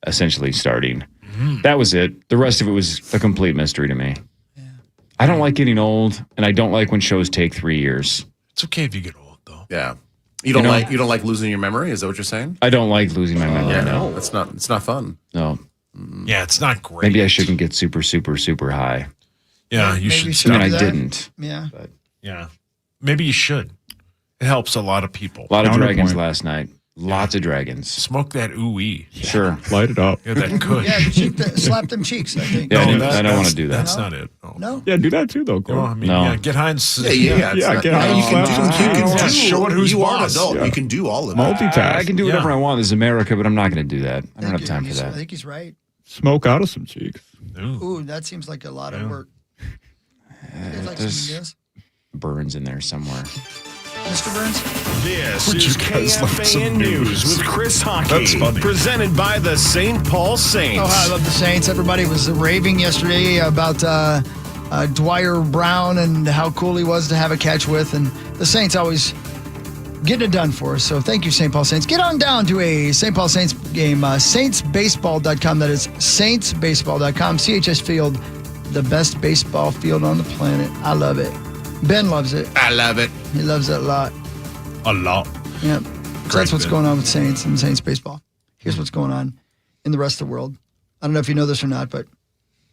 Speaker 5: essentially starting. That was it. The rest of it was a complete mystery to me. Yeah. I don't like getting old, and I don't like when shows take 3 years.
Speaker 6: It's okay if you get old, though.
Speaker 15: Yeah. You don't like losing your memory? Is that what you're saying?
Speaker 5: I don't like losing my memory.
Speaker 15: Yeah,
Speaker 5: no.
Speaker 15: It's not fun.
Speaker 5: No.
Speaker 6: Yeah, it's not great.
Speaker 5: Maybe I shouldn't get super, super, super high.
Speaker 6: Yeah, you should
Speaker 7: Maybe
Speaker 6: stop.
Speaker 5: I mean, I
Speaker 7: that.
Speaker 5: didn't.
Speaker 7: Yeah.
Speaker 5: But
Speaker 6: Yeah. Maybe you should. It helps a lot of people.
Speaker 5: a lot of dragons
Speaker 12: Counterpoint.
Speaker 5: last night. Lots of dragons.
Speaker 6: Smoke that ooh-wee.
Speaker 5: Sure.
Speaker 12: Light it up.
Speaker 6: Yeah, that could.
Speaker 7: Yeah, slap them cheeks, I think.
Speaker 5: Yeah,
Speaker 6: No,
Speaker 5: I don't want to do that.
Speaker 6: That's not it. No.
Speaker 7: No?
Speaker 12: Yeah, do that too, though. Corey.
Speaker 6: No, I mean,
Speaker 5: No.
Speaker 6: yeah, get high and
Speaker 12: Yeah, get high and
Speaker 15: you can
Speaker 12: slap
Speaker 15: do. You can
Speaker 6: Yeah,
Speaker 15: do.
Speaker 6: show it who's
Speaker 15: you are an
Speaker 6: boss.
Speaker 15: adult.
Speaker 12: Yeah.
Speaker 15: You can do all of that.
Speaker 12: Multitask.
Speaker 5: I can do whatever I want. This is America, but I'm not going to do that. I don't have time for
Speaker 7: I
Speaker 5: that.
Speaker 7: think he's right.
Speaker 12: Smoke out of some cheeks.
Speaker 7: Ooh, that seems like a lot of work. It's like
Speaker 5: there's-
Speaker 7: some yes.
Speaker 5: Burns in there somewhere.
Speaker 7: Mr. Burns?
Speaker 4: This
Speaker 6: Would
Speaker 4: is
Speaker 6: you guys like some
Speaker 4: KFAN News with Chris Hockey.
Speaker 6: That's funny.
Speaker 4: Presented by the St. Paul Saints.
Speaker 7: Oh, I love the Saints. Everybody was raving yesterday about Dwyer Brown and how cool he was to have a catch with. And the Saints always getting it done for us. So thank you, St. Paul Saints. Get on down to a St. Paul Saints game, saintsbaseball.com. That is saintsbaseball.com. CHS Field, the best baseball field on the planet. I love it. Ben loves it.
Speaker 15: I love it.
Speaker 7: He loves it a lot.
Speaker 6: A lot.
Speaker 7: Yep. So that's what's
Speaker 6: Ben.
Speaker 7: going on with Saints and Saints baseball. Here's what's going on in the rest of the world. I don't know if you know this or not, but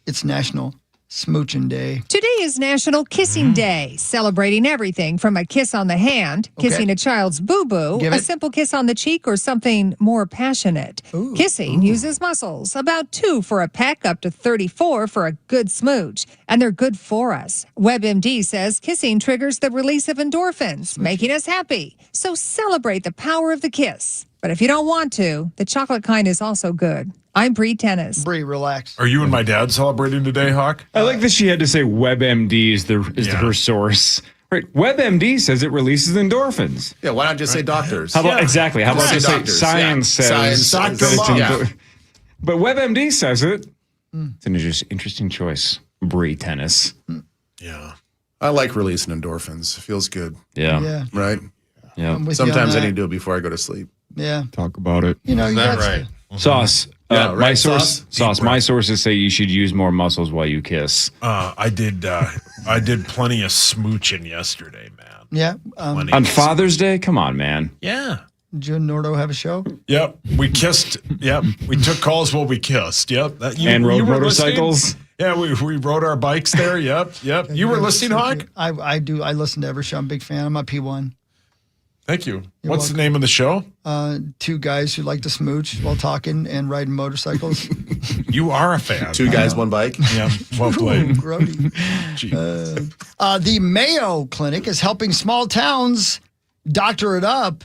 Speaker 7: it's National Smooching Day.
Speaker 10: Today is National Kissing Day, celebrating everything from a kiss on the hand, kissing a child's boo-boo,
Speaker 7: Give
Speaker 10: a
Speaker 7: it.
Speaker 10: simple kiss on the cheek, or something more passionate. Kissing uses muscles, about 2 for a peck, up to 34 for a good smooch, and they're good for us. WebMD says kissing triggers the release of endorphins, making us happy. So celebrate the power of the kiss. But if you don't want to, the chocolate kind is also good. I'm Bree Tennis.
Speaker 7: Bree, relax.
Speaker 6: Are you and my dad celebrating today, Hawk?
Speaker 5: I like that she had to say WebMD is her source. Right. WebMD says it releases endorphins.
Speaker 15: Yeah, why not just say doctors?
Speaker 5: How about exactly? How about
Speaker 15: Say
Speaker 5: just say
Speaker 15: doctors,
Speaker 5: science says
Speaker 15: Science,
Speaker 5: that
Speaker 15: Dr.
Speaker 5: it's
Speaker 15: Mom.
Speaker 5: endor- But WebMD says it. It's an interesting choice. Bree Tennis.
Speaker 6: Yeah.
Speaker 15: I like releasing endorphins. It feels good.
Speaker 5: Yeah.
Speaker 7: Yeah.
Speaker 15: Right?
Speaker 5: Yeah.
Speaker 7: I'm with you on
Speaker 15: Sometimes I
Speaker 7: that.
Speaker 15: need to do it before I go to sleep.
Speaker 7: Yeah.
Speaker 12: Talk about it.
Speaker 7: You know, you
Speaker 6: That
Speaker 7: got
Speaker 6: right.
Speaker 5: Sauce.
Speaker 15: Yeah,
Speaker 5: My
Speaker 15: right,
Speaker 5: source.
Speaker 15: sauce?
Speaker 5: My sources say you should use more muscles while you kiss.
Speaker 6: I did plenty of smooching yesterday, man.
Speaker 7: Yeah.
Speaker 6: Plenty.
Speaker 5: On Father's Day? Come on, man.
Speaker 6: Yeah.
Speaker 7: Did you and Nordo have a show?
Speaker 6: Yep. We kissed. Yep. We took calls while we kissed. Yep.
Speaker 5: And rode
Speaker 6: were
Speaker 5: motorcycles?
Speaker 6: listening? Yeah, we rode our bikes there. Yep. Yep. You were listening, Hawk?
Speaker 7: I do. I listen to every show. I'm a big fan. I'm a P1.
Speaker 6: Thank you.
Speaker 7: You're
Speaker 6: What's the name of the show?
Speaker 7: 2 guys who like to smooch while talking and riding motorcycles.
Speaker 6: You are a fan.
Speaker 15: 2 guys, 1 bike.
Speaker 6: Yeah. Well played.
Speaker 7: Grody. The Mayo Clinic is helping small towns doctor it up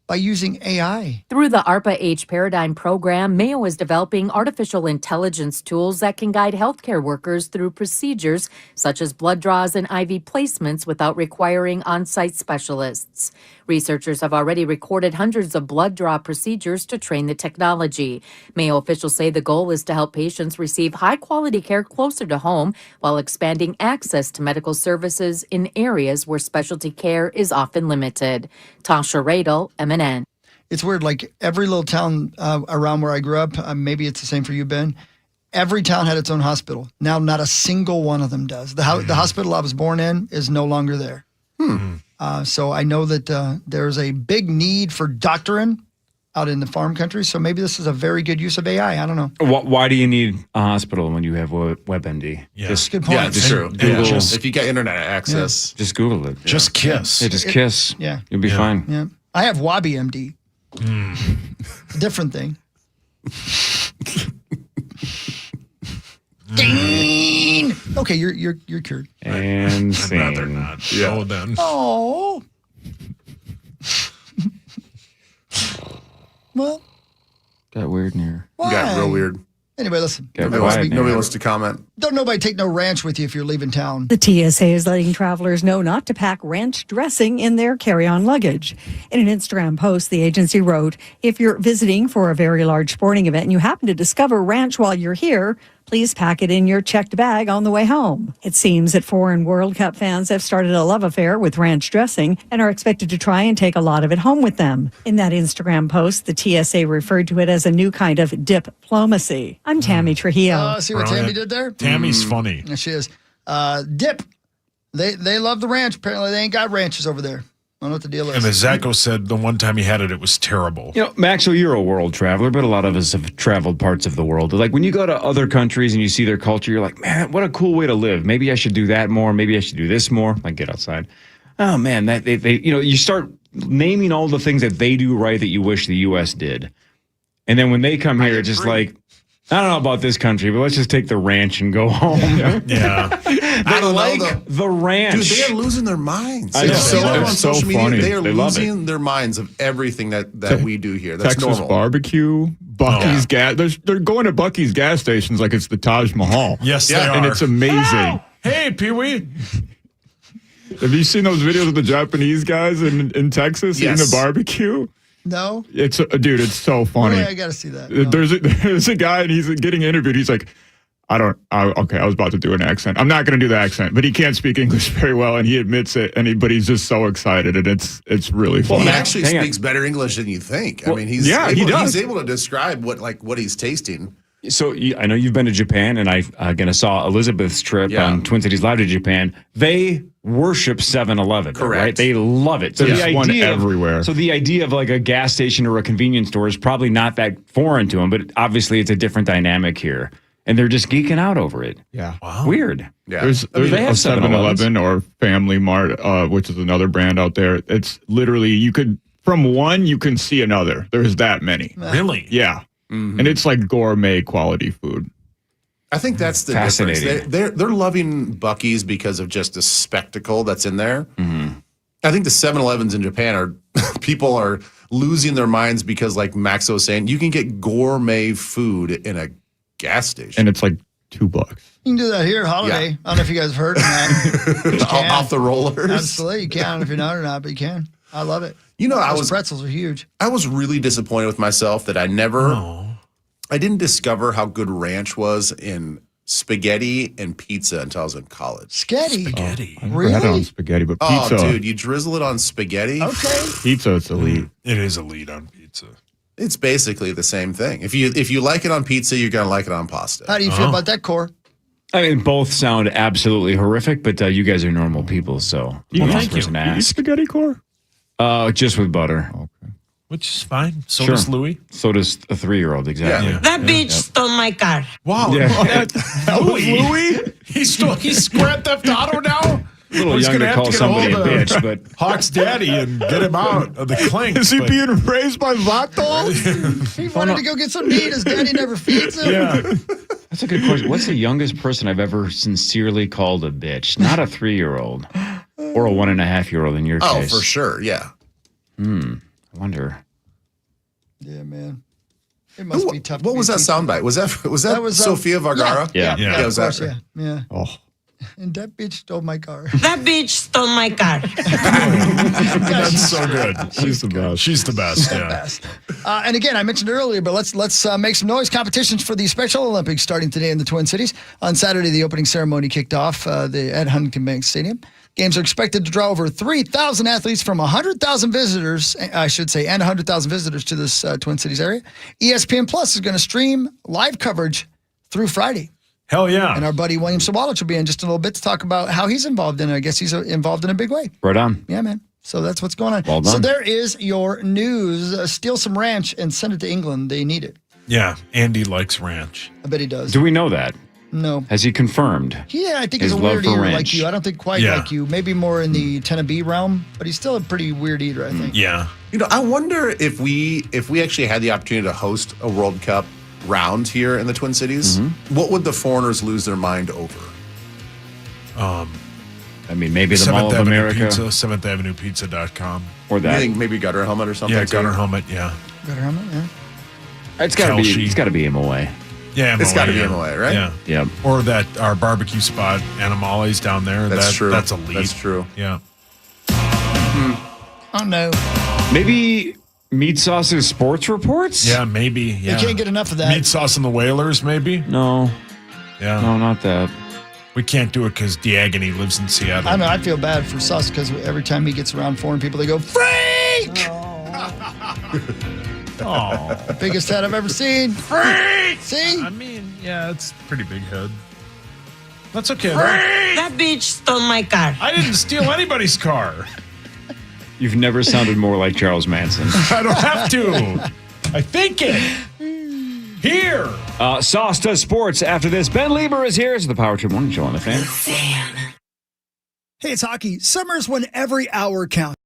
Speaker 7: by using AI.
Speaker 16: Through the ARPA-H Paradigm program, Mayo is developing artificial intelligence tools that can guide healthcare workers through procedures such as blood draws and IV placements without requiring on-site specialists. Researchers have already recorded hundreds of blood draw procedures to train the technology. Mayo officials say the goal is to help patients receive high-quality care closer to home while expanding access to medical services in areas where specialty care is often limited. Tasha Radel, MNN.
Speaker 7: It's weird. Like every little town around where I grew up, maybe it's the same for you, Ben. Every town had its own hospital. Now, not a single one of them does. The hospital I was born in is no longer there. So I know that there's a big need for doctoring out in the farm country. So maybe this is a very good use of AI. I don't know.
Speaker 5: Why do you need a hospital when you have WebMD?
Speaker 6: Yeah.
Speaker 5: Just,
Speaker 7: Good point.
Speaker 15: Yeah, it's true.
Speaker 5: Google.
Speaker 15: Yeah. If you get internet access.
Speaker 5: Just Google it.
Speaker 6: Just kiss.
Speaker 5: Yeah, just kiss.
Speaker 7: Yeah.
Speaker 5: You'll be fine.
Speaker 7: Yeah. I have Wabi MD. Different thing. Dean! Okay, you're cured.
Speaker 5: And
Speaker 6: I'd rather not. Yeah. Oh, then.
Speaker 7: Oh. Well,
Speaker 5: Got weird in here.
Speaker 7: why?
Speaker 15: Got real weird.
Speaker 7: Anyway, listen.
Speaker 15: Nobody wants to comment.
Speaker 7: Don't nobody take no ranch with you if you're leaving town.
Speaker 17: The TSA is letting travelers know not to pack ranch dressing in their carry-on luggage. In an Instagram post, the agency wrote, if you're visiting for a very large sporting event and you happen to discover ranch while you're here, please pack it in your checked bag on the way home. It seems that foreign World Cup fans have started a love affair with ranch dressing and are expected to try and take a lot of it home with them. In that Instagram post, the TSA referred to it as a new kind of diplomacy. I'm Tammy Trujillo.
Speaker 7: See what Tammy did there?
Speaker 6: Tammy's funny.
Speaker 7: Yes, she is. Dip. They love the ranch. Apparently, they ain't got ranches over there. I don't know what the deal is.
Speaker 6: And as Zacho said, the one time he had it was terrible.
Speaker 5: You know, Maxwell, you're a world traveler, but a lot of us have traveled parts of the world. Like when you go to other countries and you see their culture, you're like, man, what a cool way to live. Maybe I should do that more. Maybe I should do this more. Like get outside. Oh man, that they you start naming all the things that they do right that you wish the U.S. did, and then when they come here, it's just like, I don't know about this country, but let's just take the ranch and go home.
Speaker 6: Yeah.
Speaker 5: They like the ranch.
Speaker 15: Dude, they are losing their minds.
Speaker 5: I know.
Speaker 15: On social media,
Speaker 12: funny.
Speaker 15: they are
Speaker 12: love
Speaker 15: losing their minds of everything that we do here. That's
Speaker 12: Texas
Speaker 15: normal.
Speaker 12: barbecue, Bucky's gas. They're going to Bucky's gas stations like it's the Taj Mahal.
Speaker 6: Yes, they are.
Speaker 12: And it's amazing.
Speaker 6: Hey, Pee-wee.
Speaker 12: Have you seen those videos of the Japanese guys in Texas eating the barbecue?
Speaker 7: No.
Speaker 12: Dude, it's so funny.
Speaker 7: Really? I got to see that.
Speaker 12: There's a guy and he's getting interviewed. He's like, I was about to do an accent. I'm not going to do the accent, but he can't speak English very well, and he admits it. But he's just so excited, and it's really funny.
Speaker 15: Well, he actually speaks better English than you think.
Speaker 12: Well,
Speaker 15: I mean,
Speaker 12: he does.
Speaker 15: He's able to describe what he's tasting.
Speaker 5: So I know you've been to Japan, and I saw Elizabeth's trip on Twin Cities Live to Japan. They worship 7-Eleven,
Speaker 15: correct?
Speaker 5: Right? They love it. So
Speaker 12: There's one everywhere.
Speaker 5: So the idea of like a gas station or a convenience store is probably not that foreign to them, but obviously it's a different dynamic here, and they're just geeking out over it.
Speaker 12: Yeah,
Speaker 6: wow,
Speaker 5: weird.
Speaker 12: Yeah, there's a 7-Eleven or Family Mart, which is another brand out there. It's literally from one you can see another. There's that many.
Speaker 6: Really?
Speaker 12: Yeah. Mm-hmm. And it's like gourmet quality food.
Speaker 15: I think that's the difference. They're loving Buc-ee's because of just the spectacle that's in there.
Speaker 5: Mm-hmm.
Speaker 15: I think the 7-Elevens in Japan people are losing their minds because, like Max was saying, you can get gourmet food in a gas station,
Speaker 12: and it's like $2.
Speaker 7: You can do that here at Holiday.
Speaker 15: Yeah.
Speaker 7: I don't know if you guys have heard of that.
Speaker 15: Off the rollers.
Speaker 7: Absolutely, you can. I don't know if you know it or not, but you can. I love it.
Speaker 15: You know,
Speaker 7: those pretzels are huge.
Speaker 15: I was really disappointed with myself that I didn't discover how good ranch was in spaghetti and pizza until I was in college.
Speaker 7: Spaghetti?
Speaker 12: I never had it on spaghetti, but pizza.
Speaker 15: Oh, dude, you drizzle it on spaghetti.
Speaker 7: Okay.
Speaker 12: Pizza, it's elite.
Speaker 6: It is elite on pizza.
Speaker 15: It's basically the same thing. If you like it on pizza, you're gonna like it on pasta.
Speaker 7: How do you feel about that, Core?
Speaker 5: I mean, both sound absolutely horrific, but you guys are normal people, so
Speaker 12: Thank you. You eat spaghetti, Core?
Speaker 5: Just with butter.
Speaker 12: Okay.
Speaker 6: Which is fine. So does Louis.
Speaker 5: So does a 3-year-old, exactly.
Speaker 6: Yeah.
Speaker 13: That bitch stole my car.
Speaker 6: Wow.
Speaker 5: Yeah.
Speaker 6: Louis? He's Grand Theft Auto now?
Speaker 5: A little young to call somebody a bitch, but
Speaker 6: Hawk's daddy and get him out of the clink.
Speaker 12: Is he being raised by Vato?
Speaker 7: He wanted to go get some meat. His daddy never feeds him.
Speaker 6: Yeah.
Speaker 5: That's a good question. What's the youngest person I've ever sincerely called a bitch? Not a 3-year-old or a 1.5-year-old in your case.
Speaker 15: Oh, for sure. Yeah.
Speaker 5: I wonder.
Speaker 7: Yeah, man. It must be tough.
Speaker 15: What was that soundbite? Was that Sofia Vergara?
Speaker 5: Yeah.
Speaker 15: It was that.
Speaker 7: Yeah.
Speaker 12: Oh.
Speaker 7: And that bitch stole my car.
Speaker 13: That bitch stole my car.
Speaker 6: That's so good.
Speaker 12: She's the best.
Speaker 6: She's the best. Yeah.
Speaker 7: Best. And again, I mentioned earlier, but let's make some noise. Competitions for the Special Olympics starting today in the Twin Cities. On Saturday, the opening ceremony kicked off at Huntington Bank Stadium. Games are expected to draw over 3,000 athletes from 100,000 visitors, I should say, and 100,000 visitors to this Twin Cities area. ESPN Plus is going to stream live coverage through Friday.
Speaker 6: Hell yeah.
Speaker 7: And our buddy William Sawalich will be in just a little bit to talk about how he's involved in it. I guess he's involved in a big way.
Speaker 5: Right on.
Speaker 7: Yeah, man. So that's what's going on.
Speaker 5: Well done.
Speaker 7: So there is your news. Steal some ranch and send it to England. They need it.
Speaker 6: Yeah. Andy likes ranch.
Speaker 7: I bet he does.
Speaker 5: Do we know that?
Speaker 7: No.
Speaker 5: Has he confirmed?
Speaker 7: Yeah, I think
Speaker 5: his
Speaker 7: he's a
Speaker 5: love
Speaker 7: weird
Speaker 5: for
Speaker 7: eater
Speaker 5: ranch?
Speaker 7: like you. I don't think quite like you. Maybe more in the Tennessee realm, but he's still a pretty weird eater, I think.
Speaker 6: Yeah.
Speaker 15: You know, I wonder if we actually had the opportunity to host a World Cup round here in the Twin Cities, what would the foreigners lose their mind over?
Speaker 5: I mean, maybe the Mall of America.
Speaker 6: Pizza, 7thAvenuePizza.com.
Speaker 5: Or that.
Speaker 15: You think maybe Gutter Helmet or something?
Speaker 6: Yeah, Gutter Helmet, yeah.
Speaker 7: Gutter Helmet, yeah.
Speaker 5: It's got to be MOA.
Speaker 6: Yeah,
Speaker 15: It's got to be
Speaker 6: yeah.
Speaker 15: MOA, right?
Speaker 6: Yeah.
Speaker 5: Yep.
Speaker 6: Or that our barbecue spot, Animales down there.
Speaker 15: That's true.
Speaker 6: That's elite.
Speaker 15: That's true.
Speaker 6: Yeah.
Speaker 7: Oh, no.
Speaker 5: Maybe Meat Sauce's sports reports?
Speaker 6: Yeah, maybe. Yeah.
Speaker 7: You can't get enough of that.
Speaker 6: Meat Sauce and the Whalers, maybe?
Speaker 5: No.
Speaker 6: Yeah.
Speaker 5: No, not that.
Speaker 6: We can't do it because Diagony lives in Seattle.
Speaker 7: I know. I feel bad for Sus because every time he gets around foreign people, they go, freak!
Speaker 6: Oh.
Speaker 7: Biggest head I've ever seen. Freak! See?
Speaker 6: I mean, yeah, it's a pretty big head. That's okay.
Speaker 13: That bitch stole my car.
Speaker 6: I didn't steal anybody's car.
Speaker 5: You've never sounded more like Charles Manson.
Speaker 6: I don't have to. I think it. Here.
Speaker 5: Sauce does sports after this. Ben Lieber is here. It's the Power Trip Morning Show on the Fan.
Speaker 7: Hey, it's hockey. Summer's when every hour counts.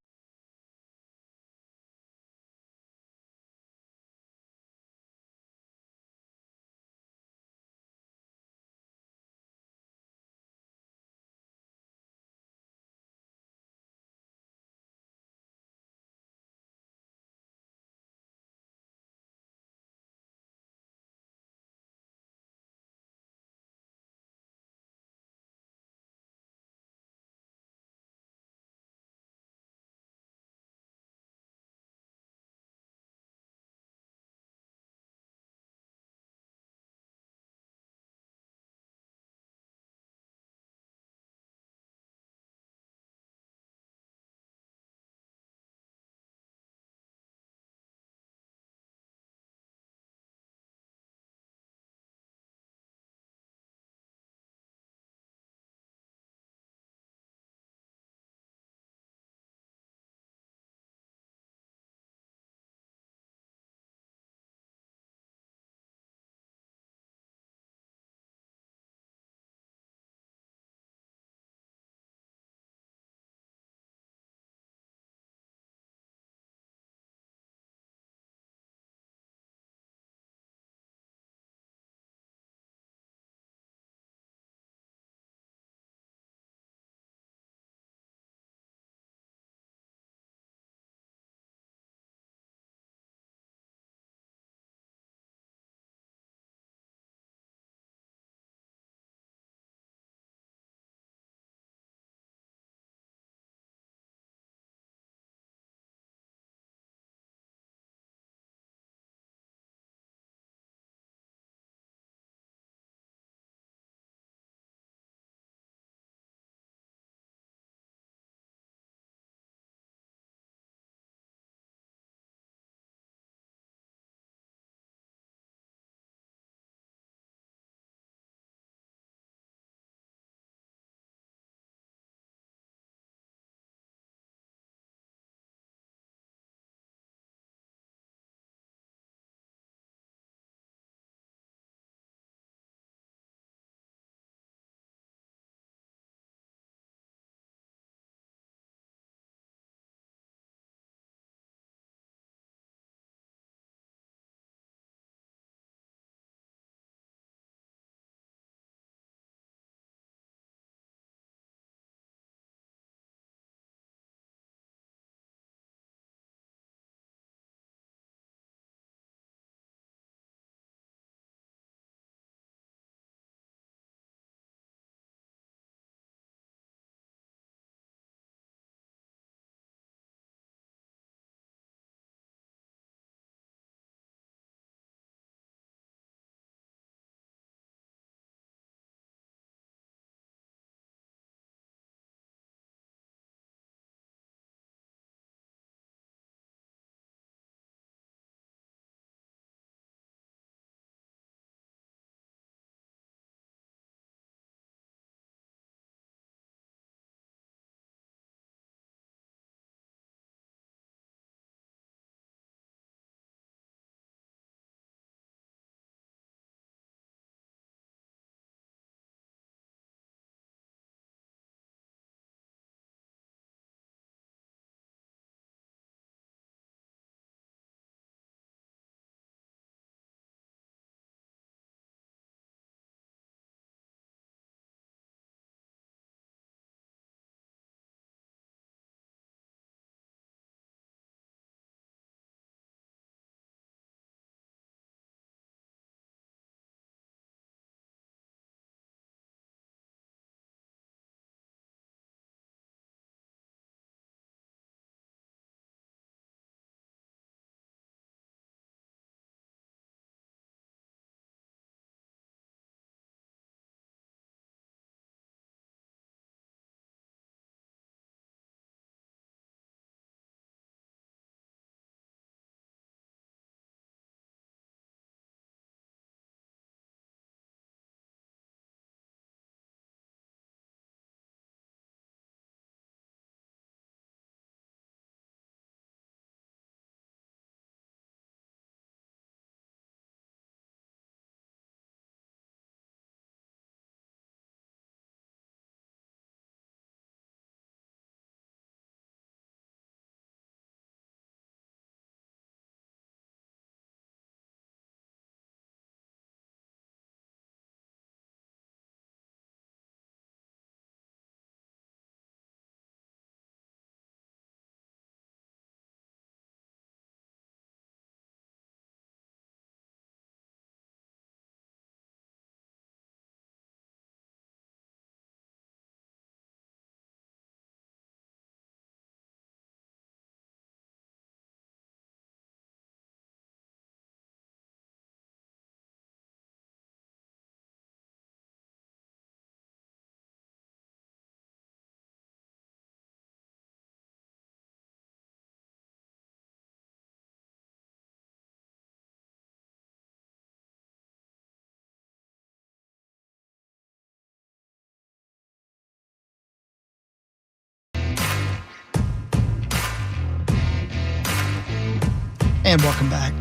Speaker 7: And welcome back.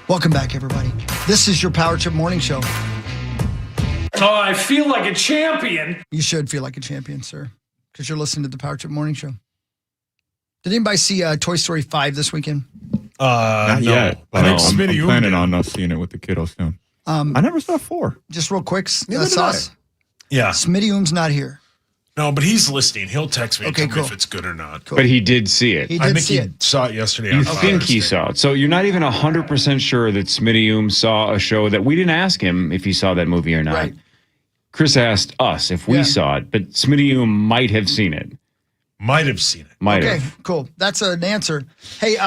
Speaker 7: Welcome back, everybody. This is your Power Trip Morning Show.
Speaker 18: Oh, I feel like a champion.
Speaker 7: You should feel like a champion, sir, because you're listening to the Power Trip Morning Show. Did anybody see Toy Story 5 this weekend?
Speaker 12: Not yet.
Speaker 6: I think
Speaker 12: I'm
Speaker 6: Smitty
Speaker 12: planning on us seeing it with the kiddos soon. I never saw 4.
Speaker 7: Just real quick,
Speaker 15: Neither did
Speaker 7: Sauce.
Speaker 6: Yeah.
Speaker 7: Smitty Oom's not here.
Speaker 6: No, but he's listening. He'll text me and
Speaker 7: Okay,
Speaker 6: tell
Speaker 7: cool.
Speaker 6: me if it's good or not.
Speaker 5: But he did see it.
Speaker 7: He
Speaker 6: I
Speaker 7: did
Speaker 6: think
Speaker 7: see
Speaker 6: he
Speaker 7: it.
Speaker 6: saw it yesterday.
Speaker 5: You
Speaker 6: on
Speaker 5: think
Speaker 6: Father's
Speaker 5: he
Speaker 6: Day.
Speaker 5: saw it. So you're not even 100% sure that Smitty Oom saw a show that we didn't ask him if he saw that movie or not.
Speaker 7: Right.
Speaker 5: Chris asked us if we saw it, but Smitty Oom might have seen it.
Speaker 6: Might have seen it.
Speaker 5: Might
Speaker 7: Okay,
Speaker 5: have.
Speaker 7: cool. That's an answer. Hey,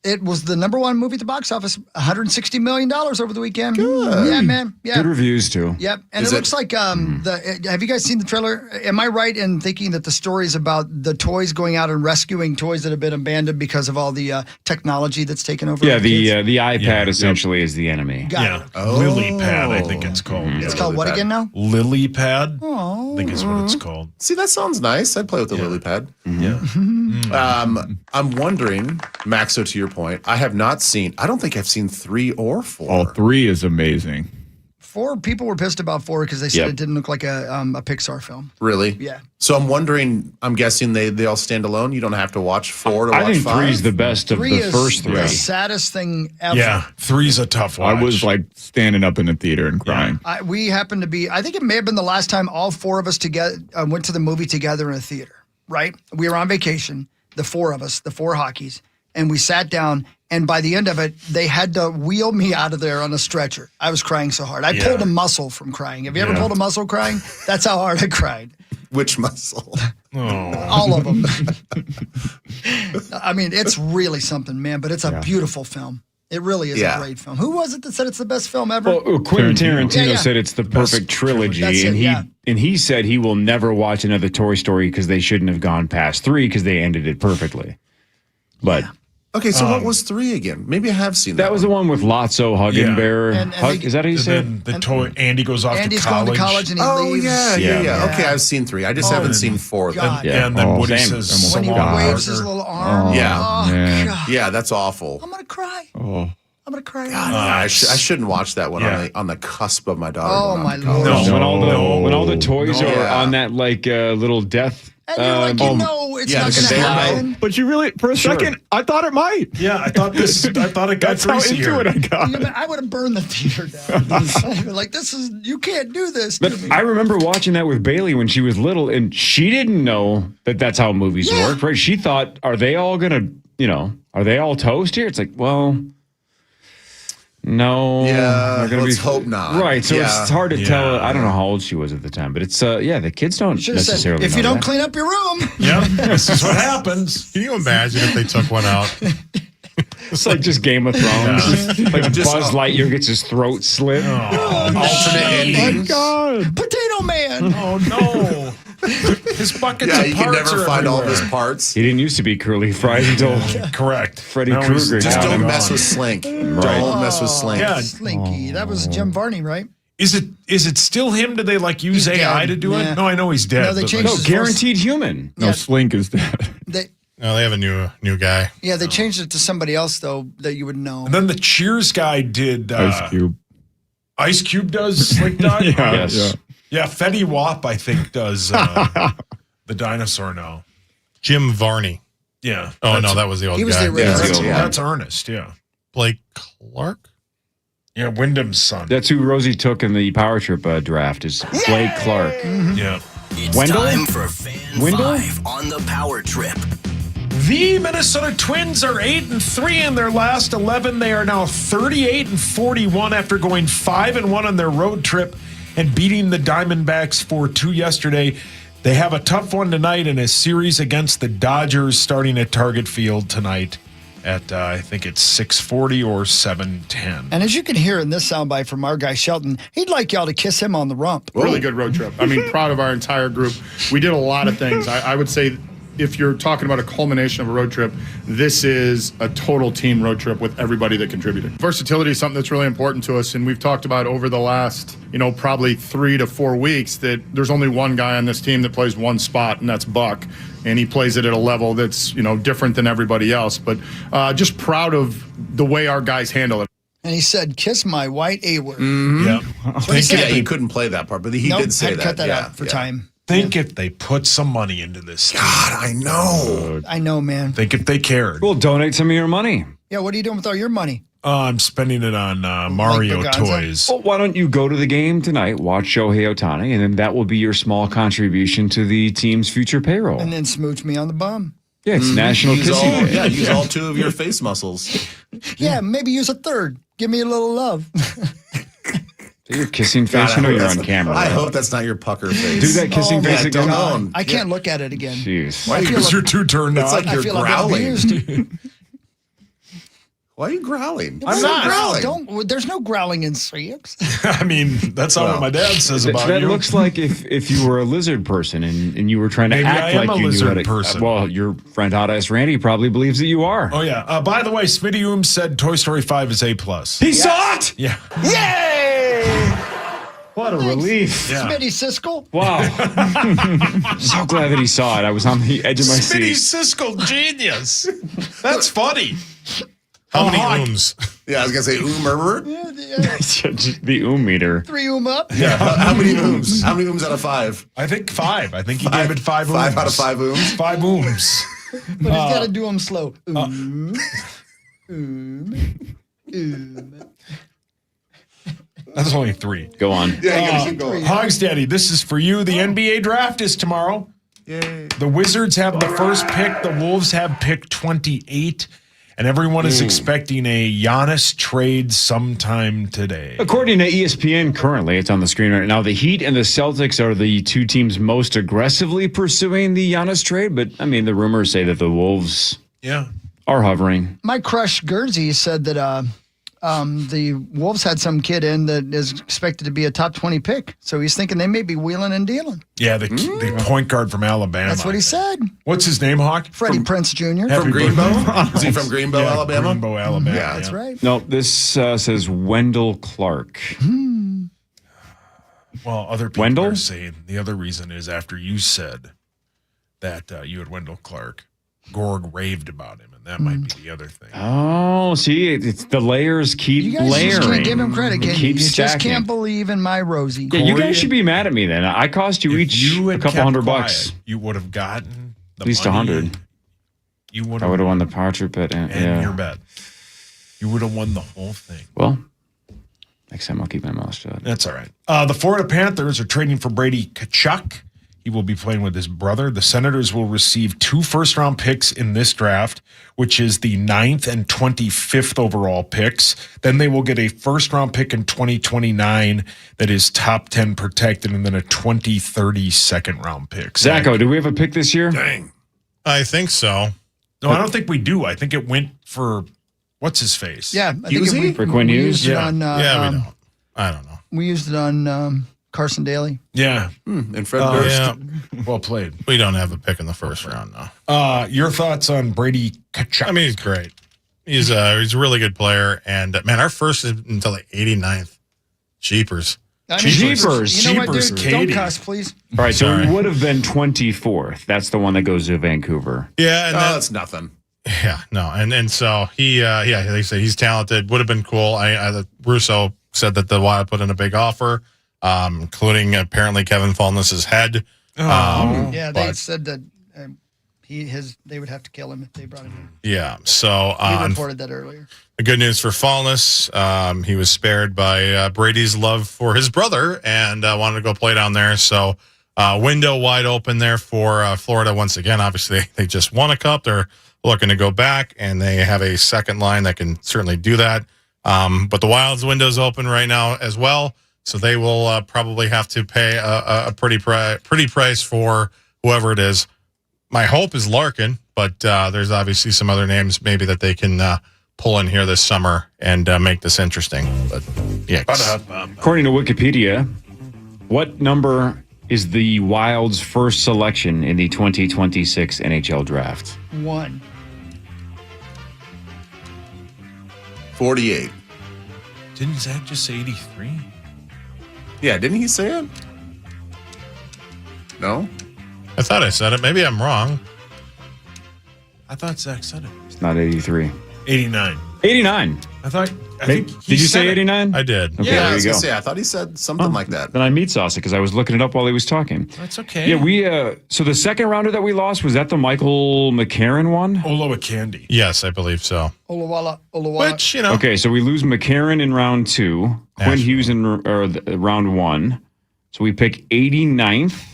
Speaker 7: it was the number one movie at the box office, $160 million over the weekend. Good. Yeah, man. Yeah.
Speaker 5: Good reviews, too.
Speaker 7: Yep. And it looks like have you guys seen the trailer? Am I right in thinking that the story is about the toys going out and rescuing toys that have been abandoned because of all the technology that's taken over?
Speaker 5: Yeah,
Speaker 7: the
Speaker 5: the iPad essentially is the enemy.
Speaker 7: Got it.
Speaker 6: Lily Pad, I think it's called.
Speaker 7: It's called what again now?
Speaker 6: Lily Pad,
Speaker 7: Oh.
Speaker 6: I think is what it's called.
Speaker 15: See, that sounds nice. I'd play with the lily pad.
Speaker 6: Yeah.
Speaker 15: I'm wondering, Maxo, to your point, I don't think I've seen 3 or 4.
Speaker 12: Oh, 3 is amazing.
Speaker 7: 4 people were pissed about 4 because they said
Speaker 5: Yep.
Speaker 7: it didn't look like a Pixar film.
Speaker 15: Really?
Speaker 7: Yeah.
Speaker 15: So I'm guessing they all stand alone. You don't have to watch 4 to watch 5.
Speaker 5: I think 3 is the best of
Speaker 7: 3
Speaker 5: the
Speaker 7: is
Speaker 5: first 3.
Speaker 7: the saddest thing ever.
Speaker 6: Yeah, 3's a tough watch.
Speaker 12: I was like standing up in the theater and crying.
Speaker 7: We happened to be, I think it may have been the last time all 4 of us together went to the movie together in a theater, right? We were on vacation, the 4 of us, the 4 hockeys, and we sat down, and by the end of it, they had to wheel me out of there on a stretcher. I was crying so hard. I pulled a muscle from crying. Have you ever pulled a muscle crying? That's how hard I cried.
Speaker 15: Which muscle?
Speaker 7: All of them. I mean, it's really something, man, but it's a beautiful film. It really is a great film. Who was it that said it's the best film ever?
Speaker 5: Well, Quentin Tarantino
Speaker 7: Yeah.
Speaker 5: said it's the perfect trilogy,
Speaker 7: That's
Speaker 5: and
Speaker 7: it,
Speaker 5: he said he will never watch another Toy Story because they shouldn't have gone past 3 because they ended it perfectly. But
Speaker 15: Okay, so what was 3 again? Maybe I have seen that.
Speaker 5: that was the one with Lotso, Huggin' Bear. Is that how you
Speaker 6: And
Speaker 5: said?
Speaker 6: then the toy. Andy goes off
Speaker 7: Andy's
Speaker 6: to college.
Speaker 7: going to college and he leaves.
Speaker 15: Yeah. Okay, I've seen 3. I just haven't seen 4.
Speaker 7: God.
Speaker 6: Yeah, and then Woody
Speaker 5: same.
Speaker 6: says,
Speaker 7: When he
Speaker 6: "So long,
Speaker 7: waves
Speaker 6: Parker."
Speaker 7: his little arm.
Speaker 15: Yeah.
Speaker 7: Oh,
Speaker 12: man.
Speaker 7: God.
Speaker 15: Yeah, that's awful.
Speaker 7: I'm going to cry.
Speaker 12: Oh.
Speaker 7: I'm going to cry.
Speaker 15: I shouldn't watch that one on the cusp of my daughter.
Speaker 7: Oh,
Speaker 15: going
Speaker 7: my
Speaker 15: off to college.
Speaker 7: Lord.
Speaker 5: when all the toys are
Speaker 15: Yeah.
Speaker 5: on that little death.
Speaker 7: And you're like, it's
Speaker 15: yeah,
Speaker 7: not
Speaker 15: the
Speaker 7: going to
Speaker 15: conveyor
Speaker 7: happen.
Speaker 12: But you really, for a second, I thought it might.
Speaker 6: Yeah, I thought it got
Speaker 12: That's how
Speaker 6: greasy
Speaker 12: into
Speaker 6: here.
Speaker 12: it I got.
Speaker 7: I would have burned the theater down. Like, you can't do this to
Speaker 5: But
Speaker 7: me.
Speaker 5: I remember watching that with Bailey when she was little, and she didn't know that that's how movies work, right? She thought, are they all toast here? It's like, well, no.
Speaker 15: Yeah,
Speaker 5: they're gonna
Speaker 15: let's
Speaker 5: be,
Speaker 15: hope not.
Speaker 5: Right, so
Speaker 15: Yeah.
Speaker 5: it's hard to tell. I don't know how old she was at the time, but it's, the kids don't
Speaker 7: Should have said,
Speaker 5: necessarily
Speaker 7: if you
Speaker 5: know
Speaker 7: don't
Speaker 5: that.
Speaker 7: clean up your room.
Speaker 6: Yeah, this is what happens.
Speaker 8: Can you imagine if they took one out?
Speaker 5: It's like just Game of Thrones. Like Buzz Lightyear gets his throat slit.
Speaker 15: Alternate endings.
Speaker 12: God.
Speaker 7: Potato Man.
Speaker 6: Oh no, his buckets
Speaker 15: Yeah,
Speaker 6: of
Speaker 15: you
Speaker 6: parts
Speaker 15: can never
Speaker 6: are
Speaker 15: find all of
Speaker 6: everywhere.
Speaker 15: his parts.
Speaker 5: He didn't used to be curly fries until
Speaker 6: Correct.
Speaker 5: Freddy
Speaker 6: Now he's
Speaker 5: Krueger.
Speaker 15: Just
Speaker 6: down
Speaker 15: don't
Speaker 6: and
Speaker 15: mess
Speaker 6: gone.
Speaker 15: with Slink.
Speaker 5: Right.
Speaker 15: Don't mess with Slink.
Speaker 6: Yeah.
Speaker 7: Slinky. That was Jim Varney, right?
Speaker 6: Is it still him? Did they use
Speaker 7: He's
Speaker 6: AI
Speaker 7: dead.
Speaker 6: to do
Speaker 7: Yeah.
Speaker 6: it? No, I know he's dead.
Speaker 7: No, they
Speaker 6: but,
Speaker 7: changed
Speaker 5: No,
Speaker 7: his
Speaker 5: guaranteed human.
Speaker 12: No,
Speaker 7: Yeah.
Speaker 12: Slink is dead.
Speaker 8: No, they have a new guy.
Speaker 7: Yeah, they changed it to somebody else, though, that you would know.
Speaker 6: And then the Cheers guy did.
Speaker 12: Ice Cube.
Speaker 6: Ice Cube does Slick Dog?
Speaker 12: Yeah,
Speaker 5: Yes.
Speaker 6: Yeah, Fetty Wap, I think, does the dinosaur now.
Speaker 8: Jim Varney.
Speaker 6: Yeah.
Speaker 8: Oh, no, that was the old
Speaker 7: He was
Speaker 8: guy.
Speaker 7: the original.
Speaker 6: That's Ernest, yeah.
Speaker 8: Blake Clark?
Speaker 6: Yeah, Wyndham's son.
Speaker 5: That's who Rosie took in the Power Trip draft is Blake Clark.
Speaker 6: Yeah.
Speaker 19: It's
Speaker 5: Wendell?
Speaker 19: time for Fan
Speaker 5: Wendell?
Speaker 19: 5 on the Power Trip.
Speaker 6: The Minnesota Twins are 8-3 in their last 11. They are now 38-41 after going 5-1 on their road trip and beating the Diamondbacks 4-2 yesterday. They have a tough one tonight in a series against the Dodgers starting at Target Field tonight at, I think it's 6:40 or 7:10.
Speaker 7: And as you can hear in this soundbite from our guy Shelton, he'd like y'all to kiss him on the rump.
Speaker 20: Really good road trip. I mean, proud of our entire group. We did a lot of things. I would say
Speaker 12: if you're talking about a culmination of a road trip, this is a total team road trip with everybody that contributed. Versatility is something that's really important to us, and we've talked about over the last, probably 3 to 4 weeks that there's only one guy on this team that plays one spot, and that's Buck. And he plays it at a level that's, different than everybody else. But just proud of the way our guys handle it.
Speaker 7: And he said, "Kiss my white A-word."
Speaker 15: Mm-hmm.
Speaker 6: Yep.
Speaker 15: He couldn't play that part, but he did say
Speaker 7: had to
Speaker 15: that.
Speaker 7: cut that out for time.
Speaker 6: Think if they put some money into this.
Speaker 15: God, I know.
Speaker 7: I know, man.
Speaker 6: Think if they cared.
Speaker 5: Well, donate some of your money.
Speaker 7: Yeah, what are you doing with all your money?
Speaker 6: I'm spending it on Mario
Speaker 7: Braganza?
Speaker 6: toys.
Speaker 5: Well, why don't you go to the game tonight, watch Shohei Ohtani, and then that will be your small contribution to the team's future payroll.
Speaker 7: And then smooch me on the bum.
Speaker 5: Yeah, it's National Kissing Day.
Speaker 15: Yeah, use all 2 of your face muscles.
Speaker 7: Yeah, maybe use a third. Give me a little love.
Speaker 5: You're kissing face. I know you're on camera.
Speaker 15: I hope that's not your pucker face.
Speaker 5: Do that kissing face again.
Speaker 15: Don't.
Speaker 7: I can't look at it again.
Speaker 5: Jeez.
Speaker 15: Why?
Speaker 6: Because you're too turned on.
Speaker 15: It's like you're growling.
Speaker 7: Like
Speaker 15: Why are you growling?
Speaker 6: I'm not
Speaker 7: growling. There's no growling in sex.
Speaker 6: I mean, that's not what my dad says about
Speaker 5: that
Speaker 6: you.
Speaker 5: That looks like if you were a lizard person and you were trying to
Speaker 6: Maybe
Speaker 5: act
Speaker 6: I am
Speaker 5: like
Speaker 6: a
Speaker 5: you
Speaker 6: lizard
Speaker 5: knew
Speaker 6: person.
Speaker 5: Well, your friend Hot Ass Randy probably believes that you are.
Speaker 6: Oh, yeah. By the way, Smitty Oom said Toy Story 5 is A+.
Speaker 5: He saw it?
Speaker 6: Yeah.
Speaker 7: Yay!
Speaker 5: What a relief.
Speaker 7: Yeah. Smitty Siskel.
Speaker 5: Wow. So glad that he saw it. I was on the edge of my
Speaker 6: Smitty
Speaker 5: seat.
Speaker 6: Siskel, genius. That's funny.
Speaker 8: How many ooms?
Speaker 15: Yeah, I was going to say murderer.
Speaker 5: The meter.
Speaker 7: 3 up.
Speaker 15: Yeah. How many ooms? How many ooms out of 5?
Speaker 6: I think 5. I think he gave it 5 ooms.
Speaker 15: 5 out of 5 ooms?
Speaker 6: 5 ooms.
Speaker 7: But he's got to do them slow.
Speaker 6: That's only 3.
Speaker 5: Go on.
Speaker 15: Yeah, you got to keep going.
Speaker 6: Hogs Daddy, this is for you. The NBA draft is tomorrow.
Speaker 15: Yay.
Speaker 6: The Wizards have the first pick. The Wolves have pick 28. And everyone is expecting a Giannis trade sometime today.
Speaker 5: According to ESPN, currently, it's on the screen right now, the Heat and the Celtics are the 2 teams most aggressively pursuing the Giannis trade. But, I mean, the rumors say that the Wolves are hovering.
Speaker 7: My crush, Guernsey, said that the Wolves had some kid in that is expected to be a top 20 pick. So he's thinking they may be wheeling and dealing.
Speaker 6: Yeah, the point guard from Alabama.
Speaker 7: That's what he said.
Speaker 6: What's his name, Hawk?
Speaker 7: Freddie Prinze Jr.
Speaker 15: From Greenbow? Is he from Greenbow, Alabama?
Speaker 6: Greenbow, Alabama.
Speaker 15: Yeah,
Speaker 7: That's right.
Speaker 5: No, this says Wendell Clark.
Speaker 6: Well, other people
Speaker 5: Wendell?
Speaker 6: are saying the other reason is after you said that you had Wendell Clark, Gorg raved about him, and that might be the other thing.
Speaker 5: Oh, see, it's the layers keep
Speaker 7: You guys
Speaker 5: layering.
Speaker 7: just can't give him credit.
Speaker 5: It
Speaker 7: You
Speaker 5: keeps
Speaker 7: just
Speaker 5: stacking.
Speaker 7: can't believe in my Rosie.
Speaker 5: Yeah, you guys should be mad at me then. I cost you each a couple $100.
Speaker 6: You would have gotten
Speaker 5: At least $100.
Speaker 6: You would
Speaker 5: I would have won the power trip bet.
Speaker 6: and your bet. You would have won the whole thing.
Speaker 5: Well, next time I'll keep my mouth shut.
Speaker 6: That's all right. The Florida Panthers are trading for Brady Tkachuk. He will be playing with his brother. The Senators will receive 2 first-round picks in this draft, which is the 9th and 25th overall picks. Then they will get a first-round pick in 2029 that is top 10 protected, and then a 2030 second-round pick.
Speaker 5: Zacho, do we have a pick this year?
Speaker 6: Dang.
Speaker 8: I think so.
Speaker 6: No, I don't think we do. I think it went for what's his face?
Speaker 7: Yeah, I think
Speaker 5: for Quinn Hughes.
Speaker 7: We used it on,
Speaker 8: we don't. I don't know.
Speaker 7: We used it on Carson Daly.
Speaker 6: Yeah.
Speaker 15: And Fred Durst.
Speaker 8: Yeah.
Speaker 6: Well played.
Speaker 8: We don't have a pick in the first round, though.
Speaker 6: Your thoughts on Brady Tkachuk?
Speaker 8: I mean, he's great. He's a really good player. And, man, our first is until the 89th. Jeepers.
Speaker 5: Jeepers.
Speaker 7: You know what, dude?
Speaker 6: Katie.
Speaker 7: Don't cuss, please.
Speaker 5: All right, so
Speaker 8: Sorry.
Speaker 5: it would have been 24th. That's the one that goes to Vancouver.
Speaker 8: Yeah. And
Speaker 15: That's nothing.
Speaker 8: Yeah, no. And so he, they say he's talented. Would have been cool. Russo said that the Wild put in a big offer, including apparently Kevin Fulness's head.
Speaker 7: Yeah, they said that they would have to kill him if they brought him in.
Speaker 8: Yeah. So
Speaker 7: We reported that earlier.
Speaker 8: the good news for Fulness, he was spared by Brady's love for his brother and wanted to go play down there. So window wide open there for Florida once again. Obviously, they just won a cup. They're looking to go back, and they have a second line that can certainly do that. But the Wild's window's open right now as well, so they will probably have to pay a pretty price for whoever it is. My hope is Larkin, but there's obviously some other names maybe that they can pull in here this summer and make this interesting. But yeah,
Speaker 5: According to Wikipedia, what number is the Wild's first selection in the 2026 NHL draft?
Speaker 7: 1.
Speaker 15: 48.
Speaker 6: Didn't Zach just say 83?
Speaker 15: Yeah, didn't he say it? No?
Speaker 8: I thought I said it. Maybe I'm wrong.
Speaker 6: I thought Zach said it.
Speaker 5: It's not 83.
Speaker 6: 89.
Speaker 5: 89.
Speaker 6: I think he
Speaker 5: Did you
Speaker 6: said
Speaker 5: say
Speaker 6: it.
Speaker 5: 89?
Speaker 8: I did.
Speaker 5: Okay,
Speaker 15: Yeah, I
Speaker 5: there
Speaker 15: was
Speaker 5: you
Speaker 15: going
Speaker 5: go.
Speaker 15: to say, I thought he said something like that.
Speaker 5: Then I meat sauce it because I was looking it up while he was talking.
Speaker 6: That's okay.
Speaker 5: Yeah, we so the second rounder that we lost, was that the Michael McCarron one?
Speaker 6: Olowa Candy.
Speaker 8: Yes, I believe so.
Speaker 7: Olawala.
Speaker 8: Which, you know.
Speaker 5: Okay, so we lose McCarron in round 2, Quinn Hughes in round 1. So we pick 89th.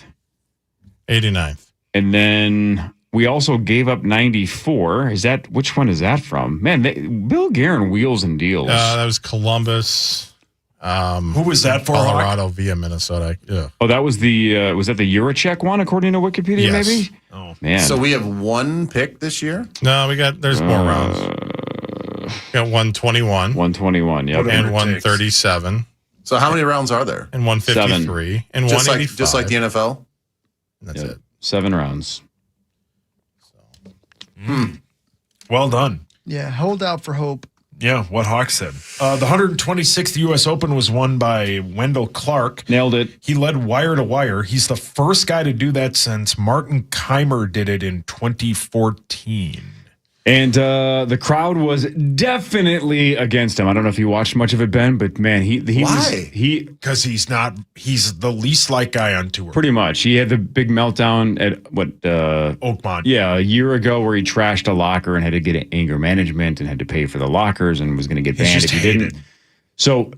Speaker 8: 89th.
Speaker 5: And then we also gave up 94. Which one is that from? Man, Bill Guerin wheels and deals.
Speaker 8: That was Columbus.
Speaker 6: Who was that for?
Speaker 8: Colorado via Minnesota. Yeah.
Speaker 5: Oh, that was was that the Eurocek one, according to Wikipedia,
Speaker 8: Yes.
Speaker 5: maybe?
Speaker 6: Oh.
Speaker 5: Man.
Speaker 15: So we have 1 pick this year?
Speaker 8: No, there's more rounds. We got 121.
Speaker 5: 121, yep.
Speaker 8: And 137.
Speaker 15: So how many rounds are there?
Speaker 8: And 153. And
Speaker 15: just
Speaker 8: 185.
Speaker 15: just like the NFL?
Speaker 8: That's it.
Speaker 5: 7 rounds.
Speaker 6: Well done.
Speaker 7: Yeah, hold out for hope.
Speaker 6: Yeah, what Hawk said. The 126th U.S. Open was won by Wendell Clark.
Speaker 5: Nailed it.
Speaker 6: He led wire to wire. He's the first guy to do that since Martin Keimer did it in 2014.
Speaker 5: And the crowd was definitely against him. I don't know if you watched much of it, Ben, but man, he
Speaker 6: Why? Because he's the least liked guy on tour.
Speaker 5: Pretty much. He had the big meltdown at
Speaker 6: Oakmont.
Speaker 5: Yeah, a year ago where he trashed a locker and had to get anger management and had to pay for the lockers and was going to get banned if he didn't. So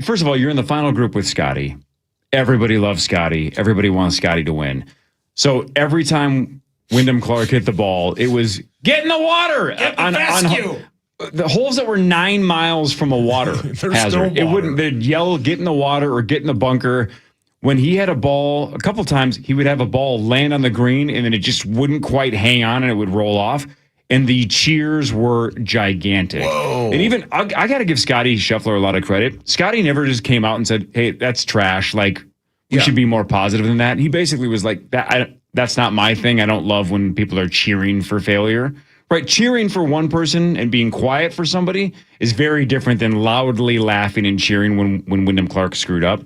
Speaker 5: first of all, you're in the final group with Scotty. Everybody loves Scotty. Everybody wants Scotty to win. So every time Wyndham Clark hit the ball, it was get in the water.
Speaker 6: Get the fescue.
Speaker 5: The holes that were 9 miles from a water hazard.
Speaker 6: no water.
Speaker 5: They'd yell, get in the water or get in the bunker. When he had a ball, a couple times he would have a ball land on the green and then it just wouldn't quite hang on and it would roll off. And the cheers were gigantic.
Speaker 6: Whoa.
Speaker 5: And even, I got to give Scotty Scheffler a lot of credit. Scotty never just came out and said, hey, that's trash. Like, we should be more positive than that. He basically was like, that's not my thing. I don't love when people are cheering for failure. Right? Cheering for one person and being quiet for somebody is very different than loudly laughing and cheering when Wyndham Clark screwed up.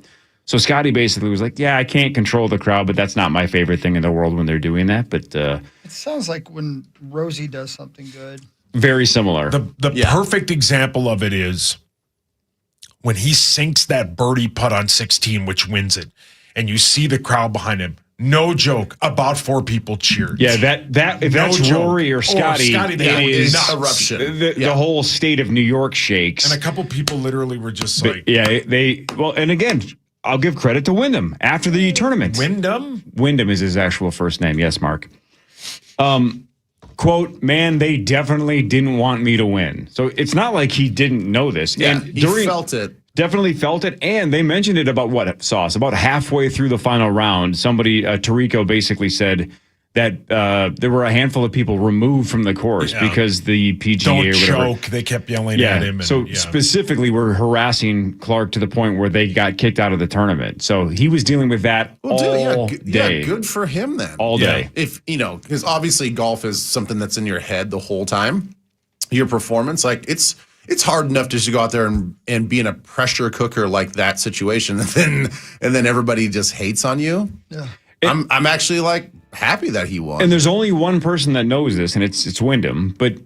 Speaker 5: So Scotty basically was like, yeah, I can't control the crowd, but that's not my favorite thing in the world when they're doing that. But
Speaker 7: It sounds like when Rosie does something good.
Speaker 5: very similar.
Speaker 6: The perfect example of it is when he sinks that birdie putt on 16, which wins it, and you see the crowd behind him. No joke. About 4 people cheered.
Speaker 5: Yeah, if that's
Speaker 6: joke.
Speaker 5: Rory or Scotty,
Speaker 6: it
Speaker 5: is
Speaker 6: nuts.
Speaker 15: eruption.
Speaker 5: The whole state of New York shakes.
Speaker 6: And a couple people literally were just
Speaker 5: But,
Speaker 6: like,
Speaker 5: yeah, and again, I'll give credit to Wyndham after the tournament.
Speaker 6: Wyndham
Speaker 5: is his actual first name. Yes, Mark. Quote, man, they definitely didn't want me to win. So it's not like he didn't know this.
Speaker 15: Yeah,
Speaker 5: and
Speaker 15: he felt it.
Speaker 5: Definitely felt it. And they mentioned it about Sauce? About halfway through the final round, somebody, Tarico, basically said that there were a handful of people removed from the course because the PGA
Speaker 6: don't
Speaker 5: or whatever.
Speaker 6: choke. They kept yelling at him. And,
Speaker 5: Specifically, were harassing Clark to the point where they got kicked out of the tournament. So he was dealing with that all day.
Speaker 15: Good for him then.
Speaker 5: All day.
Speaker 15: If, because obviously golf is something that's in your head the whole time. Your performance, it's hard enough just to go out there and be in a pressure cooker like that situation, and then everybody just hates on you.
Speaker 7: Yeah.
Speaker 15: I'm actually happy that he won.
Speaker 5: And there's only one person that knows this, and it's Wyndham. But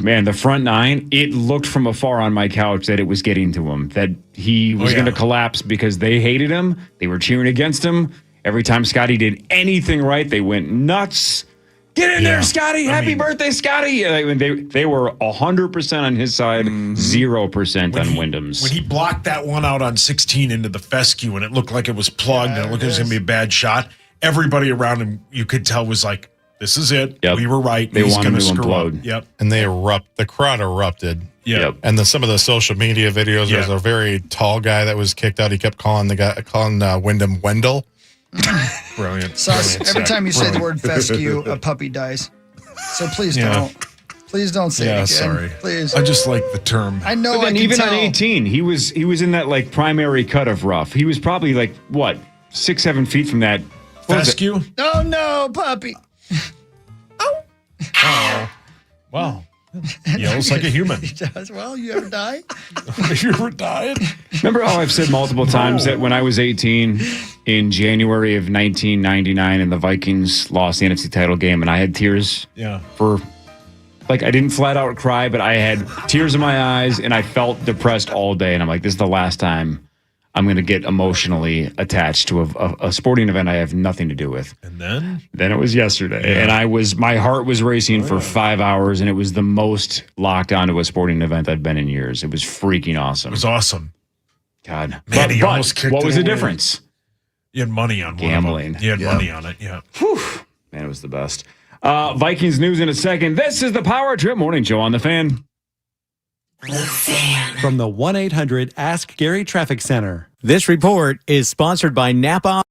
Speaker 5: man, the front 9, it looked from afar on my couch that it was getting to him, that he was going to collapse because they hated him. They were cheering against him. Every time Scotty did anything right, they went nuts. Get in there, Scotty! Happy birthday, Scotty! They were 100% on his side, 0% on Wyndham's.
Speaker 6: When he blocked that one out on 16 into the fescue and it looked like it was plugged and it looked like it was going to be a bad shot, everybody around him, you could tell, was like, this is it.
Speaker 5: Yep.
Speaker 6: We were right.
Speaker 5: They
Speaker 6: He's
Speaker 5: wanted
Speaker 6: going
Speaker 5: to
Speaker 6: screw
Speaker 5: implode.
Speaker 6: up. Yep.
Speaker 8: And the crowd erupted.
Speaker 6: Yep.
Speaker 8: And some of the social media videos, there was a very tall guy that was kicked out. He kept calling Wyndham Wendell.
Speaker 6: Brilliant.
Speaker 7: Sauce, every time you say the word fescue, a puppy dies. So please don't. Please don't say it again.
Speaker 6: Sorry.
Speaker 7: Please.
Speaker 6: I just like the term.
Speaker 7: I know.
Speaker 5: But then
Speaker 7: I can
Speaker 5: even
Speaker 7: tell.
Speaker 5: on 18, he was in that primary cut of rough. He was probably 6-7 feet from that.
Speaker 6: Fescue?
Speaker 7: Oh, no, puppy.
Speaker 6: Oh. Wow. Yells like a human.
Speaker 7: He does. Well, you ever die?
Speaker 6: You ever died?
Speaker 5: Remember how I've said multiple times that when I was 18 in January of 1999 and the Vikings lost the NFC title game and I had tears for, like, I didn't flat out cry, but I had tears in my eyes and I felt depressed all day. And I'm like, this is the last time I'm going to get emotionally attached to a sporting event I have nothing to do with.
Speaker 6: And then?
Speaker 5: Then it was yesterday. And my heart was racing for 5 hours and it was the most locked onto a sporting event I've been in years. It was freaking awesome.
Speaker 6: It was awesome.
Speaker 5: God.
Speaker 6: Man, he almost kicked
Speaker 5: what was
Speaker 6: it
Speaker 5: the
Speaker 6: away.
Speaker 5: difference?
Speaker 6: You had money on
Speaker 5: gambling.
Speaker 6: You had money on it, yeah.
Speaker 5: Whew. Man, it was the best. Vikings news in a second. This is the Power Trip Morning Show on The Fan.
Speaker 11: From the 1-800-ASK-GARY Traffic Center. This report is sponsored by Napa.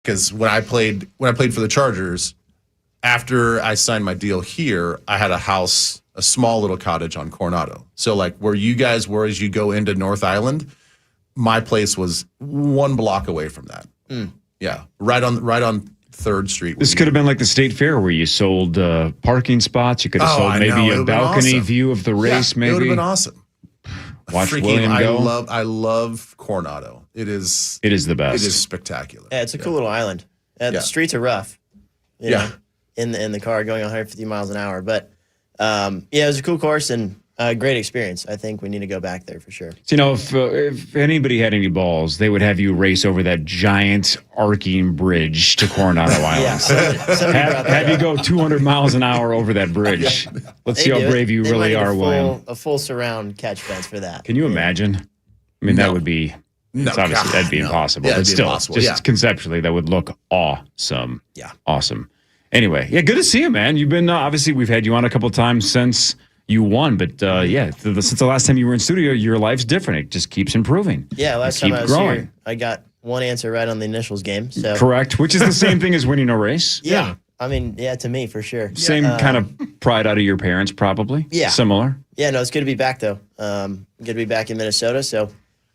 Speaker 15: because when I played for the Chargers, after I signed my deal here, I had a small little cottage on Coronado. So like where you guys were as you go into North Island, my place was 1 block away from that. Yeah, right on 3rd Street.
Speaker 5: This could have been like the State Fair where you sold parking spots. You could have sold maybe a balcony view of the race. Maybe
Speaker 15: it would have been awesome.
Speaker 5: Watch William go.
Speaker 15: I love Coronado. It is
Speaker 5: the best.
Speaker 15: It is spectacular.
Speaker 20: Yeah, it's a cool little island. The streets are rough. You know, in the car going 150 miles an hour, but it was a cool course and a great experience. I think we need to go back there for sure.
Speaker 5: So, if anybody had any balls, they would have you race over that giant arcing bridge to Coronado Island. Have you go 200 miles an hour over that bridge. Let's see how brave you really are, William.
Speaker 20: A full surround catch fence for that.
Speaker 5: Can you imagine? I mean, that would be... obviously, that'd be impossible. But still, just conceptually, that would look awesome.
Speaker 20: Yeah.
Speaker 5: Awesome. Anyway, good to see you, man. You've been, obviously, we've had you on a couple of times since you won, but since the last time you were in studio, your life's different. It just keeps improving.
Speaker 20: Yeah, last time I was here, I got one answer right on the initials game. So
Speaker 5: correct, which is the same thing as winning a race.
Speaker 20: Yeah. I mean, to me, for sure.
Speaker 5: Same kind of pride out of your parents, probably.
Speaker 20: Yeah.
Speaker 5: Similar.
Speaker 20: Yeah, no, it's good to be back, though. Good to be back in Minnesota, so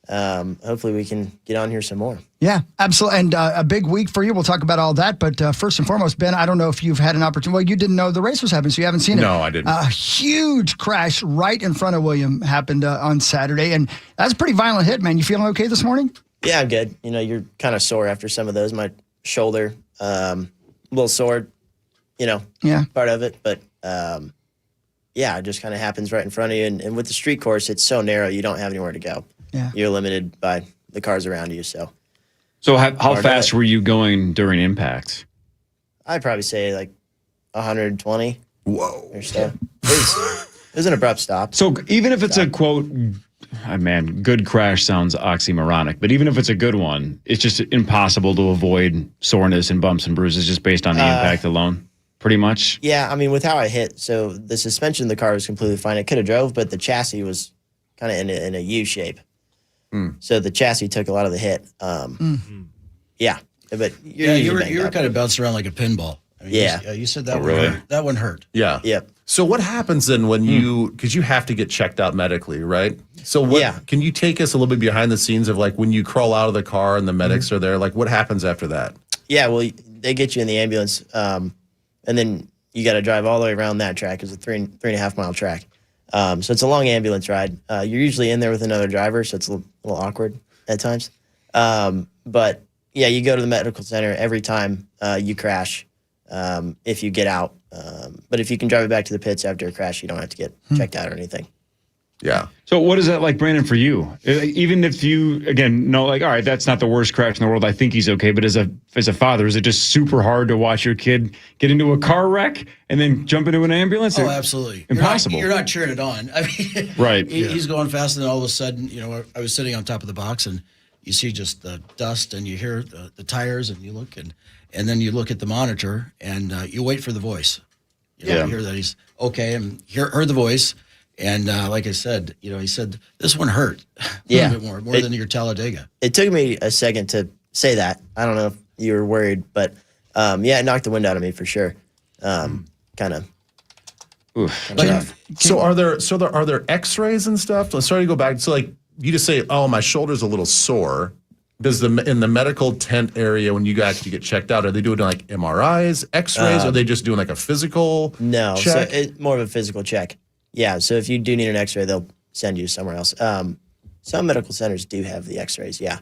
Speaker 20: hopefully we can get on here some more.
Speaker 7: Yeah, absolutely. And a big week for you. We'll talk about all that. But first and foremost, Ben, I don't know if you've had an opportunity. Well, you didn't know the race was happening, so you haven't seen it.
Speaker 15: No, I didn't.
Speaker 7: A huge crash right in front of William happened on Saturday. And that's a pretty violent hit, man. You feeling okay this morning?
Speaker 20: Yeah, I'm good. You know, you're kind of sore after some of those. My shoulder, a little sore, part of it. But, it just kind of happens right in front of you. And with the street course, it's so narrow, you don't have anywhere to go.
Speaker 7: Yeah.
Speaker 20: You're limited by the cars around you, so.
Speaker 5: So how fast were you going during impact?
Speaker 20: I'd probably say like 120.
Speaker 15: Whoa.
Speaker 20: Or so. It was an abrupt stop.
Speaker 5: So even if it's a quote, good crash sounds oxymoronic, but even if it's a good one, it's just impossible to avoid soreness and bumps and bruises just based on the impact alone, pretty much?
Speaker 20: Yeah, I mean, with how I hit, so the suspension of the car was completely fine. It could have drove, but the chassis was kind of in a U shape. So the chassis took a lot of the hit. Yeah, but
Speaker 21: you were kind of bouncing around like a pinball. I mean, you said that one hurt. That one hurt.
Speaker 15: Yeah.
Speaker 20: Yep.
Speaker 15: So what happens then when because you have to get checked out medically, right? So can you take us a little bit behind the scenes of like when you crawl out of the car and the medics are there, like what happens after that?
Speaker 20: Yeah, well, they get you in the ambulance, and then you got to drive all the way around that track. It's a 3.5 mile track. So it's a long ambulance ride. You're usually in there with another driver, so it's a little awkward at times. But yeah, you go to the medical center every time you crash if you get out. But if you can drive it back to the pits after a crash, you don't have to get checked out or anything.
Speaker 15: Yeah.
Speaker 5: So what is that like, Brandon, for you? Even if you, again, know, like, all right, that's not the worst crash in the world. I think he's okay. But as a father, is it just super hard to watch your kid get into a car wreck and then jump into an ambulance?
Speaker 21: Oh, absolutely.
Speaker 5: Impossible.
Speaker 21: You're not cheering it on. I mean,
Speaker 5: right.
Speaker 21: He's going fast, and all of a sudden, I was sitting on top of the box, and you see just the dust, and you hear the tires, and you look, and then you look at the monitor, and you wait for the voice. You hear that he's okay, and heard the voice. And like I said, he said, this one hurt a little bit more than your Talladega.
Speaker 20: It took me a second to say that. I don't know if you were worried, but it knocked the wind out of me for sure. Kind of.
Speaker 15: So are there X-rays and stuff? Let's to go back. So like you just say, oh, my shoulder's a little sore. Does in the medical tent area when you guys get checked out, are they doing like MRIs, X-rays? Or are they just doing like a physical?
Speaker 20: No,
Speaker 15: check?
Speaker 20: So it's more of a physical check. Yeah, so if you do need an X-ray, they'll send you somewhere else. Some medical centers do have the X-rays, yeah.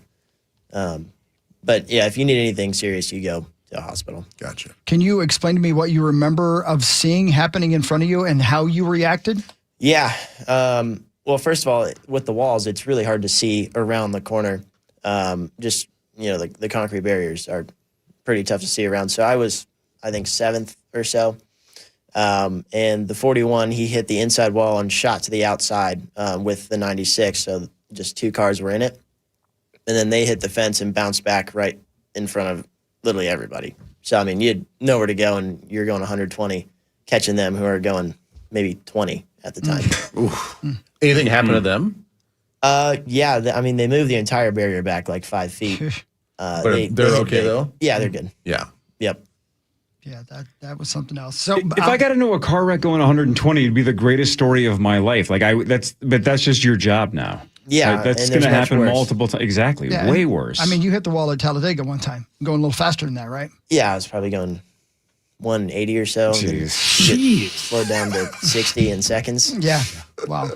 Speaker 20: But yeah, if you need anything serious, you go to a hospital.
Speaker 15: Gotcha.
Speaker 7: Can you explain to me what you remember of seeing happening in front of you and how you reacted?
Speaker 20: Yeah. Well, first of all, with the walls, it's really hard to see around the corner. Just, the concrete barriers are pretty tough to see around. So I was, I think, 7th or so. And the 41, he hit the inside wall and shot to the outside with the 96. So just 2 cars were in it. And then they hit the fence and bounced back right in front of literally everybody. So, I mean, you had nowhere to go, and you're going 120, catching them who are going maybe 20 at the time.
Speaker 15: Anything happened to them?
Speaker 20: Yeah. They moved the entire barrier back like 5 feet.
Speaker 15: But they're okay, though?
Speaker 20: Yeah, they're good.
Speaker 15: Yeah.
Speaker 20: Yep.
Speaker 7: Yeah, that was something else. So
Speaker 5: if I got into a car wreck going 120, it'd be the greatest story of my life. But that's just your job now.
Speaker 20: Yeah,
Speaker 5: Like, that's
Speaker 20: and
Speaker 5: going to
Speaker 20: there's much
Speaker 5: happen
Speaker 20: worse.
Speaker 5: multiple times. Exactly,
Speaker 7: Yeah,
Speaker 5: way
Speaker 7: and-
Speaker 5: worse.
Speaker 7: I mean, you hit the wall at Talladega one time, going a little faster than that, right?
Speaker 20: Yeah, I was probably going 180 or so. And then
Speaker 5: Jeez.
Speaker 20: slowed down to 60 in seconds.
Speaker 7: Yeah. Wow.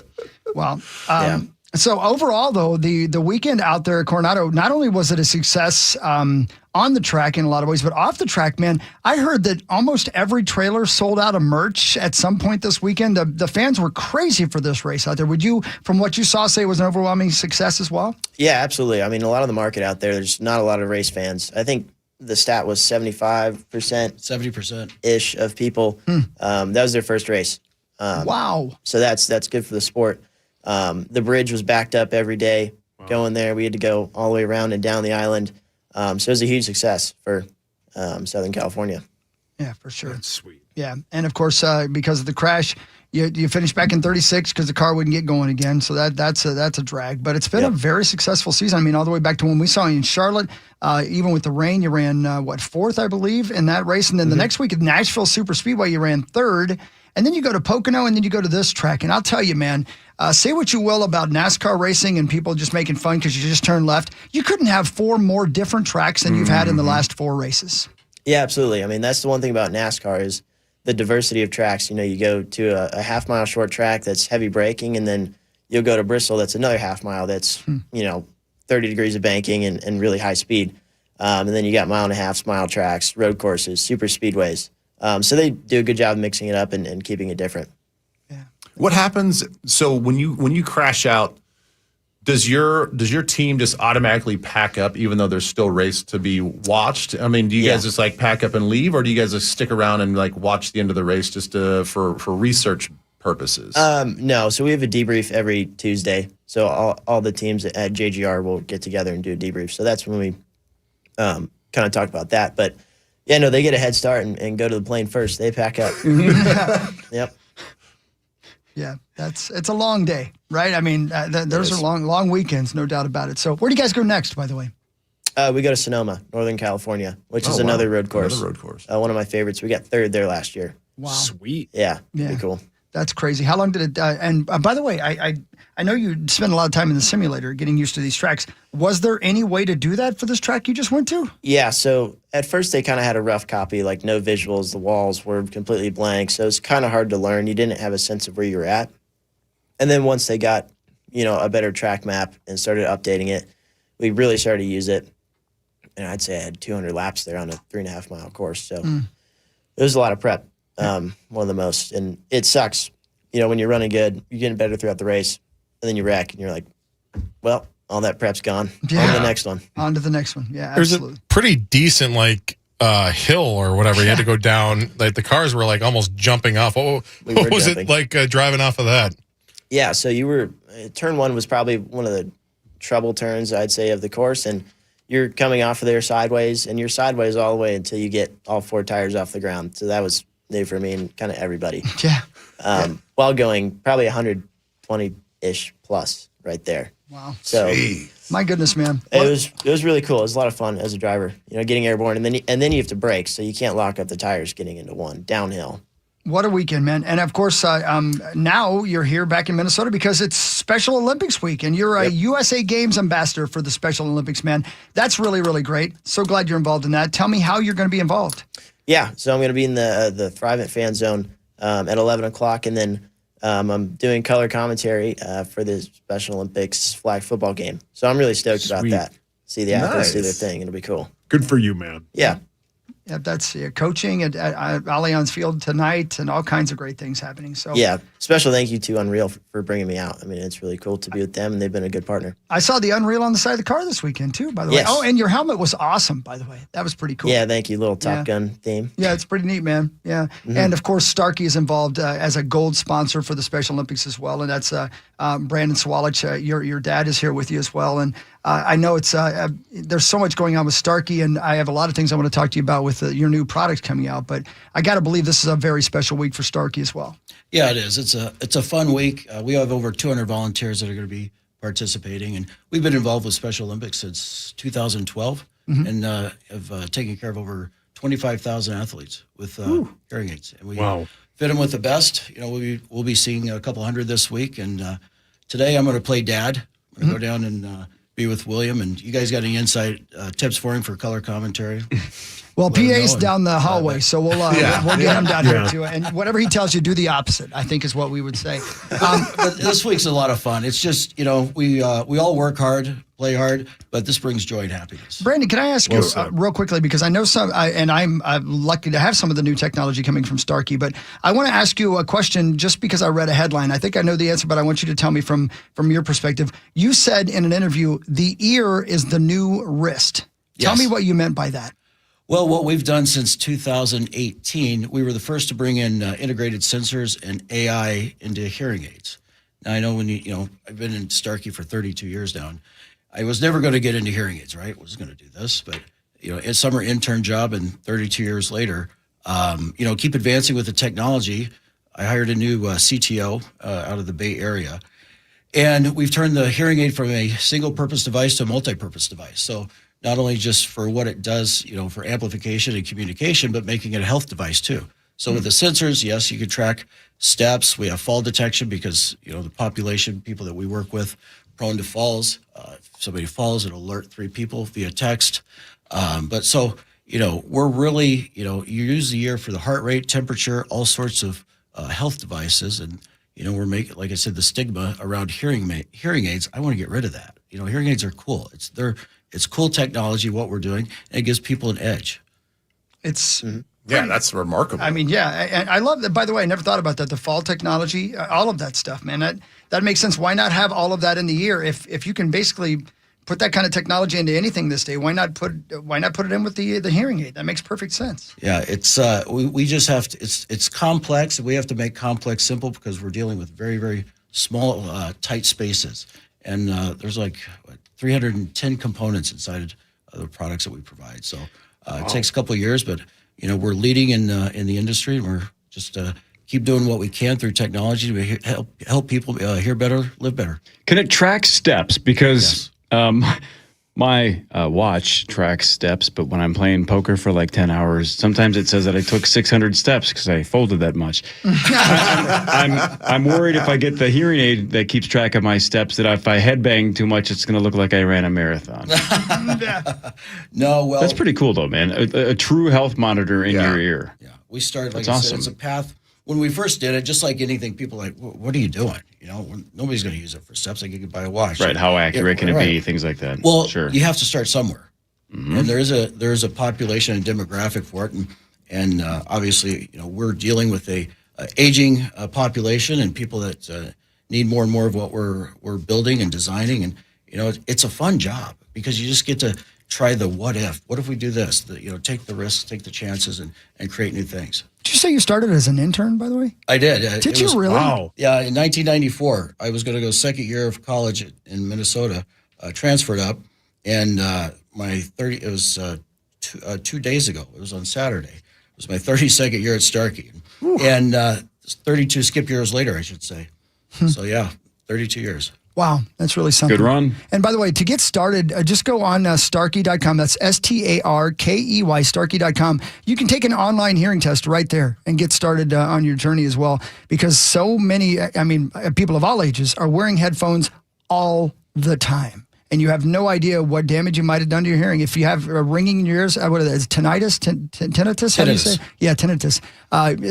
Speaker 7: So overall, though, the weekend out there at Coronado, not only was it a success on the track in a lot of ways, but off the track, man, I heard that almost every trailer sold out of merch at some point this weekend. The fans were crazy for this race out there. Would you, from what you saw, say it was an overwhelming success as well?
Speaker 20: Yeah, absolutely. I mean, a lot of the market out there's not a lot of race fans. I think the stat was 75%.
Speaker 21: 70%-ish
Speaker 20: of people. That was their first race.
Speaker 7: Wow.
Speaker 20: So that's good for the sport. The bridge was backed up every day going there. We had to go all the way around and down the island. So it was a huge success for Southern California.
Speaker 7: Yeah, for sure.
Speaker 6: That's sweet.
Speaker 7: Yeah, and of course, because of the crash, you finished back in 36 because the car wouldn't get going again. So that's a drag. But it's been a very successful season. I mean, all the way back to when we saw you in Charlotte. Even with the rain, you ran fourth, I believe, in that race, and then the next week at Nashville Super Speedway, you ran third. And then you go to Pocono, and then you go to this track. And I'll tell you, man, say what you will about NASCAR racing and people just making fun because you just turned left. You couldn't have 4 more different tracks than you've had in the last 4 races.
Speaker 20: Yeah, absolutely. I mean, that's the one thing about NASCAR is the diversity of tracks. You know, you go to a half-mile short track that's heavy braking, and then you'll go to Bristol that's another half-mile that's, 30 degrees of banking and really high speed. And then you got mile-and-a-half-mile tracks, road courses, super speedways. So they do a good job of mixing it up and keeping it different.
Speaker 15: What happens? So when you crash out, does your team just automatically pack up even though there's still race to be watched? I mean, do you guys just like pack up and leave, or do you guys just stick around and like watch the end of the race just for research purposes?
Speaker 20: No, so we have a debrief every Tuesday. So all the teams at JGR will get together and do a debrief. So that's when we kind of talk about that. But yeah, no, they get a head start and go to the plane first. They pack up. Yep.
Speaker 7: Yeah, it's a long day, right? I mean, those are long weekends, no doubt about it. So where do you guys go next, by the way?
Speaker 20: We go to Sonoma, Northern California, which is another road course.
Speaker 15: Another road course.
Speaker 20: One of my favorites. We got third there last year.
Speaker 7: Wow.
Speaker 6: Sweet.
Speaker 20: Yeah, pretty cool.
Speaker 7: That's crazy. How long did it? And by the way, I know you spent a lot of time in the simulator getting used to these tracks. Was there any way to do that for this track you just went to?
Speaker 20: Yeah. So at first they kind of had a rough copy, like no visuals. The walls were completely blank, so it's kind of hard to learn. You didn't have a sense of where you were at. And then once they got, a better track map and started updating it, we really started to use it. And I'd say I had 200 laps there on a 3.5 mile course. So it was a lot of prep. One of the most, and it sucks. When you're running good, you're getting better throughout the race, and then you wreck, and you're like, well, all that prep's gone.
Speaker 7: Yeah.
Speaker 20: On to the next one.
Speaker 7: On to the next one. Yeah,
Speaker 8: There's
Speaker 7: absolutely.
Speaker 8: a pretty decent hill or whatever you had to go down. Like the cars were like almost jumping off. What was
Speaker 20: jumping.
Speaker 8: it like driving off of that?
Speaker 20: Yeah, so you were turn 1 was probably one of the trouble turns, I'd say, of the course, and you're coming off of there sideways, and you're sideways all the way until you get all 4 tires off the ground. So that was new for me and kind of everybody.
Speaker 7: Yeah.
Speaker 20: While going probably 120-ish plus right there.
Speaker 7: Wow.
Speaker 20: So
Speaker 7: my goodness, man.
Speaker 20: it was really cool. It was a lot of fun as a driver, getting airborne, and then you have to brake, so you can't lock up the tires getting into one downhill.
Speaker 7: What a weekend, man. And of course, now you're here back in Minnesota because it's Special Olympics week, and you're a USA Games ambassador for the Special Olympics, man. That's really, really great. So glad you're involved in that. Tell me how you're going to be involved.
Speaker 20: Yeah, so I'm going to be in the Thrivent fan zone at 11 o'clock, and then I'm doing color commentary for the Special Olympics flag football game. So I'm really stoked about that. See the athletes do their thing. It'll be cool.
Speaker 6: Good for you, man.
Speaker 20: Yeah.
Speaker 7: Yeah, that's coaching at Allianz Field tonight and all kinds of great things happening. So
Speaker 20: yeah, special thank you to Unreal for bringing me out. I mean, it's really cool to be with them, and they've been a good partner.
Speaker 7: I saw the Unreal on the side of the car this weekend too, by the way. Oh, and your helmet was awesome, by the way. That was pretty cool.
Speaker 20: Yeah, thank you. Little Top Gun theme.
Speaker 7: Yeah, it's pretty neat, man. Yeah. And of course, Starkey is involved as a gold sponsor for the Special Olympics as well. And that's Brandon Swalich. Your dad is here with you as well. And I know it's there's so much going on with Starkey, and I have a lot of things I want to talk to you about with your new product coming out. But I got to believe this is a very special week for Starkey as well.
Speaker 21: Yeah, it is. It's a fun week. We have over 200 volunteers that are going to be participating, and we've been involved with Special Olympics since 2012. and have taken care of over 25,000 athletes with hearing aids. And we fit them with the best. You know, we'll be seeing a couple hundred this week. And today I'm going to play dad. I'm going to go down and be with William. And you guys got any insight tips for him for color commentary?
Speaker 7: Well, PA's down the hallway, so we'll get him down here too. And whatever he tells you, do the opposite, I think is what we would say.
Speaker 21: But this week's a lot of fun. It's just, you know, we all work hard, play hard, but this brings joy and happiness.
Speaker 7: Brandon, can I ask you real quickly, because I know I'm lucky to have some of the new technology coming from Starkey, but I want to ask you a question just because I read a headline. I think I know the answer, but I want you to tell me from your perspective. You said in an interview, the ear is the new wrist. Tell me what you meant by that.
Speaker 21: Well, what we've done since 2018, we were the first to bring in integrated sensors and AI into hearing aids. Now, I know I've been in Starkey for 32 years now, and I was never going to get into hearing aids, right? I was going to do this, but, a summer intern job, and 32 years later, keep advancing with the technology. I hired a new CTO out of the Bay Area, and we've turned the hearing aid from a single-purpose device to a multi-purpose device. So not only just for what it does, for amplification and communication, but making it a health device too. So with the sensors, yes, you can track steps. We have fall detection because, the population, people that we work with, prone to falls. If somebody falls, it'll alert 3 people via text. We're really, you use the ear for the heart rate, temperature, all sorts of health devices. And, we're making, like I said, the stigma around hearing aids. I want to get rid of that. Hearing aids are cool. It's cool technology, what we're doing, and it gives people an edge.
Speaker 7: It's
Speaker 15: that's remarkable.
Speaker 7: I mean, and I love that. By the way, I never thought about that. The fall technology, all of that stuff, man. That makes sense. Why not have all of that in the ear? If you can basically put that kind of technology into anything this day, why not put it in with the hearing aid? That makes perfect sense.
Speaker 21: Yeah, it's we just have to. It's complex, and we have to make complex simple because we're dealing with very, very small, tight spaces, and there's like 310 components inside of the products that we provide. So it takes a couple of years, but we're leading in the industry, and we're just keep doing what we can through technology to help people hear better, live better.
Speaker 5: Can it track steps? Because my watch tracks steps, but when I'm playing poker for like 10 hours, sometimes it says that I took 600 steps because I folded that much. I'm worried if I get the hearing aid that keeps track of my steps, that if I headbang too much, it's going to look like I ran a marathon.
Speaker 21: No, well,
Speaker 5: that's pretty cool though, man. A true health monitor in your ear.
Speaker 21: Yeah, we started, like
Speaker 5: that's
Speaker 21: I said, it's a path. When we first did it, just like anything, people are like, what are you doing? Nobody's going to use it for steps. Like you could buy a watch.
Speaker 5: Right. How accurate can it be? Things like that.
Speaker 21: Well,
Speaker 5: sure.
Speaker 21: You have to start somewhere. Mm-hmm. And there is a population and demographic for it. And obviously, we're dealing with a aging population and people that need more and more of what we're building and designing. And, it's a fun job because you just get to try the what if. What if we do this? Take the risks, take the chances, and create new things.
Speaker 7: Did you say you started as an intern, by the way?
Speaker 21: I did.
Speaker 7: Did you really?
Speaker 21: Wow. Yeah, in 1994, I was going to go second year of college in Minnesota, transferred up, and it was 2 days ago. It was on Saturday. It was my 32nd year at Starkey. And 32 skip years later, I should say. So, 32 years.
Speaker 7: Wow, that's really something.
Speaker 5: Good run.
Speaker 7: And by the way, to get started, just go on Starkey.com. That's STARKEY, Starkey.com. You can take an online hearing test right there and get started on your journey as well, because so many, people of all ages are wearing headphones all the time. And you have no idea what damage you might have done to your hearing. If you have a ringing in your ears, what is it? Tinnitus? Tinnitus? How do you say? Yeah, tinnitus.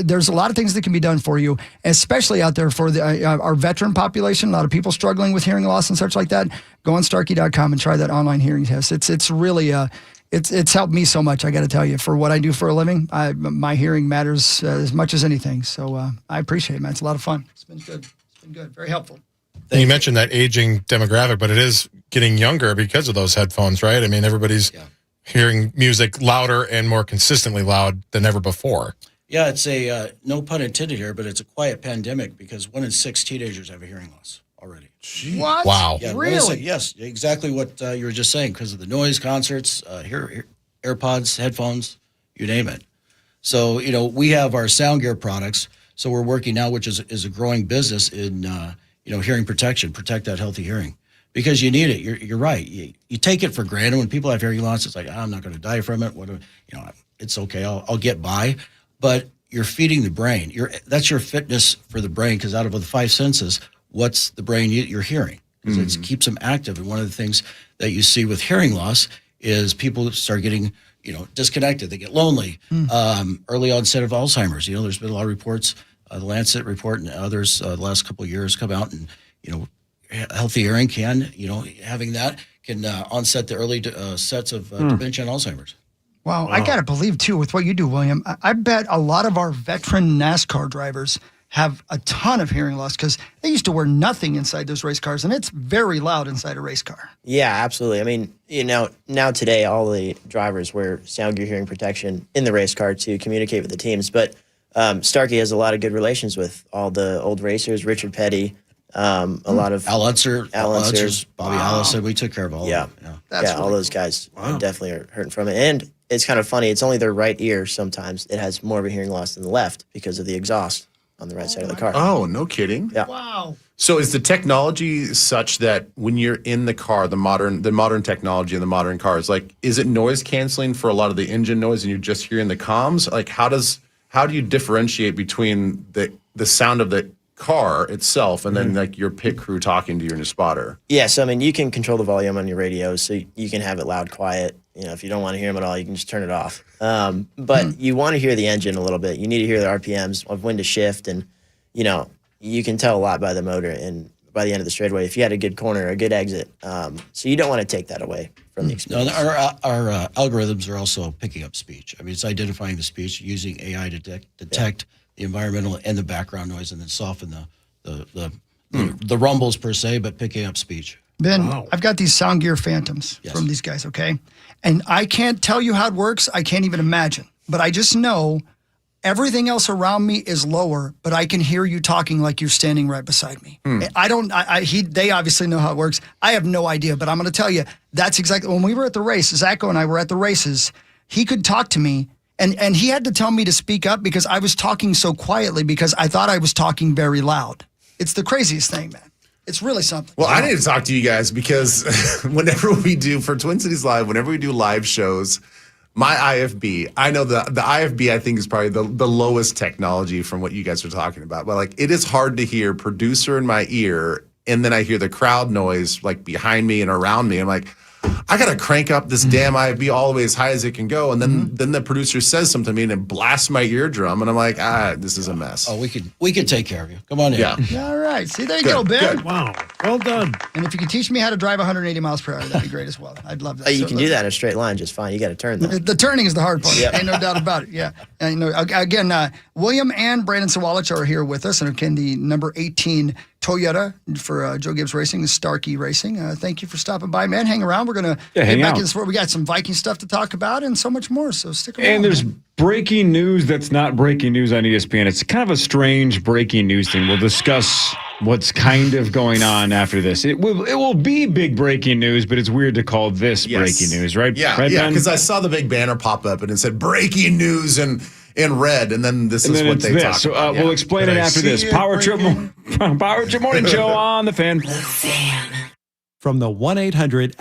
Speaker 7: There's a lot of things that can be done for you, especially out there for our veteran population. A lot of people struggling with hearing loss and such like that. Go on Starkey.com and try that online hearing test. It's really it's helped me so much. I got to tell you, for what I do for a living, my hearing matters as much as anything. So I appreciate it, man. It's a lot of fun. It's been good. It's been good. Very helpful.
Speaker 8: You mentioned that aging demographic, but it is getting younger because of those headphones, right? I mean, everybody's hearing music louder and more consistently loud than ever before.
Speaker 21: Yeah, it's a, no pun intended here, but it's a quiet pandemic because 1 in 6 teenagers have a hearing loss already.
Speaker 7: Jeez. What?
Speaker 8: Wow.
Speaker 21: Yeah,
Speaker 7: really?
Speaker 21: Yes, exactly what you were just saying, because of the noise, concerts, AirPods, headphones, you name it. So, we have our sound gear products. So we're working now, which is a growing business in, hearing protection, protect that healthy hearing. because you need it. You're right. You take it for granted when people have hearing loss. It's like, I'm not going to die from it. It's okay. I'll get by. But you're feeding the brain. That's your fitness for the brain, because out of the five senses, what's the brain you're hearing? Because it keeps them active. And one of the things that you see with hearing loss is people start getting disconnected. They get lonely. Early onset of Alzheimer's. There's been a lot of reports. The Lancet report and others the last couple of years come out, and healthy hearing having that can onset the early sets of dementia and Alzheimer's.
Speaker 7: Wow. I got to believe, too, with what you do, William, I bet a lot of our veteran NASCAR drivers have a ton of hearing loss, because they used to wear nothing inside those race cars, and it's very loud inside a race car.
Speaker 20: Yeah, absolutely. I mean, now today, all the drivers wear sound gear hearing protection in the race car to communicate with the teams. But Starkey has a lot of good relations with all the old racers, Richard Petty, a lot of
Speaker 21: Al Unser, Bobby Allison. We took care of all of them.
Speaker 20: All those guys definitely are hurting from it. And it's kind of funny. It's only their right ear sometimes. It has more of a hearing loss than the left because of the exhaust on the right side of the car.
Speaker 15: Oh, no kidding.
Speaker 20: Yeah.
Speaker 7: Wow.
Speaker 15: So is the technology such that when you're in the car, the modern technology in the modern cars, like, is it noise canceling for a lot of the engine noise and you're just hearing the comms? Like, how do you differentiate between the sound of the car itself and then like your pit crew talking to you in your spotter?
Speaker 20: Yeah, so I mean, you can control the volume on your radio, so you can have it loud, quiet. If you don't want to hear them at all, you can just turn it off. But you want to hear the engine a little bit. You need to hear the RPMs of when to shift, and you can tell a lot by the motor and by the end of the straightaway if you had a good corner, a good exit. So you don't want to take that away from the experience.
Speaker 21: No, our algorithms are also picking up speech. I mean, it's identifying the speech, using AI to detect the environmental and the background noise, and then soften the rumbles per se, but picking up speech.
Speaker 7: Ben, I've got these Sound Gear Phantoms from these guys, okay? And I can't tell you how it works. I can't even imagine. But I just know everything else around me is lower, but I can hear you talking like you're standing right beside me. They obviously know how it works. I have no idea, but I'm going to tell you, that's exactly, when we were at the race, Zacho and I were at the races, he could talk to me, and he had to tell me to speak up because I was talking so quietly because I thought I was talking very loud. It's the craziest thing, man. It's really something.
Speaker 15: Well, I need to talk to you guys because whenever we do, for Twin Cities Live, whenever we do live shows, my IFB, I know the IFB I think is probably the lowest technology from what you guys are talking about. But like, it is hard to hear producer in my ear, and then I hear the crowd noise like behind me and around me. I'm like, I gotta crank up this damn IFB all the way as high as it can go, and then the producer says something to me and it blasts my eardrum, and I'm like, this is a mess.
Speaker 21: Oh, we could take care of you. Come on in.
Speaker 15: Yeah.
Speaker 7: All right. See, there you go, Ben.
Speaker 15: Good.
Speaker 2: Wow. Well done.
Speaker 7: And if you could teach me how to drive 180 miles per hour, that'd be great as well. I'd love that.
Speaker 20: You can do that in a straight line just fine. You got to turn though.
Speaker 7: The turning is the hard part.
Speaker 20: Yep.
Speaker 7: Ain't no doubt about it. Yeah. And, again, William and Brandon Sawalich are here with us, and again, the number 18 Toyota for Joe Gibbs Racing, the Starkey Racing. Thank you for stopping by, man. Hang around. We're going to
Speaker 5: hang
Speaker 7: back
Speaker 5: out.
Speaker 7: in this. We got some Viking stuff to talk about and so much more, so stick around.
Speaker 5: And there's
Speaker 7: man.
Speaker 5: breaking news that's not breaking news on ESPN. It's kind of a strange breaking news thing. We'll discuss what's kind of going on after this. It will be big breaking news, but it's weird to call this breaking news, right?
Speaker 15: Yeah,
Speaker 5: right,
Speaker 15: yeah.
Speaker 5: Ben?
Speaker 15: Because I saw the big banner pop up and it said breaking news in red, and then this is what they talk
Speaker 5: So
Speaker 15: about.
Speaker 5: we'll explain it after this. Power Trip Morning Show on the Fan.
Speaker 11: From the 1-800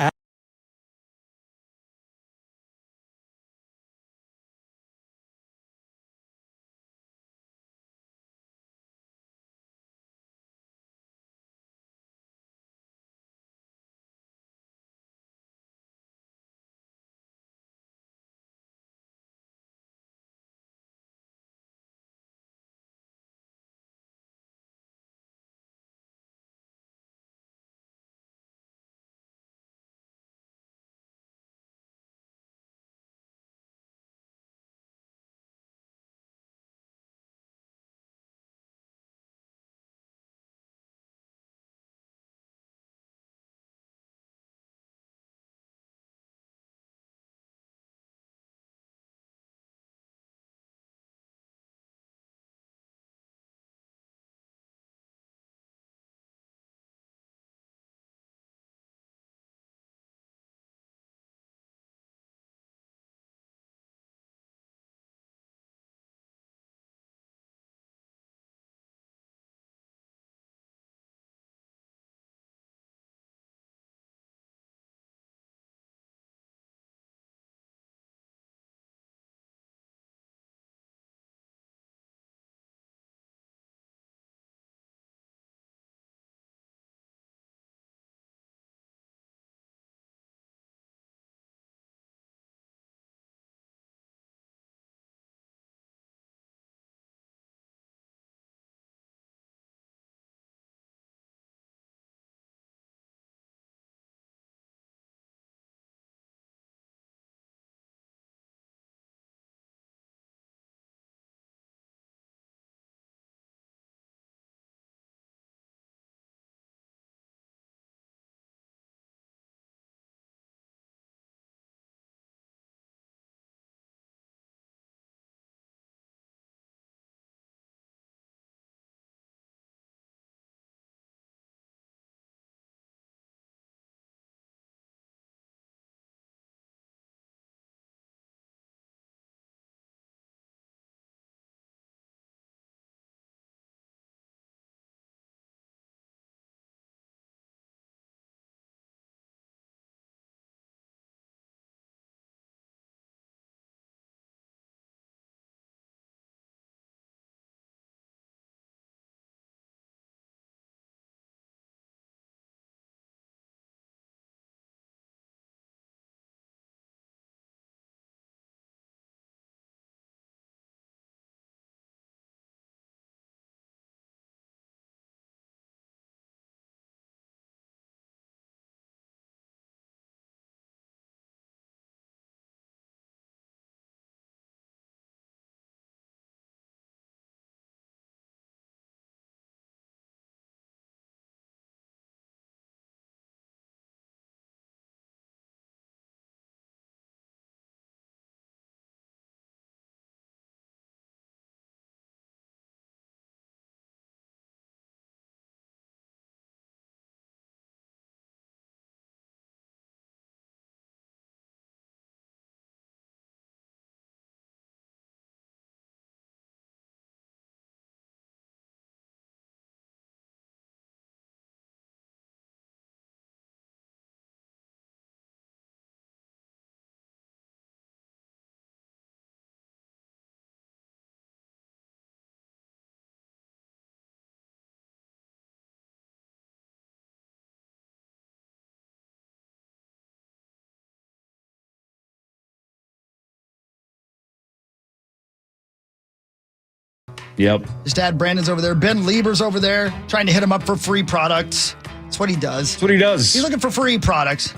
Speaker 5: Yep.
Speaker 7: His dad, Brandon's over there. Ben Lieber's over there trying to hit him up for free products. That's what he does.
Speaker 5: That's what he does.
Speaker 7: He's looking for free products.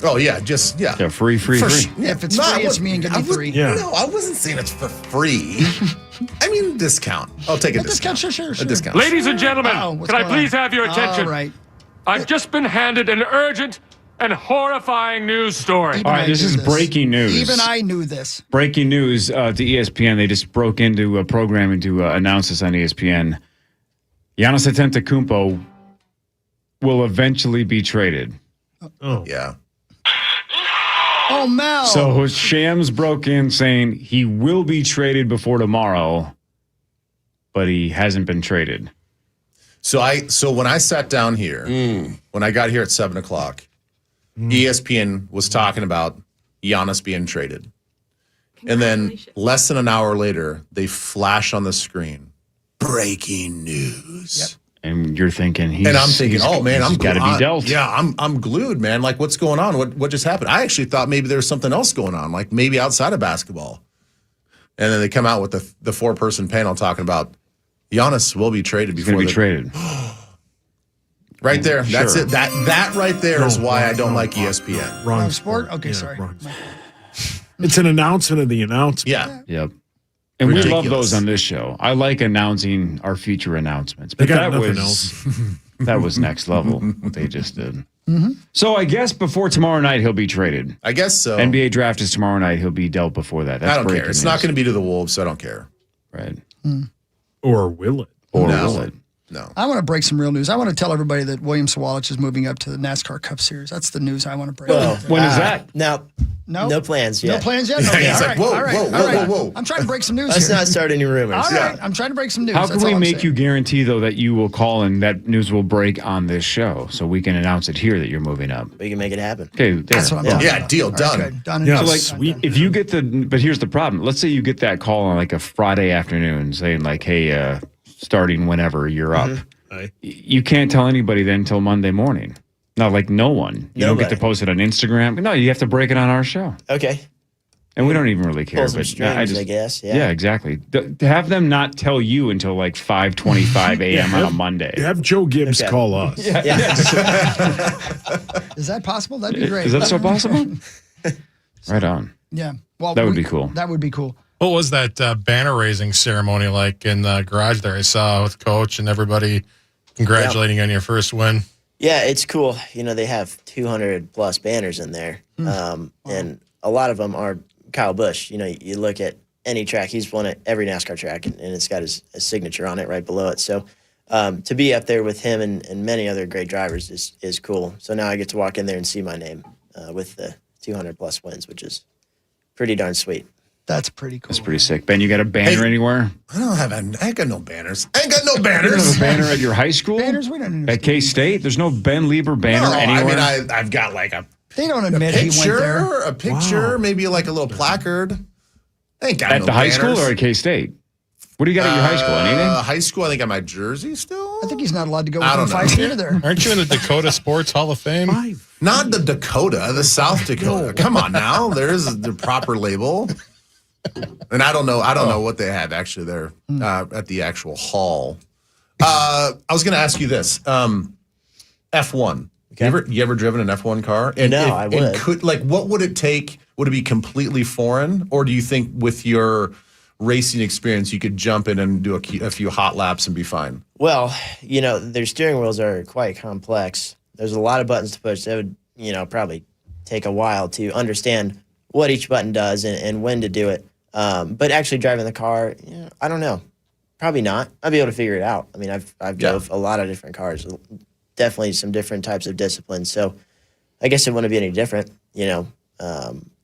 Speaker 15: Oh, yeah.
Speaker 5: Yeah, free.
Speaker 7: If it's free, it's me and give me 3.
Speaker 15: No, I wasn't saying it's for free. I mean, discount. I'll take a discount.
Speaker 7: Sure.
Speaker 15: A discount.
Speaker 18: Ladies and gentlemen,
Speaker 7: what's
Speaker 18: can I
Speaker 7: going on?
Speaker 18: please have your attention?
Speaker 7: All right.
Speaker 18: I've just been handed an urgent and horrifying news story.
Speaker 7: Even
Speaker 5: All right,
Speaker 7: I
Speaker 5: this
Speaker 7: knew
Speaker 5: is breaking news.
Speaker 7: Even I knew this.
Speaker 5: Breaking news to ESPN. They just broke into a programming to announce this on ESPN. Giannis Antetokounmpo will eventually be traded.
Speaker 15: Oh. Yeah.
Speaker 7: Oh, Mel.
Speaker 5: So Shams broke in saying he will be traded before tomorrow, but he hasn't been traded.
Speaker 15: So when I sat down here, when I got here at 7:00, ESPN was talking about Giannis being traded. And then less than an hour later, they flash on the screen, breaking news.
Speaker 7: Yep.
Speaker 5: And you're thinking
Speaker 15: and I'm thinking, oh man, I'm
Speaker 5: got to be dealt.
Speaker 15: Yeah, I'm glued, man. Like, what's going on? What just happened? I actually thought maybe there was something else going on, like maybe outside of basketball. And then they come out with the 4-person panel talking about Giannis will be traded before
Speaker 5: he's going to be traded.
Speaker 15: Right there. That's
Speaker 5: Sure.
Speaker 15: it. That right there is why I don't like ESPN.
Speaker 7: Wrong sport? Okay, sorry.
Speaker 6: Wrong. It's an announcement of the announcement.
Speaker 15: Yeah.
Speaker 5: Yep. And we love
Speaker 15: Ridiculous.
Speaker 5: those on this show. I like announcing our future announcements.
Speaker 6: They
Speaker 5: But
Speaker 6: got
Speaker 5: that
Speaker 6: nothing
Speaker 5: was
Speaker 6: else.
Speaker 5: that was next level what they just did. So I guess before tomorrow night he'll be traded.
Speaker 15: I guess so.
Speaker 5: NBA draft is tomorrow night. He'll be dealt before that. That's
Speaker 15: I don't care.
Speaker 5: breaking
Speaker 15: It's not
Speaker 5: news.
Speaker 15: going to be to the Wolves, so I don't care.
Speaker 5: Right.
Speaker 6: Or will it?
Speaker 5: Or
Speaker 15: No.
Speaker 5: will it?
Speaker 15: No.
Speaker 7: I want to break some real news. I want to tell everybody that William Sawalich is moving up to the NASCAR Cup Series. That's the news I want to break.
Speaker 5: When is that?
Speaker 20: No plans yet.
Speaker 7: No plans yet?
Speaker 15: Yeah,
Speaker 7: Okay,
Speaker 15: he's
Speaker 7: all
Speaker 15: like,
Speaker 7: right,
Speaker 15: whoa,
Speaker 7: all right,
Speaker 15: whoa,
Speaker 7: all
Speaker 15: whoa,
Speaker 7: right.
Speaker 15: whoa, whoa.
Speaker 7: I'm trying to break some news
Speaker 20: Let's
Speaker 7: here.
Speaker 20: not start any rumors.
Speaker 7: All right, I'm trying to break some news.
Speaker 5: How
Speaker 7: That's
Speaker 5: can we
Speaker 7: all I'm
Speaker 5: make
Speaker 7: saying.
Speaker 5: you guarantee, though, that you will call and that news will break on this show so we can announce it here that you're moving up?
Speaker 20: We can make it happen.
Speaker 5: Okay, there.
Speaker 7: That's what I'm talking
Speaker 15: Yeah,
Speaker 7: about.
Speaker 15: deal,
Speaker 7: All right,
Speaker 15: done.
Speaker 7: good. Done.
Speaker 6: Yeah,
Speaker 5: So, like,
Speaker 6: sweet.
Speaker 5: if you get but here's the problem. Let's say you get that call on like a Friday afternoon saying like, hey, starting whenever you're up. You can't tell anybody then until Monday morning. No, like no one. You don't get to
Speaker 20: Nobody.
Speaker 5: post it on Instagram. No, you have to break it on our show.
Speaker 20: Okay.
Speaker 5: And we don't even really care.
Speaker 20: Pull some
Speaker 5: But
Speaker 20: strings, I guess. Yeah.
Speaker 5: exactly. To have them not tell you until like 5:25 a.m. on a Monday.
Speaker 6: Have Joe Gibbs
Speaker 20: Okay.
Speaker 6: call us.
Speaker 20: Yeah.
Speaker 7: Is that possible? That'd be great.
Speaker 5: Is that so possible? Right on.
Speaker 7: Yeah. Well,
Speaker 5: That would be cool.
Speaker 7: That would be cool.
Speaker 8: What was that banner raising ceremony like in the garage there? I saw with Coach and everybody congratulating you on your first win.
Speaker 20: Yeah, it's cool. You know, they have 200 plus banners in there. And a lot of them are Kyle Busch. You know, you look at any track, he's won at every NASCAR track, and it's got his signature on it right below it. So to be up there with him and many other great drivers is cool. So now I get to walk in there and see my name with the 200 plus wins, which is pretty darn sweet.
Speaker 7: That's pretty cool.
Speaker 5: That's pretty sick. Ben, you got a banner anywhere?
Speaker 15: I ain't got no banners. I ain't got no
Speaker 5: You don't
Speaker 15: banners.
Speaker 5: have a banner at your high school?
Speaker 7: Banners, we don't
Speaker 5: At K-State? There's no Ben Lieber banner
Speaker 15: No,
Speaker 5: anywhere?
Speaker 15: I mean, I've got like a
Speaker 7: They don't admit he went there.
Speaker 15: a picture, maybe like a little placard. I ain't got
Speaker 5: at
Speaker 15: no
Speaker 5: the high
Speaker 15: banners.
Speaker 5: school or at K-State? What do you got at your high school? Anything?
Speaker 15: High school, I think I got my jersey still.
Speaker 7: I think he's not allowed to go
Speaker 15: I
Speaker 7: within
Speaker 15: don't
Speaker 7: 5
Speaker 15: know.
Speaker 7: feet of there.
Speaker 8: Aren't you in the Dakota Sports Hall of Fame?
Speaker 15: Not the Dakota, the South Dakota. Come on now, there's the proper label. And I don't know what they have actually there at the actual hall. I was going to ask you this: F1. You ever driven an F1 car? And
Speaker 20: No, I would.
Speaker 15: What would it take? Would it be completely foreign, or do you think with your racing experience you could jump in and do a few hot laps and be fine?
Speaker 20: Well, you know, their steering wheels are quite complex. There's a lot of buttons to push. That would, you know, probably take a while to understand what each button does and when to do it. But actually driving the car, I don't know. Probably not. I'll be able to figure it out. I mean, I've drove a lot of different cars, definitely some different types of disciplines. So I guess it wouldn't be any different. You know,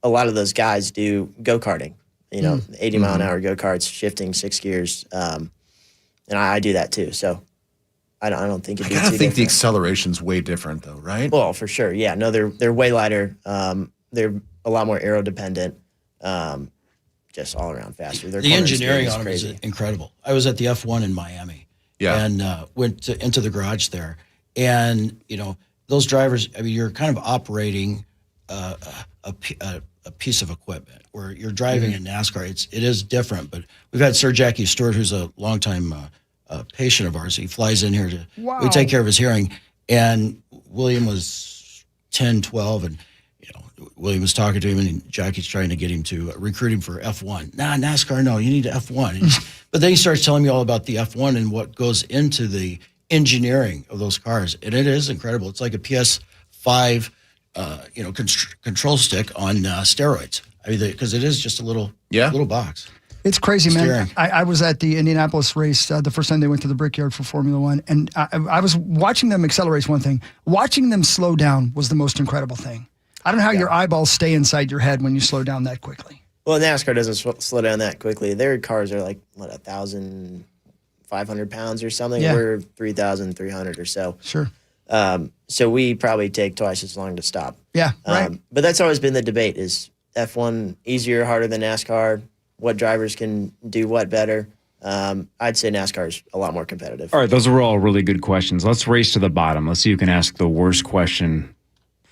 Speaker 20: a lot of those guys do go-karting, 80 mile an hour go-karts, shifting 6 gears. And I do that too. So I don't think it'd be too
Speaker 15: I think
Speaker 20: different.
Speaker 15: the acceleration's way different though, right?
Speaker 20: Well, for sure. Yeah. No, they're way lighter. They're a lot more aero dependent. Just all around faster. Their
Speaker 21: The
Speaker 20: corner
Speaker 21: engineering
Speaker 20: experience
Speaker 21: on them is
Speaker 20: crazy.
Speaker 21: incredible. I was at the F1 in Miami,
Speaker 15: and
Speaker 21: went into the garage there, and those drivers. I mean, you're kind of operating a a piece of equipment. Where you're driving in NASCAR, it is different. But we've had Sir Jackie Stewart, who's a longtime patient of ours. He flies in here we take care of his hearing. And William was 10, 12, and William was talking to him, and Jackie's trying to get him to recruit him for F1. Nah, NASCAR, no, you need F1. But then he starts telling me all about the F1 and what goes into the engineering of those cars, and it is incredible. It's like a PS5, control stick on steroids. I mean, because it is just a little box.
Speaker 7: It's crazy, man.
Speaker 21: Steering.
Speaker 7: I was at the Indianapolis race the first time they went to the Brickyard for Formula One, and I was watching them accelerate. One thing, watching them slow down was the most incredible thing. I don't know how your eyeballs stay inside your head when you slow down that quickly.
Speaker 20: Well, NASCAR doesn't slow down that quickly. Their cars are like 1,500 pounds or something.
Speaker 7: Yeah.
Speaker 20: We're 3,300 or so.
Speaker 7: Sure.
Speaker 20: So we probably take twice as long to stop.
Speaker 7: Yeah, right.
Speaker 20: But that's always been the debate: is F1 easier, harder than NASCAR? What drivers can do what better? I'd say NASCAR is a lot more competitive.
Speaker 5: All right, those were all really good questions. Let's race to the bottom. Let's see who can ask the worst question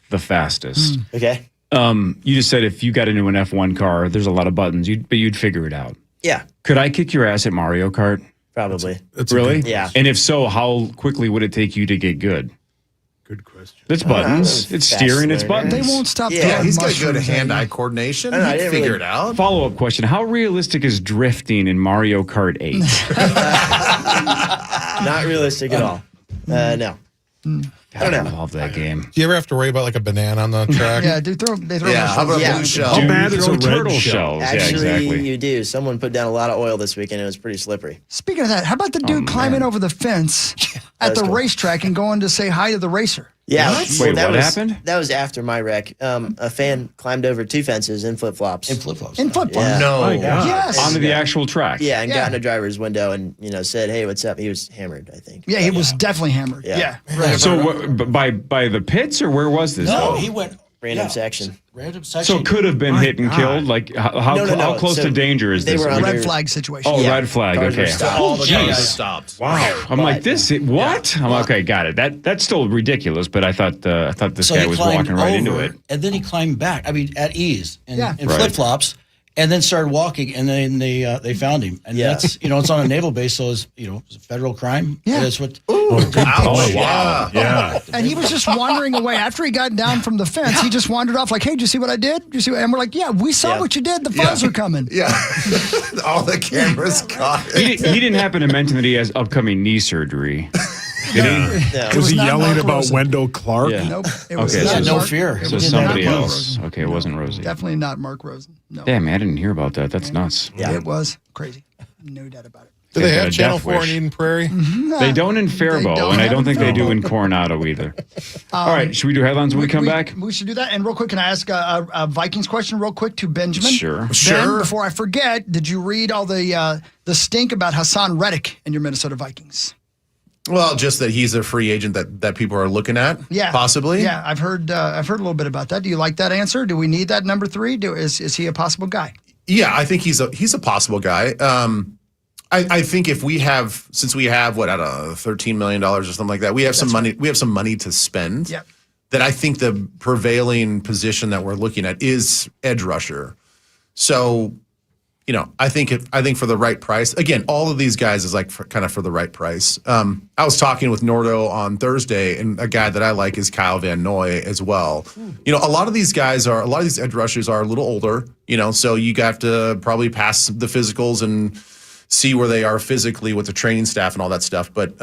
Speaker 5: the fastest.
Speaker 20: Okay.
Speaker 5: You just said if you got into an F1 car, there's a lot of buttons, but you'd figure it out.
Speaker 20: Yeah.
Speaker 5: Could I kick your ass at Mario Kart?
Speaker 20: Probably.
Speaker 5: That's really?
Speaker 20: Yeah.
Speaker 5: And if so, how quickly would it take you to get good?
Speaker 6: Good question.
Speaker 5: It's buttons. It's steering. It's buttons.
Speaker 7: They won't stop.
Speaker 15: Yeah, he's got good
Speaker 7: mushrooms
Speaker 15: hand-eye coordination.
Speaker 20: I
Speaker 15: He'd
Speaker 20: didn't
Speaker 15: figure
Speaker 20: really-
Speaker 15: it out.
Speaker 5: Follow-up question. How realistic is drifting in Mario Kart 8?
Speaker 20: Not realistic at all. No.
Speaker 5: I don't know. I love that game.
Speaker 8: Do you ever have to worry about like a banana on the track?
Speaker 7: Yeah, they throw
Speaker 15: How about a blue shell?
Speaker 5: Dude,
Speaker 6: bad is
Speaker 5: throw
Speaker 6: a red
Speaker 5: turtle
Speaker 6: shell?
Speaker 5: shells.
Speaker 20: Actually,
Speaker 5: yeah, exactly.
Speaker 20: you do. Someone put down a lot of oil this weekend. It was pretty slippery.
Speaker 7: Speaking of that, how about the dude climbing over the fence at the racetrack and going to say hi to the racer?
Speaker 20: Yeah.
Speaker 5: Wait,
Speaker 20: that
Speaker 5: what
Speaker 20: was,
Speaker 5: happened?
Speaker 20: That was after my wreck. A fan climbed over 2 fences in flip-flops.
Speaker 7: In flip-flops.
Speaker 20: Yeah.
Speaker 15: No.
Speaker 6: My God.
Speaker 7: Yes.
Speaker 5: Onto the actual track.
Speaker 20: Yeah, and
Speaker 7: Yeah.
Speaker 20: got in a driver's window and, said, hey, what's up? He was hammered, I think.
Speaker 7: Yeah, he was definitely hammered.
Speaker 20: Yeah.
Speaker 7: Right.
Speaker 5: So by the pits, or where was this?
Speaker 21: No, he went
Speaker 20: Random section.
Speaker 21: Random section.
Speaker 5: So it could have been hit and killed? Like, how
Speaker 20: No.
Speaker 5: close
Speaker 20: So
Speaker 5: to danger is
Speaker 20: they
Speaker 5: this?
Speaker 20: were
Speaker 5: Like-
Speaker 7: Red flag situation.
Speaker 5: Oh,
Speaker 20: Yeah.
Speaker 5: red flag.
Speaker 20: Cars were
Speaker 5: Okay.
Speaker 20: stopped.
Speaker 15: All the
Speaker 5: Jeez.
Speaker 15: guys stopped.
Speaker 5: Wow. I'm like, what? I'm okay, got it. That's still ridiculous, but I thought this
Speaker 21: So
Speaker 5: guy
Speaker 21: he
Speaker 5: was
Speaker 21: climbed
Speaker 5: walking right into
Speaker 21: over,
Speaker 5: it.
Speaker 21: and then he climbed back. I mean, at ease in
Speaker 5: Right.
Speaker 21: flip flops, and then started walking. And then they found him, and that's it's on a naval base, so it's it's a federal crime.
Speaker 7: Yeah.
Speaker 21: That's what.
Speaker 5: Wow. Yeah.
Speaker 7: And he was just wandering away after he got down from the fence. He just wandered off like, "Hey, did you see what I did? Did you see?" And we're like, "Yeah, we saw what you did. The fuzz are coming."
Speaker 15: Yeah, all the cameras caught it.
Speaker 5: He didn't happen to mention that he has upcoming knee surgery. Did he?
Speaker 20: No.
Speaker 6: Was he
Speaker 7: not
Speaker 6: yelling
Speaker 7: Mark
Speaker 6: about
Speaker 7: Rosen.
Speaker 6: Wendell Clark?
Speaker 5: Yeah.
Speaker 7: Nope. It was
Speaker 5: Okay,
Speaker 7: not
Speaker 5: so
Speaker 7: Mark-
Speaker 21: fear.
Speaker 7: it
Speaker 5: So
Speaker 7: was
Speaker 5: somebody
Speaker 7: not Mark
Speaker 5: else.
Speaker 7: Rosen.
Speaker 5: Okay, it wasn't Rosie.
Speaker 7: Definitely not Mark Rosen. No.
Speaker 5: Damn, man, I didn't hear about that. That's nuts.
Speaker 20: Yeah.
Speaker 7: It was crazy. No doubt about it.
Speaker 8: Do they
Speaker 5: Got
Speaker 8: have
Speaker 5: a
Speaker 8: Channel
Speaker 5: death
Speaker 8: 4 in
Speaker 5: wish.
Speaker 8: Eden Prairie?
Speaker 5: They don't in Faribault,
Speaker 7: don't
Speaker 5: and I
Speaker 7: have
Speaker 5: don't think they do in
Speaker 7: Faribault.
Speaker 5: Coronado either. All right, should we do headlines when we come back?
Speaker 7: We should do that. And real quick, can I ask a Vikings question real quick to Benjamin?
Speaker 5: Sure.
Speaker 7: Ben, before I forget, did you read all the stink about Hassan Reddick and your Minnesota Vikings?
Speaker 15: Well, just that he's a free agent that people are looking at.
Speaker 7: Yeah,
Speaker 15: possibly.
Speaker 7: Yeah, I've heard a little bit about that. Do you like that answer? Do we need that number 3? Is he a possible guy?
Speaker 15: Yeah, I think he's a possible guy. I think if since we have $13 million or something like that, we have some money. We have some money to spend.
Speaker 7: Yep.
Speaker 15: That I think the prevailing position that we're looking at is edge rusher. So, I think for the right price, again, all of these guys is like kind of for the right price. I was talking with Nordo on Thursday, and a guy that I like is Kyle Van Noy as well. A lot of these edge rushers are a little older, so you have to probably pass the physicals and see where they are physically with the training staff and all that stuff. But,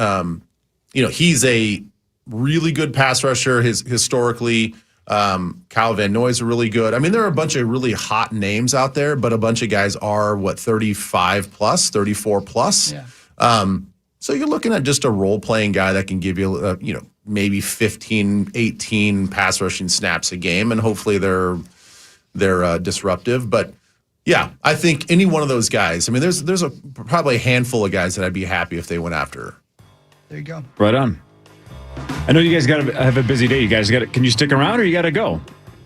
Speaker 15: he's a really good pass rusher. Historically, Kyle Van Noy is really good. I mean, there are a bunch of really hot names out there, but a bunch of guys are 35 plus, 34 plus.
Speaker 7: Yeah.
Speaker 15: So you're looking at just a role-playing guy that can give you, maybe 15, 18 pass rushing snaps a game, and hopefully they're disruptive. But yeah, I think any one of those guys. I mean, there's probably a handful of guys that I'd be happy if they went after.
Speaker 7: There you go.
Speaker 5: Right on. I know you guys got to have a busy day. You guys can you stick around or you got to go?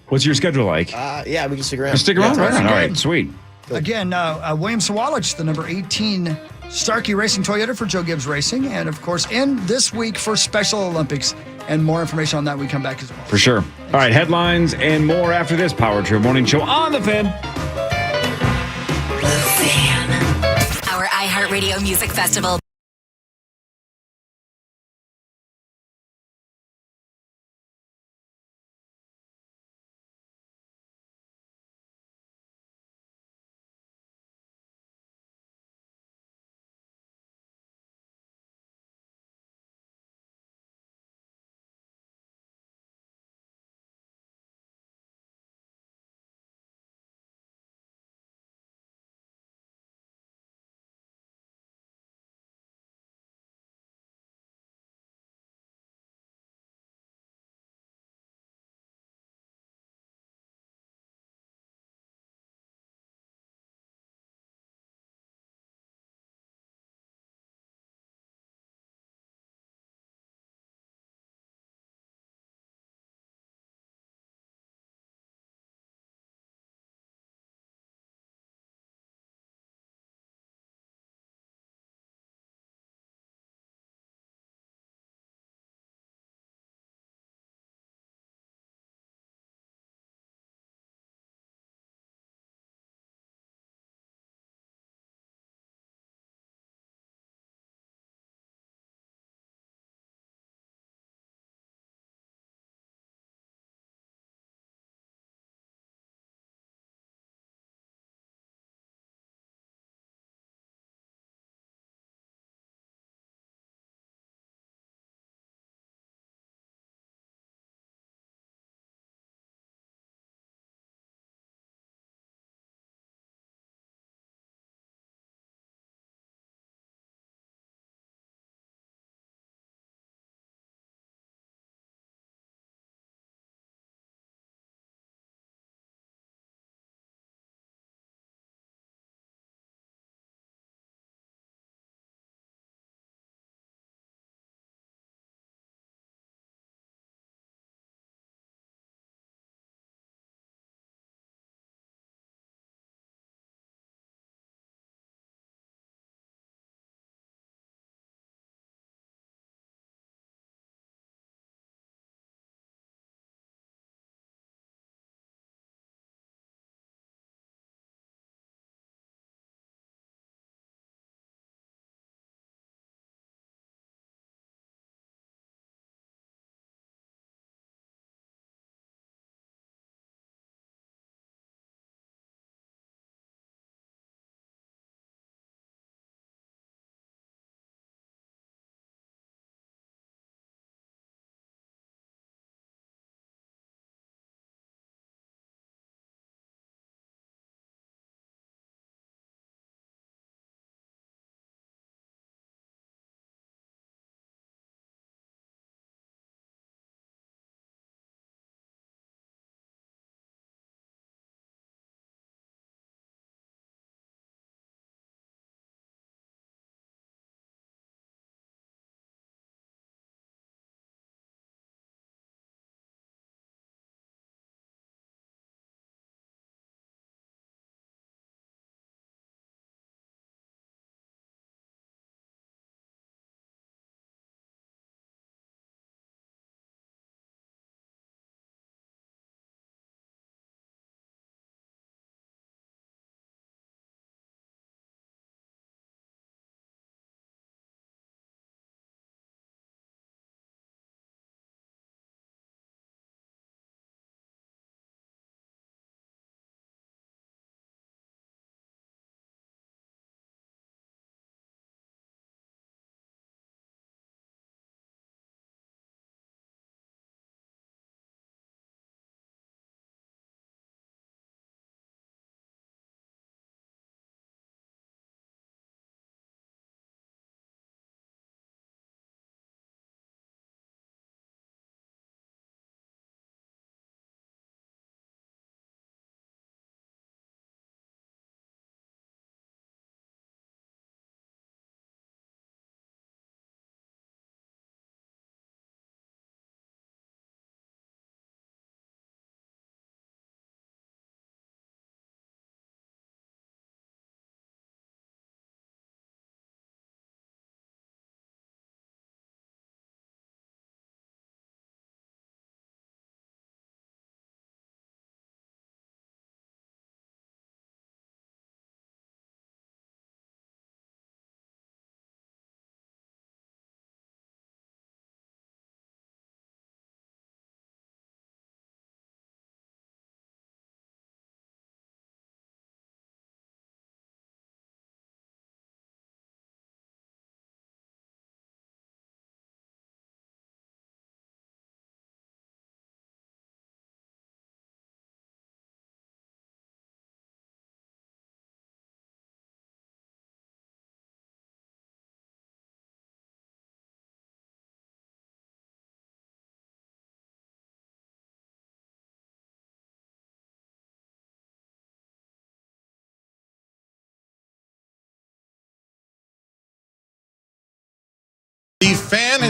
Speaker 5: What's your schedule like?
Speaker 20: Yeah, we can stick around.
Speaker 5: You stick around? Right on. All right, sweet.
Speaker 7: Again, William Sawalich, the number 18 Starkey Racing Toyota for Joe Gibbs Racing. And, of course, in this week for Special Olympics. And more information on that when we come back as well.
Speaker 5: For sure. All right, headlines and more after this Power Trip Morning Show on The Fan.
Speaker 1: Our iHeartRadio Music Festival.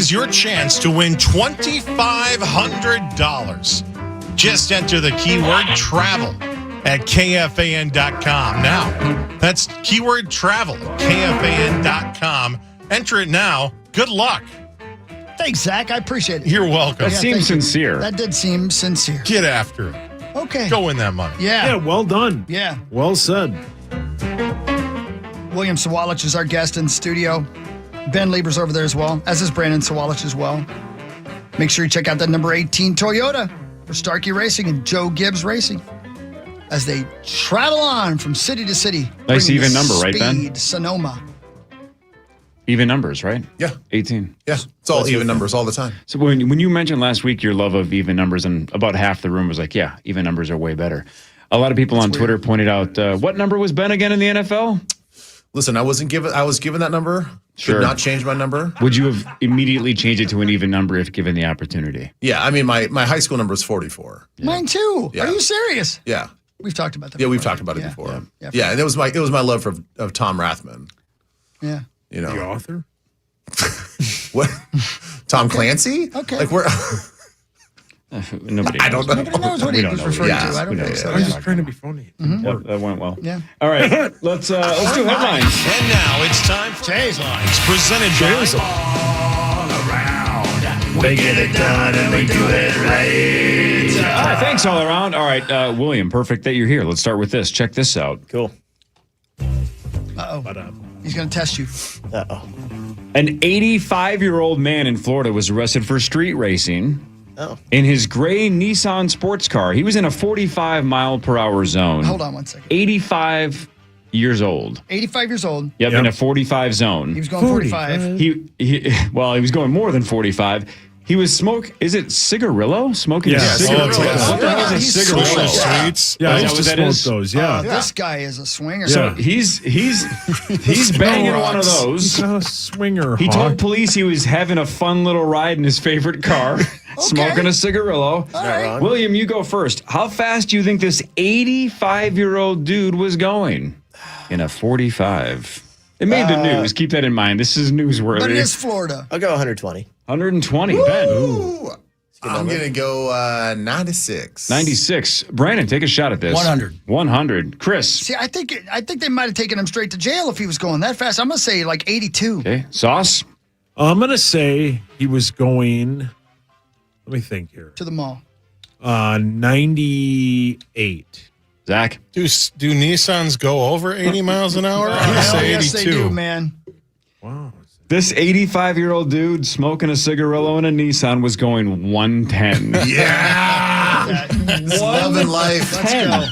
Speaker 8: is your chance to win $2,500. Just enter the keyword travel at KFAN.com. Now, that's keyword travel at KFAN.com. Enter it now. Good luck.
Speaker 7: Thanks, Zach. I appreciate it.
Speaker 8: You're welcome.
Speaker 5: That seems sincere.
Speaker 7: That did seem sincere.
Speaker 8: Get after it.
Speaker 7: Okay.
Speaker 8: Go win that money.
Speaker 7: Yeah.
Speaker 6: well done.
Speaker 7: Yeah.
Speaker 6: Well said.
Speaker 7: William Sawalich is our guest in the studio. Ben Lieber's over there as well, as is Brandon Sawalich as well. Make sure you check out that number 18 Toyota for Starkey Racing and Joe Gibbs Racing as they travel on from city to city.
Speaker 5: Nice
Speaker 7: bringing
Speaker 5: even
Speaker 7: the
Speaker 5: number, right, Ben?
Speaker 7: speed, Sonoma.
Speaker 5: Even numbers, right?
Speaker 15: Yeah.
Speaker 5: 18.
Speaker 15: Yeah. It's all even numbers all the time.
Speaker 5: So when you mentioned last week your love of even numbers, and about half the room was like, yeah, even numbers are way better. A lot of people on Twitter pointed out, what number was Ben again in the NFL?
Speaker 15: Listen, I was given that number.
Speaker 5: Sure.
Speaker 15: Did not change my number.
Speaker 5: Would you have immediately changed it to an even number if given the opportunity?
Speaker 15: Yeah, I mean, my high school number is 44.
Speaker 7: Mine too.
Speaker 15: Yeah.
Speaker 7: Are you serious?
Speaker 15: Yeah.
Speaker 7: We've talked about that.
Speaker 15: Yeah,
Speaker 7: before.
Speaker 15: we've talked about it before.
Speaker 7: Yeah.
Speaker 15: Yeah, and it was my love of Tom Rathman.
Speaker 7: Yeah.
Speaker 15: You know,
Speaker 6: The author?
Speaker 15: what? Tom Clancy?
Speaker 7: Okay.
Speaker 15: Like we're.
Speaker 5: Nobody.
Speaker 15: I don't know.
Speaker 7: Nobody knows what he was referring to. I don't think so.
Speaker 6: I was just trying to be funny.
Speaker 5: Yep, that went well.
Speaker 7: Yeah.
Speaker 5: All right, let's do headlines.
Speaker 8: And now it's time for Headlines, presented by
Speaker 6: We get it done and we do it right.
Speaker 5: Thanks all around. All right, William, perfect that you're here. Let's start with this. Check this out.
Speaker 20: Cool.
Speaker 7: Uh-oh. He's going to test you.
Speaker 20: Uh-oh.
Speaker 5: An 85-year-old man in Florida was arrested for street racing. In his gray Nissan sports car. He was in a 45-mile-per-hour zone.
Speaker 7: Hold on one second.
Speaker 5: 85 years old.
Speaker 7: 85 years old.
Speaker 5: Yep, in a 45 zone.
Speaker 7: He was going 45.
Speaker 5: He was going more than 45. He was is it cigarillo? Smoking a cigarillo.
Speaker 6: Cigarillo.
Speaker 5: What the hell is a cigarillo?
Speaker 6: Streets. Yeah, I used to smoke those. Yeah.
Speaker 7: This guy is a swinger.
Speaker 5: So he's banging one of those.
Speaker 6: He's a swinger.
Speaker 5: He told police he was having a fun little ride in his favorite car, smoking a cigarillo.
Speaker 7: Right.
Speaker 5: William, you go first. How fast do you think this 85-year-old dude was going in a 45? It made the news. Keep that in mind. This is newsworthy.
Speaker 7: But it is Florida.
Speaker 20: I'll go 120.
Speaker 5: 120, Ben.
Speaker 15: Ooh. I'm going to go 96.
Speaker 5: 96. Brandon, take a shot at this.
Speaker 21: 100.
Speaker 5: 100. Chris.
Speaker 7: See, I think they might have taken him straight to jail if he was going that fast. I'm going to say like 82.
Speaker 5: Okay. Sauce.
Speaker 6: I'm going to say he was going, let me think here.
Speaker 7: To the mall.
Speaker 6: 98.
Speaker 5: Zach.
Speaker 8: Do Nissans go over 80 miles an hour? I'm going to say 82.
Speaker 7: Yes, they do, man.
Speaker 6: Wow.
Speaker 5: This 85-year-old dude smoking a cigarillo in a Nissan was going 110.
Speaker 15: Yeah. Loving life.
Speaker 7: Let's go.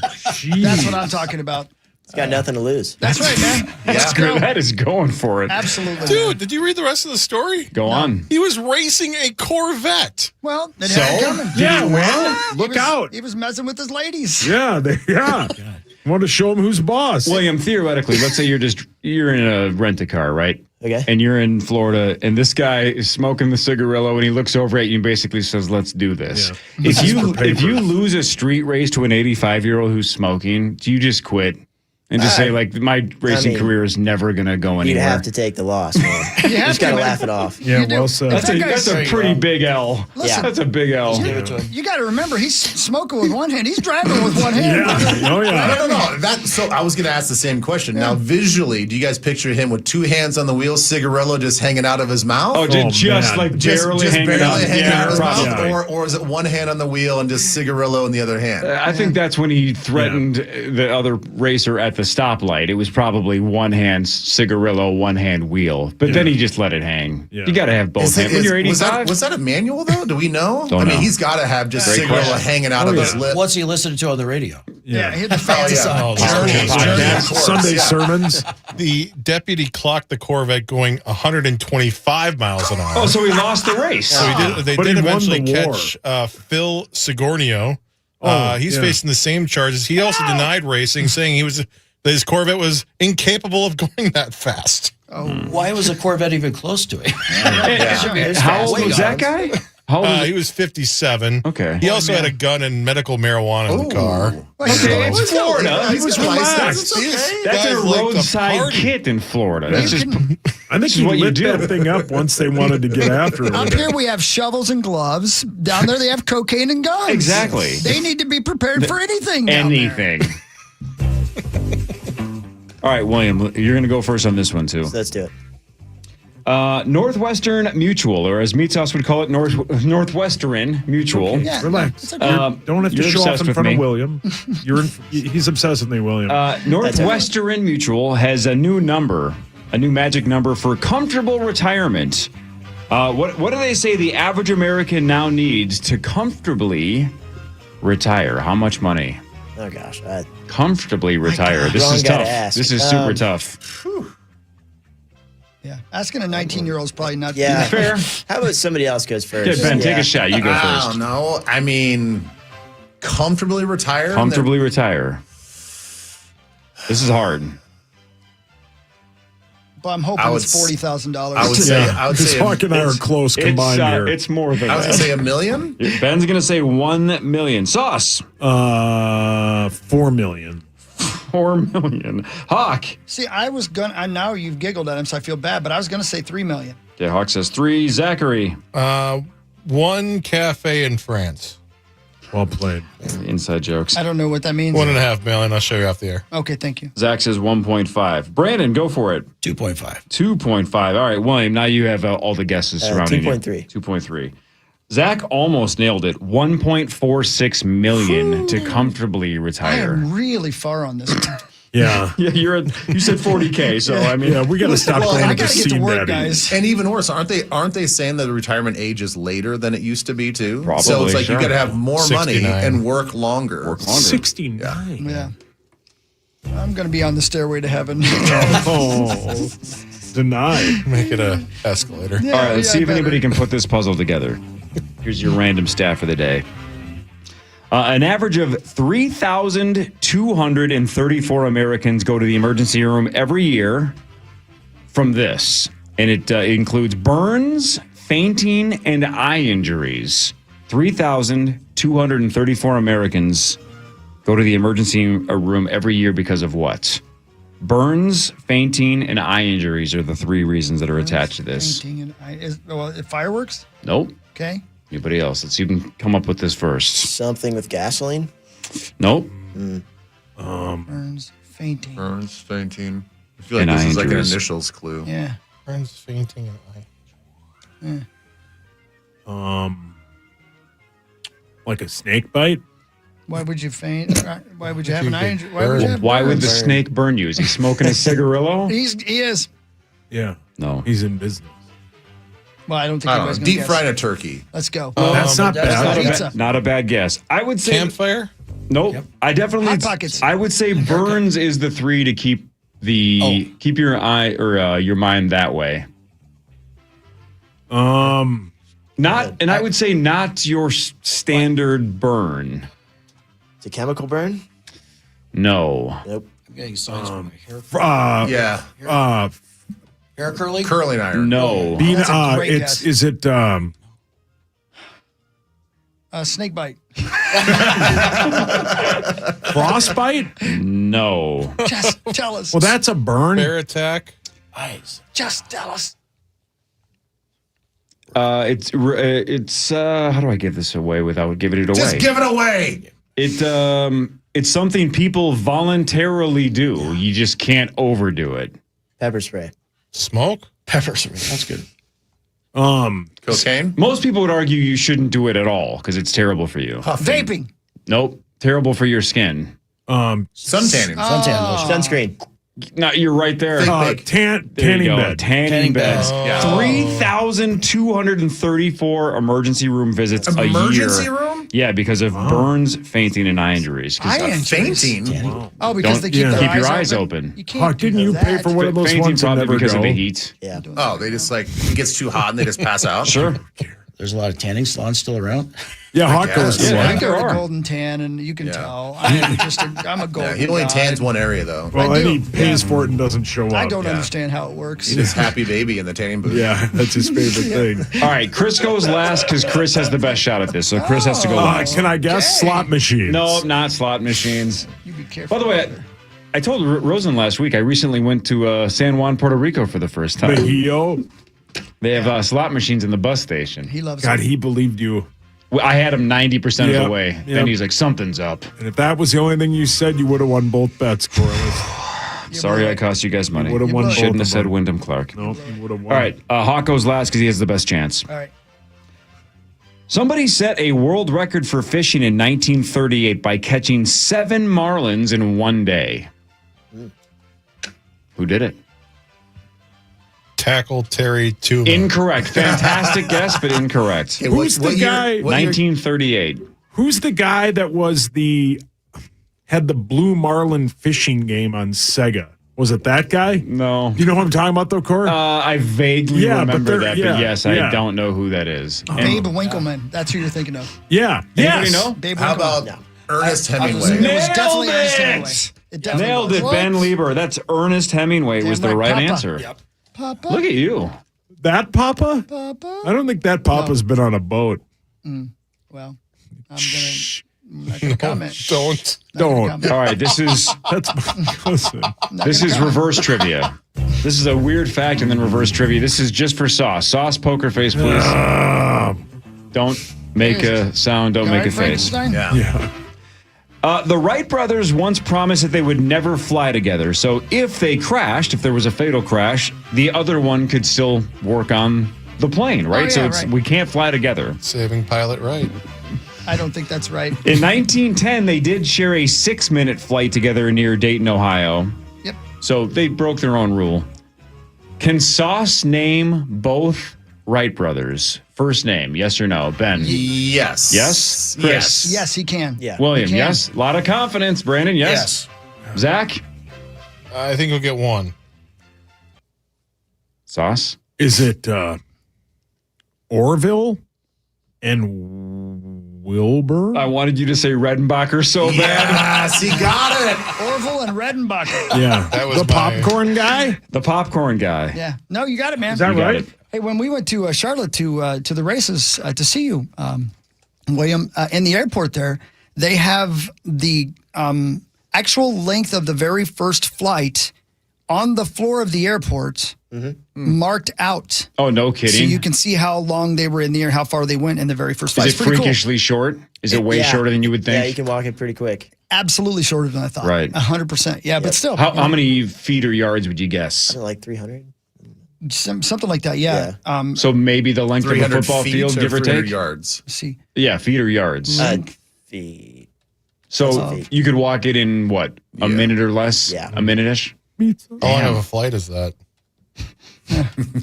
Speaker 7: That's what I'm talking about.
Speaker 20: He's got nothing to lose.
Speaker 7: That's right, man. Let's go.
Speaker 5: That is going for it.
Speaker 7: Absolutely.
Speaker 8: Dude, did you read the rest of the story?
Speaker 5: Go on.
Speaker 8: He was racing a Corvette.
Speaker 7: Well, they had it coming.
Speaker 6: Yeah, well, look out.
Speaker 7: He was messing with his ladies.
Speaker 6: Yeah, want to show him who's boss.
Speaker 5: William, theoretically, let's say you're in a rent-a-car, right?
Speaker 20: Okay.
Speaker 5: And you're in Florida, and this guy is smoking the cigarillo, and he looks over at you and basically says, "Let's do this."
Speaker 6: Yeah.
Speaker 5: If you lose a street race to an 85-year-old who's smoking, do you just quit and just say, like, my racing career is never going to go anywhere?
Speaker 20: You'd have to take the loss, man. You just got to laugh it off.
Speaker 6: Yeah, well said.
Speaker 5: That's a pretty big L.
Speaker 7: Listen,
Speaker 5: That's a big L.
Speaker 7: You got to remember, he's smoking with one hand. He's driving with one hand.
Speaker 6: Yeah. Oh, yeah.
Speaker 15: No. So I was going to ask the same question. Now, visually, do you guys picture him with two hands on the wheel, cigarillo just hanging out of his mouth?
Speaker 5: Oh, just
Speaker 15: just
Speaker 5: barely hanging out
Speaker 15: of his mouth?
Speaker 5: Yeah.
Speaker 15: Or is it one hand on the wheel and just cigarillo in the other hand?
Speaker 5: I think that's when he threatened the other racer at the stoplight. It was probably one hand cigarillo, one hand wheel. But then he just let it hang. Yeah. You got to have both hands. When you're 85?
Speaker 15: Was that a manual, though? Do we know?
Speaker 5: Don't know.
Speaker 15: He's got to have just cigarillo hanging out of his lip.
Speaker 21: What's he listening to on the radio?
Speaker 7: Yeah, hit the fancy side.
Speaker 6: Sunday sermons.
Speaker 8: The deputy clocked the Corvette going 125 miles an hour.
Speaker 5: Oh, so he lost the race.
Speaker 8: So they did eventually catch Phil Sigornio. He's facing the same charges. He also denied racing, saying his Corvette was incapable of going that fast.
Speaker 21: Why was a Corvette even close to him?
Speaker 5: How old was that guy?
Speaker 8: He was 57.
Speaker 5: Okay.
Speaker 8: He also had a gun and medical marijuana in the car.
Speaker 5: Okay, it's Florida.
Speaker 15: He was relaxed.
Speaker 5: That's a roadside kit in Florida. That's just
Speaker 6: I think he lit that thing up once they wanted to get after it.
Speaker 7: Up here we have shovels and gloves. Down there they have cocaine and guns.
Speaker 5: Exactly.
Speaker 7: They need to be prepared for anything. Down there.
Speaker 5: Anything. All right, William, you're going to go first on this one, too.
Speaker 20: Let's do it.
Speaker 5: Northwestern Mutual, or as Meat Sauce would call it, Northwestern Mutual.
Speaker 6: Okay,
Speaker 7: Yeah,
Speaker 6: relax.
Speaker 7: it's okay.
Speaker 6: Don't have to
Speaker 5: You're
Speaker 6: show off
Speaker 5: obsessed
Speaker 6: in
Speaker 5: with
Speaker 6: front
Speaker 5: me.
Speaker 6: of William. He's obsessed with me, William.
Speaker 5: Northwestern Mutual has a new number, a new magic number for comfortable retirement. What do they say the average American now needs to comfortably retire? How much money?
Speaker 20: Oh, gosh.
Speaker 5: Comfortably retire. This
Speaker 20: Wrong
Speaker 5: is
Speaker 20: guy to
Speaker 5: tough.
Speaker 20: ask.
Speaker 5: This is super tough.
Speaker 7: Yeah, asking a 19-year-old is probably not
Speaker 20: Yeah.
Speaker 5: Fair.
Speaker 20: How about somebody else goes first?
Speaker 5: Okay, Ben, take a shot. You go
Speaker 15: I
Speaker 5: first.
Speaker 15: don't know. I mean, comfortably retire.
Speaker 5: Comfortably retire. This is hard.
Speaker 7: But I'm hoping it's $40,000.
Speaker 15: I would say
Speaker 6: Hawk and I are close combined here.
Speaker 5: It's more than
Speaker 15: I was
Speaker 5: that.
Speaker 15: gonna say $1 million.
Speaker 5: Ben's gonna say 1 million. Sauce.
Speaker 6: 4 million.
Speaker 5: 4 million. Hawk.
Speaker 7: See, I was gonna. Now you've giggled at him, so I feel bad. But I was gonna say $3 million.
Speaker 5: Okay, Hawk says 3. Zachary.
Speaker 8: 1 cafe in France.
Speaker 6: Well played.
Speaker 5: Inside jokes.
Speaker 7: I don't know what that means.
Speaker 8: 1.5 million. I'll show you off the air.
Speaker 7: Okay, thank you.
Speaker 5: Zach says 1.5. Brandon, go for it.
Speaker 21: 2.5.
Speaker 5: 2.5. All right, William, now you have all the guesses surrounding
Speaker 20: 2.3.
Speaker 5: you. 2.3. Zach almost nailed it. 1.46 million to comfortably
Speaker 7: I
Speaker 5: retire.
Speaker 7: am really far on this one.
Speaker 6: Yeah.
Speaker 5: Yeah, you said 40K, so I mean,
Speaker 6: Yeah, we got to stop
Speaker 15: Well,
Speaker 6: playing
Speaker 15: I
Speaker 6: at the
Speaker 7: gotta get to
Speaker 6: scene,
Speaker 7: work,
Speaker 6: Daddy.
Speaker 7: guys.
Speaker 15: And even worse, aren't they saying that the retirement age is later than it used to be too?
Speaker 5: Probably,
Speaker 15: So it's like
Speaker 5: sure.
Speaker 15: you got to have more money
Speaker 8: 69.
Speaker 15: and work longer.
Speaker 6: 69.
Speaker 7: Yeah. I'm gonna be on the stairway to heaven.
Speaker 6: Oh, denied.
Speaker 8: Make it a escalator.
Speaker 5: all right, let's see if anybody can put this puzzle together. Here's your random stat for the day. An average of 3,234 Americans go to the emergency room every year from this. And it includes burns, fainting, and eye injuries. 3,234 Americans go to the emergency room every year because of what? Burns, fainting, and eye injuries are the 3 reasons that are attached to this.
Speaker 7: Fireworks?
Speaker 5: Nope.
Speaker 7: Okay.
Speaker 5: Anybody else? Let's see if you can come up with this first.
Speaker 20: Something with gasoline?
Speaker 5: Nope.
Speaker 7: Burns, fainting.
Speaker 15: Burns, fainting. I feel like
Speaker 5: And
Speaker 15: this
Speaker 5: eye
Speaker 15: is like an
Speaker 5: injuries.
Speaker 15: initials clue.
Speaker 7: Yeah.
Speaker 8: Burns, fainting, and eye.
Speaker 6: Like a snake bite?
Speaker 7: Why would you faint? Why would you have an eye injury? Why would you have
Speaker 5: Why would
Speaker 7: burns?
Speaker 5: the snake burn you? Is he smoking a cigarillo?
Speaker 7: He is.
Speaker 6: Yeah.
Speaker 5: No.
Speaker 6: He's in business.
Speaker 7: Well, I don't think
Speaker 15: I
Speaker 7: you
Speaker 15: don't
Speaker 7: guys
Speaker 15: know.
Speaker 7: gonna
Speaker 15: Deep
Speaker 7: guess.
Speaker 15: fried a turkey.
Speaker 7: Let's go.
Speaker 6: That's not bad.
Speaker 7: Pizza.
Speaker 5: Not a bad guess. I would say
Speaker 8: Campfire?
Speaker 5: Nope. I definitely.
Speaker 7: Hot Pockets.
Speaker 5: I would say burns is the 3 to keep keep your eye or your mind that way. Not, and I would say not your standard burn.
Speaker 20: It's a chemical burn?
Speaker 5: No.
Speaker 20: Nope.
Speaker 21: I'm getting signs from my hair.
Speaker 15: Yeah.
Speaker 21: Hair curling?
Speaker 15: Curling iron.
Speaker 5: No.
Speaker 6: Bean,
Speaker 7: That's a great
Speaker 6: it's
Speaker 7: guess.
Speaker 6: is it
Speaker 7: Snake bite.
Speaker 6: frostbite?
Speaker 5: No.
Speaker 7: Just tell us.
Speaker 6: Well, that's a burn.
Speaker 8: Bear attack?
Speaker 7: Just tell us.
Speaker 5: It's how do I give this away without giving it away?
Speaker 15: Just give it away.
Speaker 5: It's something people voluntarily do. You just can't overdo it.
Speaker 20: Pepper spray.
Speaker 8: Smoke?
Speaker 21: Pepper spray. That's good.
Speaker 15: Cocaine?
Speaker 5: Most people would argue you shouldn't do it at all because it's terrible for you.
Speaker 7: Vaping.
Speaker 5: Nope. Terrible for your skin.
Speaker 15: Suntanning.
Speaker 21: Suntan lotion.
Speaker 20: Sunscreen.
Speaker 5: No, you're right there.
Speaker 15: Think big.
Speaker 5: There you
Speaker 6: Tanning
Speaker 5: go.
Speaker 6: bed.
Speaker 5: Tanning beds.
Speaker 15: Yeah.
Speaker 5: 3,234 emergency room visits a year.
Speaker 15: Emergency room?
Speaker 5: Yeah, because of burns, fainting, and eye injuries. 'Cause
Speaker 7: Eye injuries.
Speaker 15: Fainting.
Speaker 7: Oh, because they keep,
Speaker 5: Don't
Speaker 7: their
Speaker 5: keep your
Speaker 7: eyes
Speaker 5: eyes open.
Speaker 7: You can't
Speaker 6: Hawk, didn't you pay for one of those
Speaker 5: Fainting
Speaker 6: ones and
Speaker 5: probably
Speaker 6: never
Speaker 5: because
Speaker 6: go?
Speaker 5: of the heat.
Speaker 20: Yeah.
Speaker 15: Oh, they just like it gets too hot and they just pass out.
Speaker 5: Sure.
Speaker 21: There's a lot of tanning salons still around.
Speaker 6: Yeah, Hawk goes
Speaker 15: guess.
Speaker 6: to
Speaker 5: Yeah,
Speaker 6: one.
Speaker 5: I think
Speaker 7: I
Speaker 5: there
Speaker 7: go to
Speaker 5: are.
Speaker 7: Golden Tan, and you can
Speaker 15: Yeah.
Speaker 7: tell. I'm a golden.
Speaker 15: Yeah, he only
Speaker 7: guy.
Speaker 15: tans one area though.
Speaker 6: Well,
Speaker 7: I
Speaker 6: and
Speaker 7: do.
Speaker 6: he pays for it and doesn't show up.
Speaker 7: I don't
Speaker 15: Yeah.
Speaker 7: understand how it works.
Speaker 15: He's just happy baby in the tanning booth.
Speaker 6: Yeah, that's his favorite thing.
Speaker 5: All right, Chris goes last because Chris has the best shot at this. So Chris has to go last.
Speaker 6: Can I guess?
Speaker 7: Okay.
Speaker 6: Slot machines.
Speaker 5: No, not slot machines.
Speaker 7: You be careful.
Speaker 5: By the way, I told Rosen last week I recently went to San Juan, Puerto Rico for the first time. They have slot machines in the bus station.
Speaker 7: He loves
Speaker 6: God,
Speaker 7: it.
Speaker 6: he believed you.
Speaker 5: Well, I had him 90% of the way.
Speaker 6: Yep.
Speaker 5: Then he's like, something's up.
Speaker 6: And if that was the only thing you said, you would have won both bets, Corliss.
Speaker 5: Sorry I cost you guys money.
Speaker 6: would have won both
Speaker 5: Shouldn't
Speaker 6: of
Speaker 5: have said
Speaker 6: them.
Speaker 5: Wyndham Clark.
Speaker 6: Nope, you would have won.
Speaker 5: All right, Hawk goes last because he has the best chance.
Speaker 7: All right.
Speaker 5: Somebody set a world record for fishing in 1938 by catching 7 marlins in one day. Who did it?
Speaker 8: Tackle Terry Tuma.
Speaker 5: Incorrect. Fantastic guess, but incorrect.
Speaker 6: Hey, who's the guy?
Speaker 5: 1938.
Speaker 6: Who's the guy that had the Blue Marlin fishing game on Sega? Was it that guy?
Speaker 5: No.
Speaker 6: Do you know what I'm talking about, though, Corey?
Speaker 5: I vaguely remember that, but yes,
Speaker 6: yeah.
Speaker 5: I don't know who that is.
Speaker 7: Babe Winkleman. That's who you're thinking of.
Speaker 6: Yeah.
Speaker 5: Anybody know?
Speaker 7: Babe
Speaker 15: How
Speaker 7: Winkleman.
Speaker 15: about Ernest
Speaker 7: It
Speaker 15: Hemingway?
Speaker 7: was definitely Ernest Hemingway. It definitely
Speaker 5: Nailed
Speaker 7: was.
Speaker 5: it, Ben Lieber. That's Ernest Hemingway was the right
Speaker 7: Papa.
Speaker 5: answer.
Speaker 7: Yep. Papa.
Speaker 5: Look at you.
Speaker 6: That Papa?
Speaker 7: Papa.
Speaker 6: I don't think that Papa's been on a boat.
Speaker 7: Well, I'm not going to comment.
Speaker 6: Don't.
Speaker 5: All right, this is
Speaker 6: Listen.
Speaker 5: this is reverse trivia. This is a weird fact and then reverse trivia. This is just for Sauce. Sauce, poker face, please. Don't make a sound. Don't make a face.
Speaker 6: Yeah.
Speaker 5: The Wright brothers once promised that they would never fly together. So if they crashed, if there was a fatal crash, the other one could still work on the plane, right?
Speaker 7: Oh, yeah,
Speaker 5: so we can't fly together.
Speaker 8: Saving Pilot Wright.
Speaker 7: I don't think that's right.
Speaker 5: In 1910, they did share a 6-minute flight together near Dayton, Ohio.
Speaker 7: Yep.
Speaker 5: So they broke their own rule. Can Sauce name both Wright brothers? First name, yes or no? Ben?
Speaker 15: Yes.
Speaker 5: Yes? Chris?
Speaker 7: Yes, he can.
Speaker 20: Yeah.
Speaker 5: William,
Speaker 7: He can.
Speaker 5: yes? A lot of confidence. Brandon, yes? Zach?
Speaker 8: I think he'll get one.
Speaker 5: Sauce?
Speaker 6: Is it Orville and Wilbur?
Speaker 5: I wanted you to say Redenbacher so bad.
Speaker 15: Yes, he got it.
Speaker 7: Orville and Redenbacher.
Speaker 6: Yeah.
Speaker 8: That was
Speaker 6: the popcorn guy?
Speaker 5: The popcorn guy.
Speaker 7: Yeah. No, you got it, man.
Speaker 6: Is that
Speaker 5: You got
Speaker 6: right?
Speaker 5: it.
Speaker 7: Hey, when we went to Charlotte to the races to see you, William, in the airport there, they have the actual length of the very first flight on the floor of the airport marked out.
Speaker 5: Oh, no kidding.
Speaker 7: So you can see how long they were in the air, how far they went in the very first flight.
Speaker 5: Is
Speaker 7: It's
Speaker 5: it
Speaker 7: pretty
Speaker 5: freakishly short? Is it way
Speaker 20: Yeah.
Speaker 5: shorter than you would think?
Speaker 20: Yeah, you can walk it pretty quick.
Speaker 7: cool. Absolutely shorter than I thought.
Speaker 5: Right.
Speaker 7: 100%. Yeah, but still.
Speaker 5: How many feet or yards would you guess?
Speaker 20: Like 300.
Speaker 7: Something like that, yeah.
Speaker 5: So maybe the length of a
Speaker 15: 300
Speaker 5: football
Speaker 15: feet
Speaker 5: field,
Speaker 15: or
Speaker 5: give or
Speaker 15: 300
Speaker 5: take?
Speaker 15: yards.
Speaker 7: See.
Speaker 5: Yeah, feet or yards.
Speaker 20: Feet.
Speaker 5: So you could walk it in what? A minute or less?
Speaker 20: Yeah.
Speaker 5: A minute-ish?
Speaker 8: How long of a flight is that?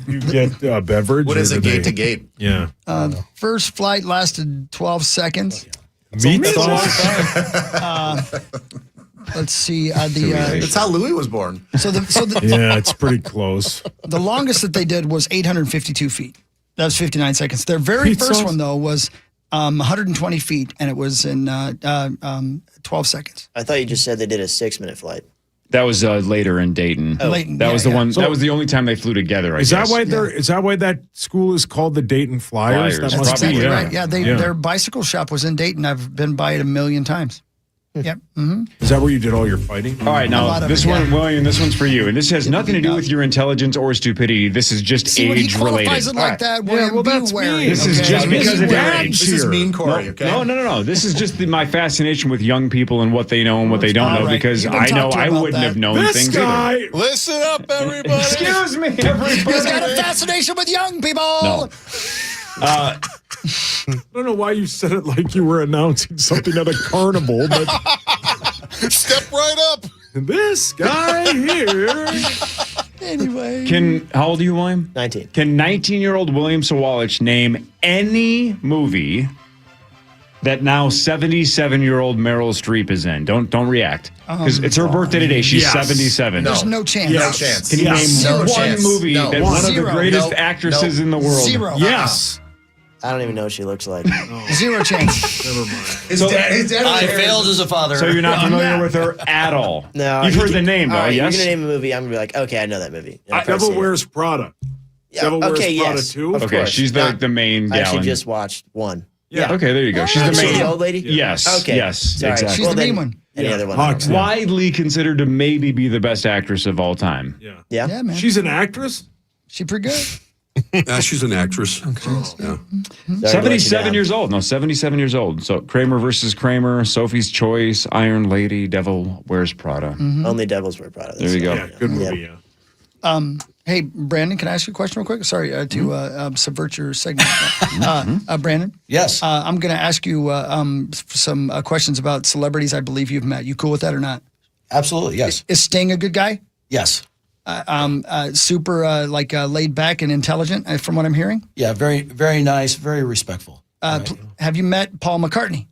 Speaker 6: You get beverage?
Speaker 15: What is it, gate to gate?
Speaker 6: Yeah.
Speaker 7: First flight lasted 12 seconds.
Speaker 6: Meat
Speaker 7: Let's see.
Speaker 15: That's how Louis was born.
Speaker 7: So the
Speaker 6: Yeah, it's pretty close.
Speaker 7: the longest that they did was 852 feet. That was 59 seconds. Their very
Speaker 6: Pizza.
Speaker 7: first one, though, was 120 feet, and it was in 12 seconds.
Speaker 20: I thought you just said they did a 6-minute flight.
Speaker 5: That was later in Dayton.
Speaker 7: Layton,
Speaker 5: That
Speaker 7: yeah,
Speaker 5: was the
Speaker 7: yeah.
Speaker 5: one.
Speaker 6: So-
Speaker 5: that was the only time they flew together. I
Speaker 6: Is
Speaker 5: guess.
Speaker 6: that why is that why that school is called the Dayton Flyers?
Speaker 5: Flyers.
Speaker 6: That
Speaker 7: That's
Speaker 6: must
Speaker 7: exactly
Speaker 6: be
Speaker 7: right. Yeah, their bicycle shop was in Dayton. I've been by it a million times. Yep. Mm-hmm.
Speaker 6: Is that where you did all your fighting?
Speaker 5: All right,
Speaker 7: A lot
Speaker 5: now
Speaker 7: of
Speaker 5: this
Speaker 7: it,
Speaker 5: one,
Speaker 7: yeah.
Speaker 5: William. This one's for you, and this has nothing to do
Speaker 7: enough.
Speaker 5: with your intelligence or stupidity. This is just
Speaker 7: See when he
Speaker 5: age
Speaker 7: qualifies
Speaker 5: related.
Speaker 7: it like that, William,
Speaker 6: well,
Speaker 7: be
Speaker 6: that's
Speaker 7: wary.
Speaker 6: mean.
Speaker 5: This is
Speaker 7: okay?
Speaker 5: just because of your
Speaker 6: Dad
Speaker 5: age.
Speaker 15: This is
Speaker 6: here.
Speaker 15: mean, Corey, okay?
Speaker 5: No. This is just my fascination with young people and what they know and what they don't
Speaker 7: all
Speaker 5: know.
Speaker 7: right.
Speaker 5: Because
Speaker 7: You can
Speaker 5: I
Speaker 7: talk
Speaker 5: know
Speaker 7: to him
Speaker 5: I
Speaker 7: about
Speaker 5: wouldn't
Speaker 7: that.
Speaker 5: have known
Speaker 6: This
Speaker 5: things
Speaker 6: guy.
Speaker 5: either.
Speaker 8: Listen up, everybody.
Speaker 5: Excuse me, everybody.
Speaker 7: He's got a fascination with young people.
Speaker 5: No.
Speaker 6: I don't know why you said it like you were announcing something at a carnival, but
Speaker 8: Step right up.
Speaker 6: this guy here.
Speaker 7: Anyway.
Speaker 5: How old are you, William?
Speaker 20: 19.
Speaker 5: Can 19-year-old William Sawalich name any movie that now 77-year-old Meryl Streep is in? Don't react. Because it's her birthday today. She's
Speaker 6: Yes.
Speaker 5: 77.
Speaker 7: There's no chance.
Speaker 15: No chance.
Speaker 5: Can you
Speaker 6: Yes.
Speaker 5: name
Speaker 7: Zero
Speaker 5: one
Speaker 7: chance.
Speaker 5: movie
Speaker 15: No.
Speaker 5: that
Speaker 15: One.
Speaker 5: one of the
Speaker 7: Zero.
Speaker 5: greatest
Speaker 15: Nope.
Speaker 5: actresses
Speaker 15: Nope.
Speaker 5: in the world?
Speaker 7: Zero.
Speaker 6: Yes.
Speaker 20: I don't even know what she looks like.
Speaker 7: Zero chance.
Speaker 6: Never mind.
Speaker 15: His dad
Speaker 21: I failed as a father.
Speaker 5: So you're not familiar with her at all?
Speaker 20: No.
Speaker 5: You've
Speaker 20: you
Speaker 5: heard
Speaker 20: can-
Speaker 5: the name, though,
Speaker 20: all right,
Speaker 5: yes?
Speaker 20: You're going to name a movie, I'm going to be like, okay, I know that movie. And I'll probably
Speaker 6: Devil
Speaker 20: see it.
Speaker 6: Wears Prada.
Speaker 20: Yeah,
Speaker 6: Devil
Speaker 20: okay,
Speaker 6: Wears Prada
Speaker 20: yes.
Speaker 6: 2.
Speaker 20: Of
Speaker 5: Okay,
Speaker 20: course.
Speaker 5: she's the main
Speaker 20: I
Speaker 5: gal.
Speaker 20: actually
Speaker 5: in-
Speaker 20: just watched one. Yeah.
Speaker 5: Okay, there you go. She's the
Speaker 20: She's
Speaker 5: main
Speaker 20: the old lady?
Speaker 5: Yes.
Speaker 20: Okay.
Speaker 5: Yes.
Speaker 20: Sorry.
Speaker 5: Exactly.
Speaker 7: She's the main one.
Speaker 20: Any other one?
Speaker 5: Widely considered to maybe be the best actress of all time.
Speaker 2: Yeah.
Speaker 20: Yeah.
Speaker 7: Yeah, man.
Speaker 6: She's an actress?
Speaker 7: She's pretty good.
Speaker 9: Yeah, she's an actress. Yeah.
Speaker 5: 77 years old. No, 77 years old. So Kramer versus Kramer, Sophie's Choice, Iron Lady, Devil Wears Prada.
Speaker 20: Only Devils Wear Prada.
Speaker 5: There you go.
Speaker 2: Yeah, good movie, yeah.
Speaker 7: Hey, Brandon, can I ask you a question real quick? Sorry to subvert your segment. Brandon?
Speaker 21: Yes.
Speaker 7: I'm going to ask you some questions about celebrities I believe you've met. You cool with that or not?
Speaker 21: Absolutely, yes.
Speaker 7: Is Sting a good guy?
Speaker 21: Yes.
Speaker 7: Super laid back and intelligent, from what I'm hearing?
Speaker 21: Yeah, very, very nice, very respectful.
Speaker 7: Have you met Paul McCartney?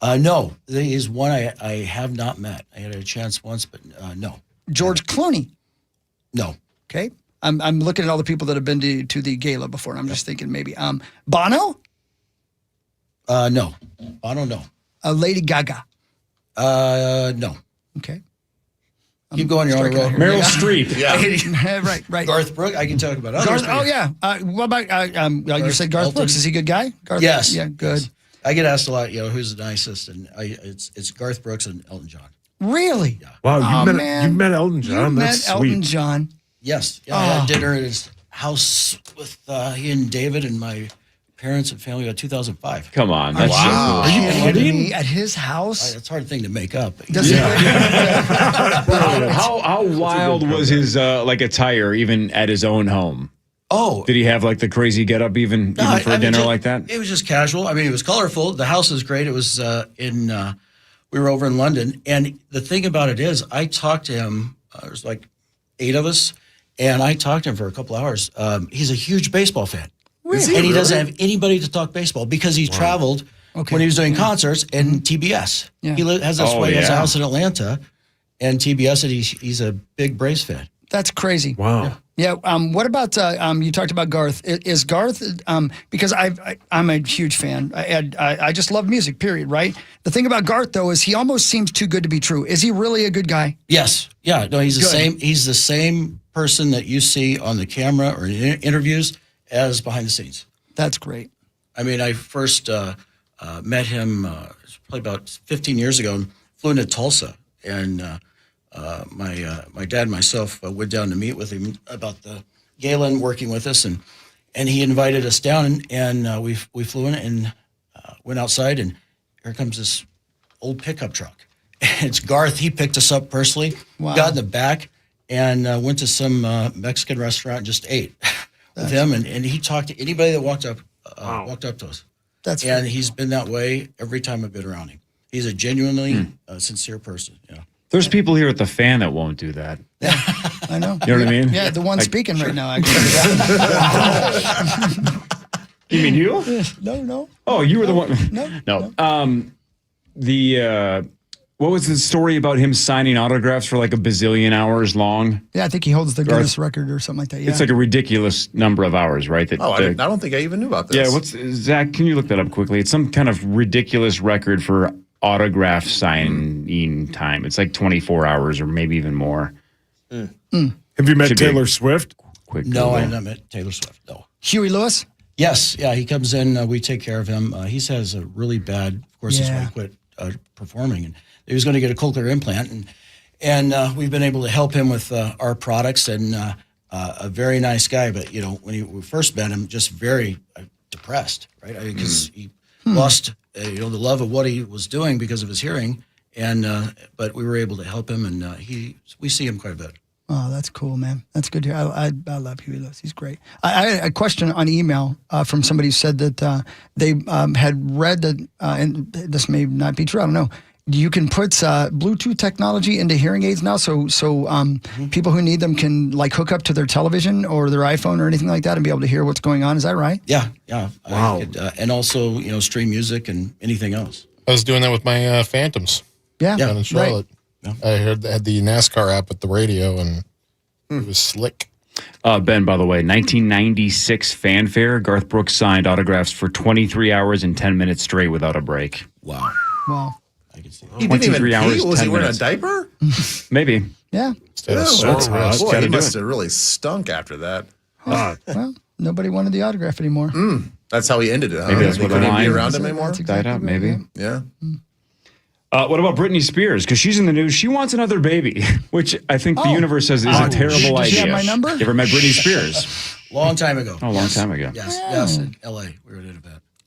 Speaker 21: No, there is one I have not met. I had a chance once, but no.
Speaker 7: George Clooney?
Speaker 21: No.
Speaker 7: Okay. I'm looking at all the people that have been to the gala before, and I'm just thinking maybe. Bono?
Speaker 21: No. Bono, no.
Speaker 7: Lady Gaga?
Speaker 21: No.
Speaker 7: Okay.
Speaker 21: Keep going, you're on a roll.
Speaker 5: Meryl Streep.
Speaker 21: Yeah.
Speaker 7: right.
Speaker 21: Garth Brooks, I can talk about others.
Speaker 7: Oh, yeah. What about, you said Garth
Speaker 21: Elton.
Speaker 7: Brooks. Is he a good guy? Garth
Speaker 21: Yes.
Speaker 7: Yeah, good.
Speaker 21: Yes. I get asked a lot, who's the nicest, and it's Garth Brooks and Elton John.
Speaker 7: Really?
Speaker 21: Yeah.
Speaker 6: Wow, you met Elton John.
Speaker 7: You
Speaker 6: That's
Speaker 7: met
Speaker 6: sweet.
Speaker 7: Elton John.
Speaker 21: Yes. Yeah, I had dinner at his house with he and David and my parents and family about 2005.
Speaker 5: Come on. That's
Speaker 21: Wow.
Speaker 5: so cool.
Speaker 21: Are you
Speaker 7: kidding? At his house?
Speaker 21: It's a hard thing to make up.
Speaker 5: How wild was his attire even at his own home?
Speaker 21: Oh.
Speaker 5: Did he have like the crazy getup even for a dinner like that?
Speaker 21: It was just casual. I mean, it was colorful. The house was great. It was we were over in London. And the thing about it is, I talked to him. There's like 8 of us. And I talked to him for a couple hours. He's a huge baseball fan.
Speaker 7: Really?
Speaker 21: And he doesn't have anybody to talk baseball because he's traveled when he was doing concerts in TBS.
Speaker 7: Yeah.
Speaker 21: He has a house in Atlanta and TBS, and he's a big Braves fan.
Speaker 7: That's crazy.
Speaker 6: Wow.
Speaker 7: Yeah. What about you talked about Garth? Is Garth because I'm a huge fan. I just love music. Period. Right. The thing about Garth though is he almost seems too good to be true. Is he really a good guy?
Speaker 21: Yes. Yeah. No. He's the same. He's the same person that you see on the camera or in interviews as behind the scenes.
Speaker 7: That's great.
Speaker 21: I mean, I first met him probably about 15 years ago and flew into Tulsa, and my dad and myself went down to meet with him about the gala and working with us, and he invited us down, and we flew in and went outside, and here comes this old pickup truck. It's Garth. He picked us up personally, got in the back, and went to some Mexican restaurant and just ate with him, and he talked to anybody that walked up to us. He's been that way every time I've been around him. He's a genuinely sincere person. Yeah.
Speaker 5: There's people here at the fan that won't do that.
Speaker 7: Yeah, I know.
Speaker 5: You know what I mean?
Speaker 7: Yeah, the one speaking right now.
Speaker 5: You mean you?
Speaker 7: No.
Speaker 5: Oh, you were the one.
Speaker 7: No.
Speaker 5: What was the story about him signing autographs for like a bazillion hours long?
Speaker 7: Yeah, I think he holds the Guinness record or something like that. Yeah.
Speaker 5: It's like a ridiculous number of hours, right?
Speaker 15: I don't think I even knew about this.
Speaker 5: Yeah, Zach, can you look that up quickly? It's some kind of ridiculous record for autograph signing time. It's like 24 hours or maybe even more.
Speaker 6: Have you met Taylor Swift?
Speaker 5: Quick.
Speaker 21: No, I haven't met Taylor Swift. No.
Speaker 7: Huey Lewis?
Speaker 21: Yes. Yeah, he comes in. We take care of him. He has a really bad, of course, that's why he quit performing. And he was going to get a cochlear implant. And we've been able to help him with our products, and a very nice guy. But, when we first met him, just very depressed, right? Because he lost, the love of what he was doing because of his hearing. And but we were able to help him, and we see him quite a bit.
Speaker 7: Oh, that's cool, man. That's good to hear. I love Huey Lewis. He's great. I had a question on email from somebody who said that they had read that, and this may not be true, I don't know, you can put Bluetooth technology into hearing aids now, so people who need them can like hook up to their television or their iPhone or anything like that and be able to hear what's going on. Is that right?
Speaker 21: Yeah.
Speaker 8: Wow.
Speaker 21: And also, stream music and anything else.
Speaker 8: I was doing that with my Phantoms.
Speaker 7: Yeah.
Speaker 8: Down in Charlotte.
Speaker 21: Right.
Speaker 8: I had the NASCAR app at the radio, and it was slick.
Speaker 5: Ben, by the way, 1996 fanfare. Garth Brooks signed autographs for 23 hours and 10 minutes straight without a break.
Speaker 21: Wow. I can see.
Speaker 15: He didn't even
Speaker 5: 23 hours,
Speaker 15: pee? Was he
Speaker 5: 10
Speaker 15: wearing
Speaker 5: minutes.
Speaker 15: a diaper?
Speaker 5: Maybe.
Speaker 7: Yeah.
Speaker 15: Boy,
Speaker 5: Gotta
Speaker 15: he
Speaker 5: do
Speaker 15: must
Speaker 5: it.
Speaker 15: have really stunk after that.
Speaker 7: Well, Nobody wanted the autograph anymore.
Speaker 15: That's how he ended it. Huh?
Speaker 5: Maybe that's
Speaker 15: We
Speaker 5: what the
Speaker 15: couldn't be
Speaker 5: line
Speaker 15: around him anymore.
Speaker 7: That's exactly
Speaker 5: died out.
Speaker 7: right,
Speaker 5: Maybe.
Speaker 15: Yeah.
Speaker 5: What about Britney Spears? Because she's in the news. She wants another baby, which I think the universe says is a terrible
Speaker 7: Does she
Speaker 5: idea.
Speaker 7: have my number?
Speaker 5: You ever met Britney Spears?
Speaker 21: Long time ago.
Speaker 5: Oh, a long time ago.
Speaker 21: Yes, in L.A. We were at an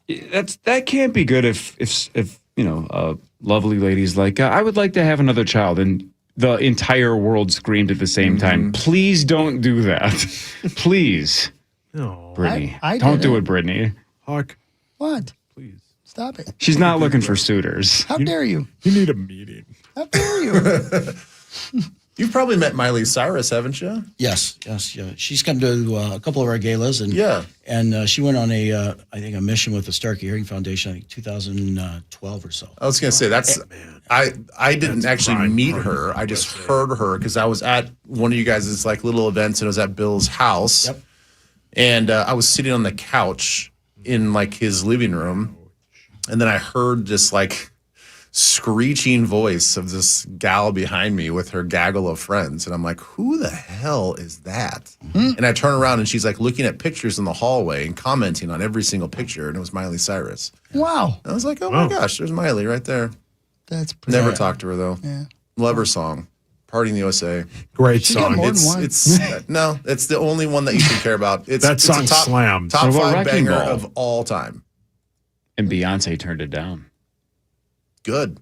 Speaker 21: event.
Speaker 5: That can't be good if lovely ladies like I would like to have another child, and the entire world screamed at the same time. Please don't do that. Please,
Speaker 6: No.
Speaker 5: Brittany,
Speaker 7: I
Speaker 5: don't
Speaker 7: did
Speaker 5: do
Speaker 7: it.
Speaker 5: it, Brittany.
Speaker 6: Huck,
Speaker 7: What? Please. Stop it.
Speaker 5: She's not looking for suitors.
Speaker 7: How dare you?
Speaker 6: you need a meeting.
Speaker 7: How dare you?
Speaker 15: You've probably met Miley Cyrus, haven't you?
Speaker 21: Yes. Yeah. She's come to a couple of our galas, and she went on a mission with the Starkey Hearing Foundation, I think 2012 or so.
Speaker 15: I was going to say I didn't actually meet her. I just heard her because I was at one of you guys' like little events, and it was at Bill's house.
Speaker 21: Yep.
Speaker 15: And I was sitting on the couch in like his living room, and then I heard this like screeching voice of this gal behind me with her gaggle of friends, and I'm like, who the hell is that? And I turn around, and she's like looking at pictures in the hallway and commenting on every single picture, and it was Miley Cyrus.
Speaker 7: Wow.
Speaker 15: And I was like, oh my gosh, there's Miley right there.
Speaker 7: That's pretty
Speaker 15: Never talked to her though.
Speaker 7: Yeah.
Speaker 15: Love her song, "Party in the USA."
Speaker 6: Great
Speaker 7: She got
Speaker 6: song.
Speaker 7: more than one.
Speaker 15: No, it's the only one that you should care about. It's
Speaker 6: That
Speaker 15: it's
Speaker 6: song
Speaker 15: a top
Speaker 6: slams.
Speaker 15: top
Speaker 5: What about
Speaker 15: 5
Speaker 5: Wrecking
Speaker 15: banger
Speaker 5: Ball?
Speaker 15: of all time.
Speaker 5: And Beyonce turned it down.
Speaker 15: Good.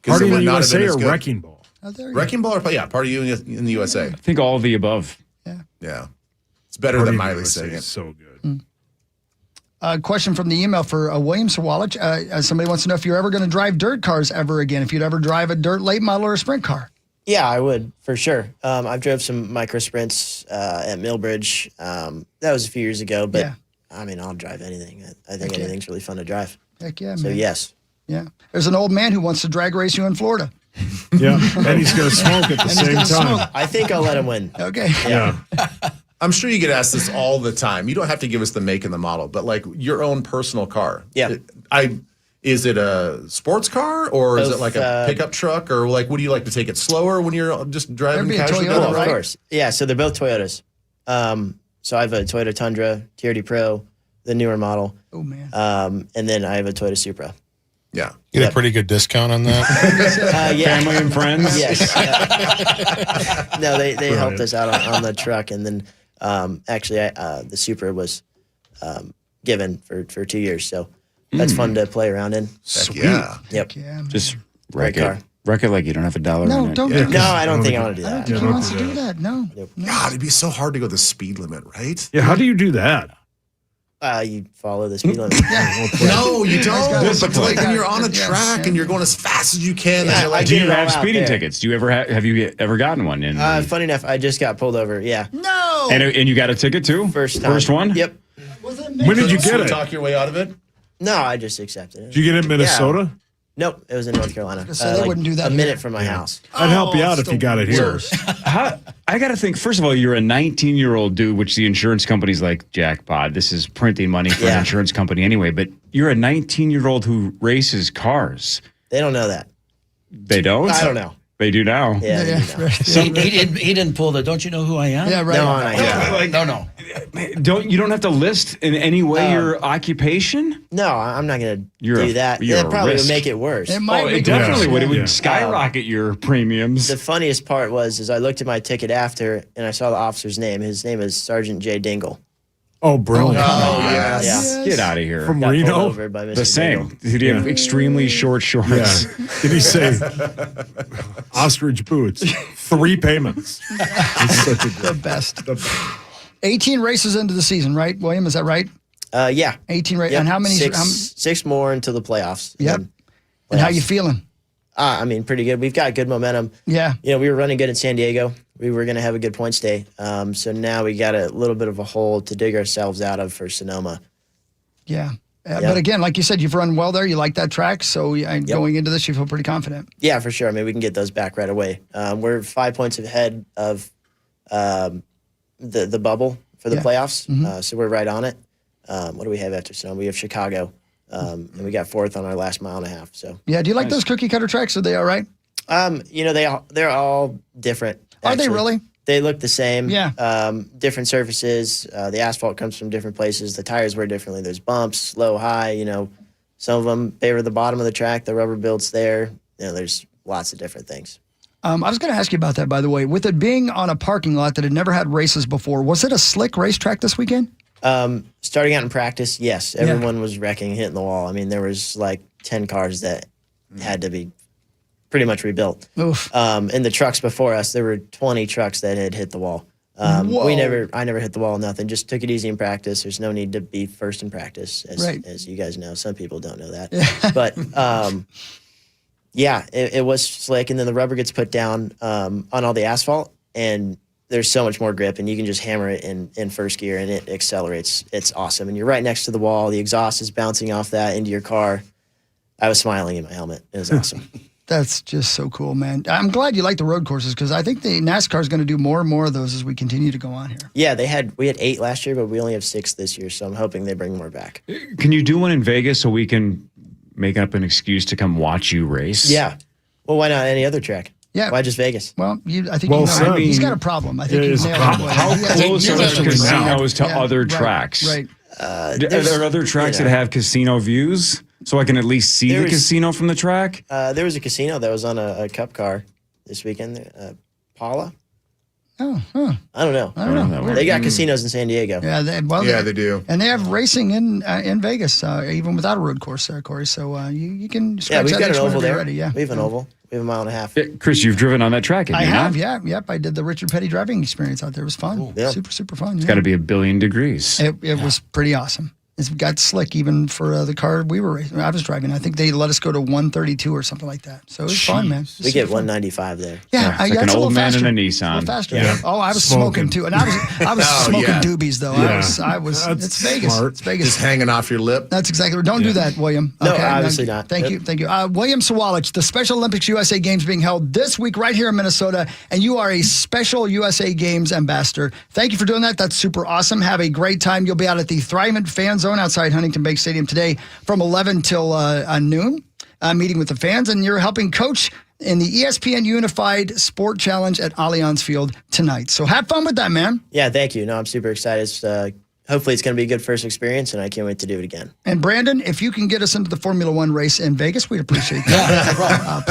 Speaker 15: 'Cause
Speaker 6: Party
Speaker 15: it
Speaker 6: in
Speaker 15: would
Speaker 6: the
Speaker 15: not have been
Speaker 6: USA
Speaker 15: as
Speaker 6: or
Speaker 15: good.
Speaker 6: Wrecking Ball?
Speaker 7: Oh, there you
Speaker 15: Wrecking Ball or Party in the USA.
Speaker 5: I think all of the above.
Speaker 15: Yeah, it's better
Speaker 6: Party
Speaker 15: than
Speaker 6: in the
Speaker 15: Miley
Speaker 6: USA
Speaker 15: singing
Speaker 6: is
Speaker 15: it.
Speaker 6: so good.
Speaker 7: Question from the email for William Sawallich. Somebody wants to know if you're ever going to drive dirt cars ever again, if you'd ever drive a dirt late model or a sprint car.
Speaker 20: Yeah, I would, for sure. I've drove some micro sprints at Millbridge. That was a few years ago, but I mean, I'll drive anything. I think anything's really fun to drive.
Speaker 7: Heck yeah,
Speaker 20: So
Speaker 7: man.
Speaker 20: yes.
Speaker 7: Yeah. There's an old man who wants to drag race you in Florida.
Speaker 6: Yeah, and he's going to smoke at the same time.
Speaker 20: I think I'll let him win.
Speaker 7: Okay.
Speaker 15: Yeah. I'm sure you get asked this all the time. You don't have to give us the make and the model, but like your own personal car.
Speaker 20: Yeah.
Speaker 15: Is it a sports car or is
Speaker 20: Both,
Speaker 15: it like a pickup truck or like would you like to take it slower when you're just driving
Speaker 7: There'd be a
Speaker 15: casually?
Speaker 7: Toyota,
Speaker 20: Of
Speaker 7: right?
Speaker 20: course. Yeah, so they're both Toyotas. So I have a Toyota Tundra, TRD Pro, the newer model.
Speaker 7: Oh, man.
Speaker 20: And then I have a Toyota Supra.
Speaker 15: Yeah.
Speaker 8: You get a pretty good discount on that.
Speaker 20: Yeah.
Speaker 5: Family and friends?
Speaker 20: Yes. No, they helped us out on the truck. And then actually, the Supra was given for 2 years. So that's fun to play around in.
Speaker 15: Sweet. Yeah.
Speaker 20: Yep.
Speaker 7: Yeah, man.
Speaker 5: Just
Speaker 20: Great
Speaker 5: wreck it.
Speaker 20: car.
Speaker 5: Wreck it like you don't have a dollar
Speaker 7: No,
Speaker 5: in it.
Speaker 7: don't
Speaker 15: Yeah.
Speaker 7: do
Speaker 20: No,
Speaker 7: that.
Speaker 20: I don't think I want to do
Speaker 7: I don't
Speaker 20: that.
Speaker 7: think he wants to do that. No.
Speaker 15: God, it'd be so hard to go the speed limit, right?
Speaker 6: Yeah, how do you do that?
Speaker 20: You follow the speed limit.
Speaker 15: No, you don't.
Speaker 7: Guys,
Speaker 15: But like when you're on a
Speaker 7: yeah,
Speaker 15: track
Speaker 7: yeah.
Speaker 15: and you're going as fast as you can,
Speaker 20: Yeah,
Speaker 15: and you're like,
Speaker 5: Do you
Speaker 20: Get it all
Speaker 5: have
Speaker 20: out
Speaker 5: speeding
Speaker 20: there.
Speaker 5: tickets? Do you ever have you ever gotten one? In
Speaker 20: Funny enough, I just got pulled over. Yeah.
Speaker 7: No.
Speaker 5: and you got a ticket too?
Speaker 20: First time.
Speaker 5: First one?
Speaker 20: Yep.
Speaker 6: When did you get it?
Speaker 15: talk your way out of it?
Speaker 20: No, I just accepted it.
Speaker 6: Did you get it in Minnesota?
Speaker 20: Nope, it was in North Carolina.
Speaker 7: So they wouldn't do that
Speaker 20: a
Speaker 7: here.
Speaker 20: minute from my house.
Speaker 6: I'd help you out if you got it here.
Speaker 5: I got to think, first of all, you're a 19-year-old dude, which the insurance company's like, jackpot. This is printing money for an insurance company anyway. But you're a 19-year-old who races cars.
Speaker 20: They don't know that.
Speaker 5: They don't?
Speaker 20: I don't know.
Speaker 5: They do now.
Speaker 20: Yeah, they do know.
Speaker 21: He didn't pull the. Don't you know who I am?
Speaker 7: Yeah, right.
Speaker 20: No.
Speaker 5: You don't have to list in any way your occupation?
Speaker 20: No, I'm not going to
Speaker 5: You're
Speaker 20: do
Speaker 5: a-
Speaker 20: that.
Speaker 5: you're
Speaker 20: That
Speaker 5: a
Speaker 20: probably
Speaker 5: risk.
Speaker 20: would make it worse.
Speaker 7: It might
Speaker 5: It
Speaker 7: make
Speaker 5: definitely would. It would
Speaker 6: Yeah.
Speaker 5: skyrocket your premiums.
Speaker 20: The funniest part was I looked at my ticket after and I saw the officer's name. His name is Sergeant J. Dingle.
Speaker 6: Oh, brilliant.
Speaker 15: Oh, yes.
Speaker 20: Yeah.
Speaker 5: Get out of here.
Speaker 6: From
Speaker 20: Got pulled
Speaker 6: Reno?
Speaker 20: over by Mr.
Speaker 5: The same.
Speaker 20: Dingle.
Speaker 5: Did he have extremely short shorts?
Speaker 6: Yeah. Did he say ostrich boots? 3 payments. It's such a
Speaker 7: The best. 18 races into the season, right, William? Is that right?
Speaker 20: Yeah.
Speaker 7: 18 races.
Speaker 20: Yep.
Speaker 7: And how many?
Speaker 20: Six more until the playoffs.
Speaker 7: Yep. And how you feeling?
Speaker 20: I mean, pretty good. We've got good momentum.
Speaker 7: Yeah.
Speaker 20: You know, we were running good in San Diego. We were going to have a good points day. So now we got a little bit of a hole to dig ourselves out of for Sonoma.
Speaker 7: Yeah. But again, like you said, you've run well there. You like that track. So going into this, you feel pretty confident.
Speaker 20: Yeah, for sure. I mean, we can get those back right away. We're 5 points ahead of the bubble for the playoffs. So we're right on it. What do we have after Sonoma? We have Chicago. And we got 4th on our last mile and a half. So
Speaker 7: Yeah. Do you like those cookie cutter tracks? Are they all right?
Speaker 20: you know, they're all different.
Speaker 7: Are they
Speaker 20: actually.
Speaker 7: really?
Speaker 20: They look the same.
Speaker 7: Yeah.
Speaker 20: Different surfaces. The asphalt comes from different places. The tires wear differently. There's bumps, low, high. You know, some of them favor the bottom of the track. The rubber build's there. You know, there's lots of different things.
Speaker 7: I was going to ask you about that, by the way. With it being on a parking lot that had never had races before, was it a slick racetrack this weekend?
Speaker 20: Starting out in practice, yes. Everyone was wrecking, hitting the wall. I mean, there was like 10 cars that had to be pretty much rebuilt.
Speaker 7: Oof.
Speaker 20: In the trucks before us, there were 20 trucks that had hit the wall. I never hit the wall, nothing. Just took it easy in practice. There's no need to be first in practice, as you guys know. Some people don't know that. But it was slick. And then the rubber gets put down on all the asphalt, and there's so much more grip, and you can just hammer it in first gear, and it accelerates. It's awesome. And you're right next to the wall. The exhaust is bouncing off that into your car. I was smiling in my helmet. It was awesome.
Speaker 7: That's just so cool, man. I'm glad you like the road courses because I think the NASCAR is going to do more and more of those as we continue to go on here.
Speaker 20: Yeah, we had 8 last year, but we only have 6 this year, so I'm hoping they bring more back.
Speaker 5: Can you do one in Vegas so we can make up an excuse to come watch you race?
Speaker 20: Yeah. Well, why not any other track?
Speaker 7: Yeah.
Speaker 20: Why just Vegas?
Speaker 7: Well, I think he's got a problem. I think he's nailed it.
Speaker 5: How close are the casinos to other tracks?
Speaker 7: Right.
Speaker 5: Are there other tracks that have casino views so I can at least see the casino from the track?
Speaker 20: There was a casino that was on a cup car this weekend. Paula?
Speaker 7: Oh,
Speaker 20: I don't know. They got casinos in San Diego.
Speaker 7: Yeah, they
Speaker 6: do.
Speaker 7: And they have racing in Vegas, even without a road course there, Corey. So you can scratch
Speaker 20: we've
Speaker 7: that
Speaker 20: got
Speaker 7: itch
Speaker 20: an oval
Speaker 7: whenever you're
Speaker 20: there.
Speaker 7: ready. Yeah.
Speaker 20: We have an oval. We have a 1.5 miles.
Speaker 5: Chris, you've driven on that track, haven't
Speaker 7: I
Speaker 5: you
Speaker 7: have,
Speaker 5: not?
Speaker 7: Yep. I did the Richard Petty driving experience out there. It was fun.
Speaker 20: Cool. Yep.
Speaker 7: Super fun.
Speaker 5: It's got to be 1 billion degrees.
Speaker 7: It was pretty awesome. It's got slick even for the car we were racing. I was driving. I think they let us go to 132 or something like that. So it was fun, man.
Speaker 20: We get 195 there.
Speaker 7: Yeah,
Speaker 5: it's like an old man in a Nissan.
Speaker 7: A little faster.
Speaker 6: Yeah.
Speaker 7: Oh, I was smoking too, and I was smoking doobies though.
Speaker 6: Yeah.
Speaker 7: I was.
Speaker 6: That's
Speaker 7: it's Vegas.
Speaker 6: smart.
Speaker 7: It's Vegas.
Speaker 15: Just hanging off your lip.
Speaker 7: That's exactly right. Don't do that, William.
Speaker 20: No, obviously not.
Speaker 7: Thank you. William Sawalich, the Special Olympics USA Games being held this week right here in Minnesota, and you are a Special USA Games ambassador. Thank you for doing that. That's super awesome. Have a great time. You'll be out at the Thrivent Fan Zone outside Huntington Bank Stadium today from 11 till noon, meeting with the fans, and you're helping coach in the ESPN Unified Sport Challenge at Allianz Field tonight. So have fun with that, man.
Speaker 20: Yeah, thank you. No, I'm super excited. Hopefully it's going to be a good first experience, and I can't wait to do it again.
Speaker 7: And Brandon, if you can get us into the Formula One race in Vegas, we'd appreciate that.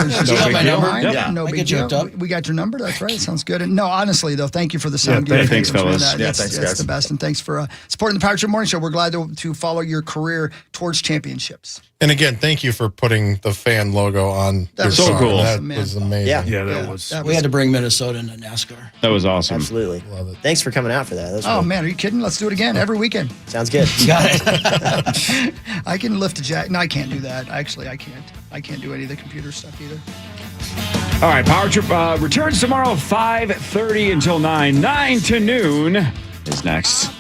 Speaker 7: No big deal. We got your number. That's right. Sounds good. And no, honestly, though, thank you for the sound.
Speaker 5: Thanks, fellas.
Speaker 15: Thanks, guys.
Speaker 7: That's the best. And thanks for supporting the Power Trip Morning Show. We're glad to follow your career towards championships.
Speaker 8: And again, thank you for putting the fan logo on.
Speaker 7: That was
Speaker 5: so cool.
Speaker 8: That was amazing.
Speaker 20: Yeah,
Speaker 6: that was.
Speaker 21: We had to bring Minnesota into NASCAR.
Speaker 5: That was awesome.
Speaker 20: Absolutely.
Speaker 6: Love it.
Speaker 20: Thanks for coming out for that. That was
Speaker 7: Oh,
Speaker 20: cool.
Speaker 7: man, are you kidding? Let's do it again every weekend.
Speaker 20: Sounds good.
Speaker 21: You got it.
Speaker 7: I can lift a jack. No, I can't do that. Actually, I can't. I can't do any of the computer stuff either.
Speaker 5: All right, Power Trip returns tomorrow 5:30 until 9. 9 to noon is next.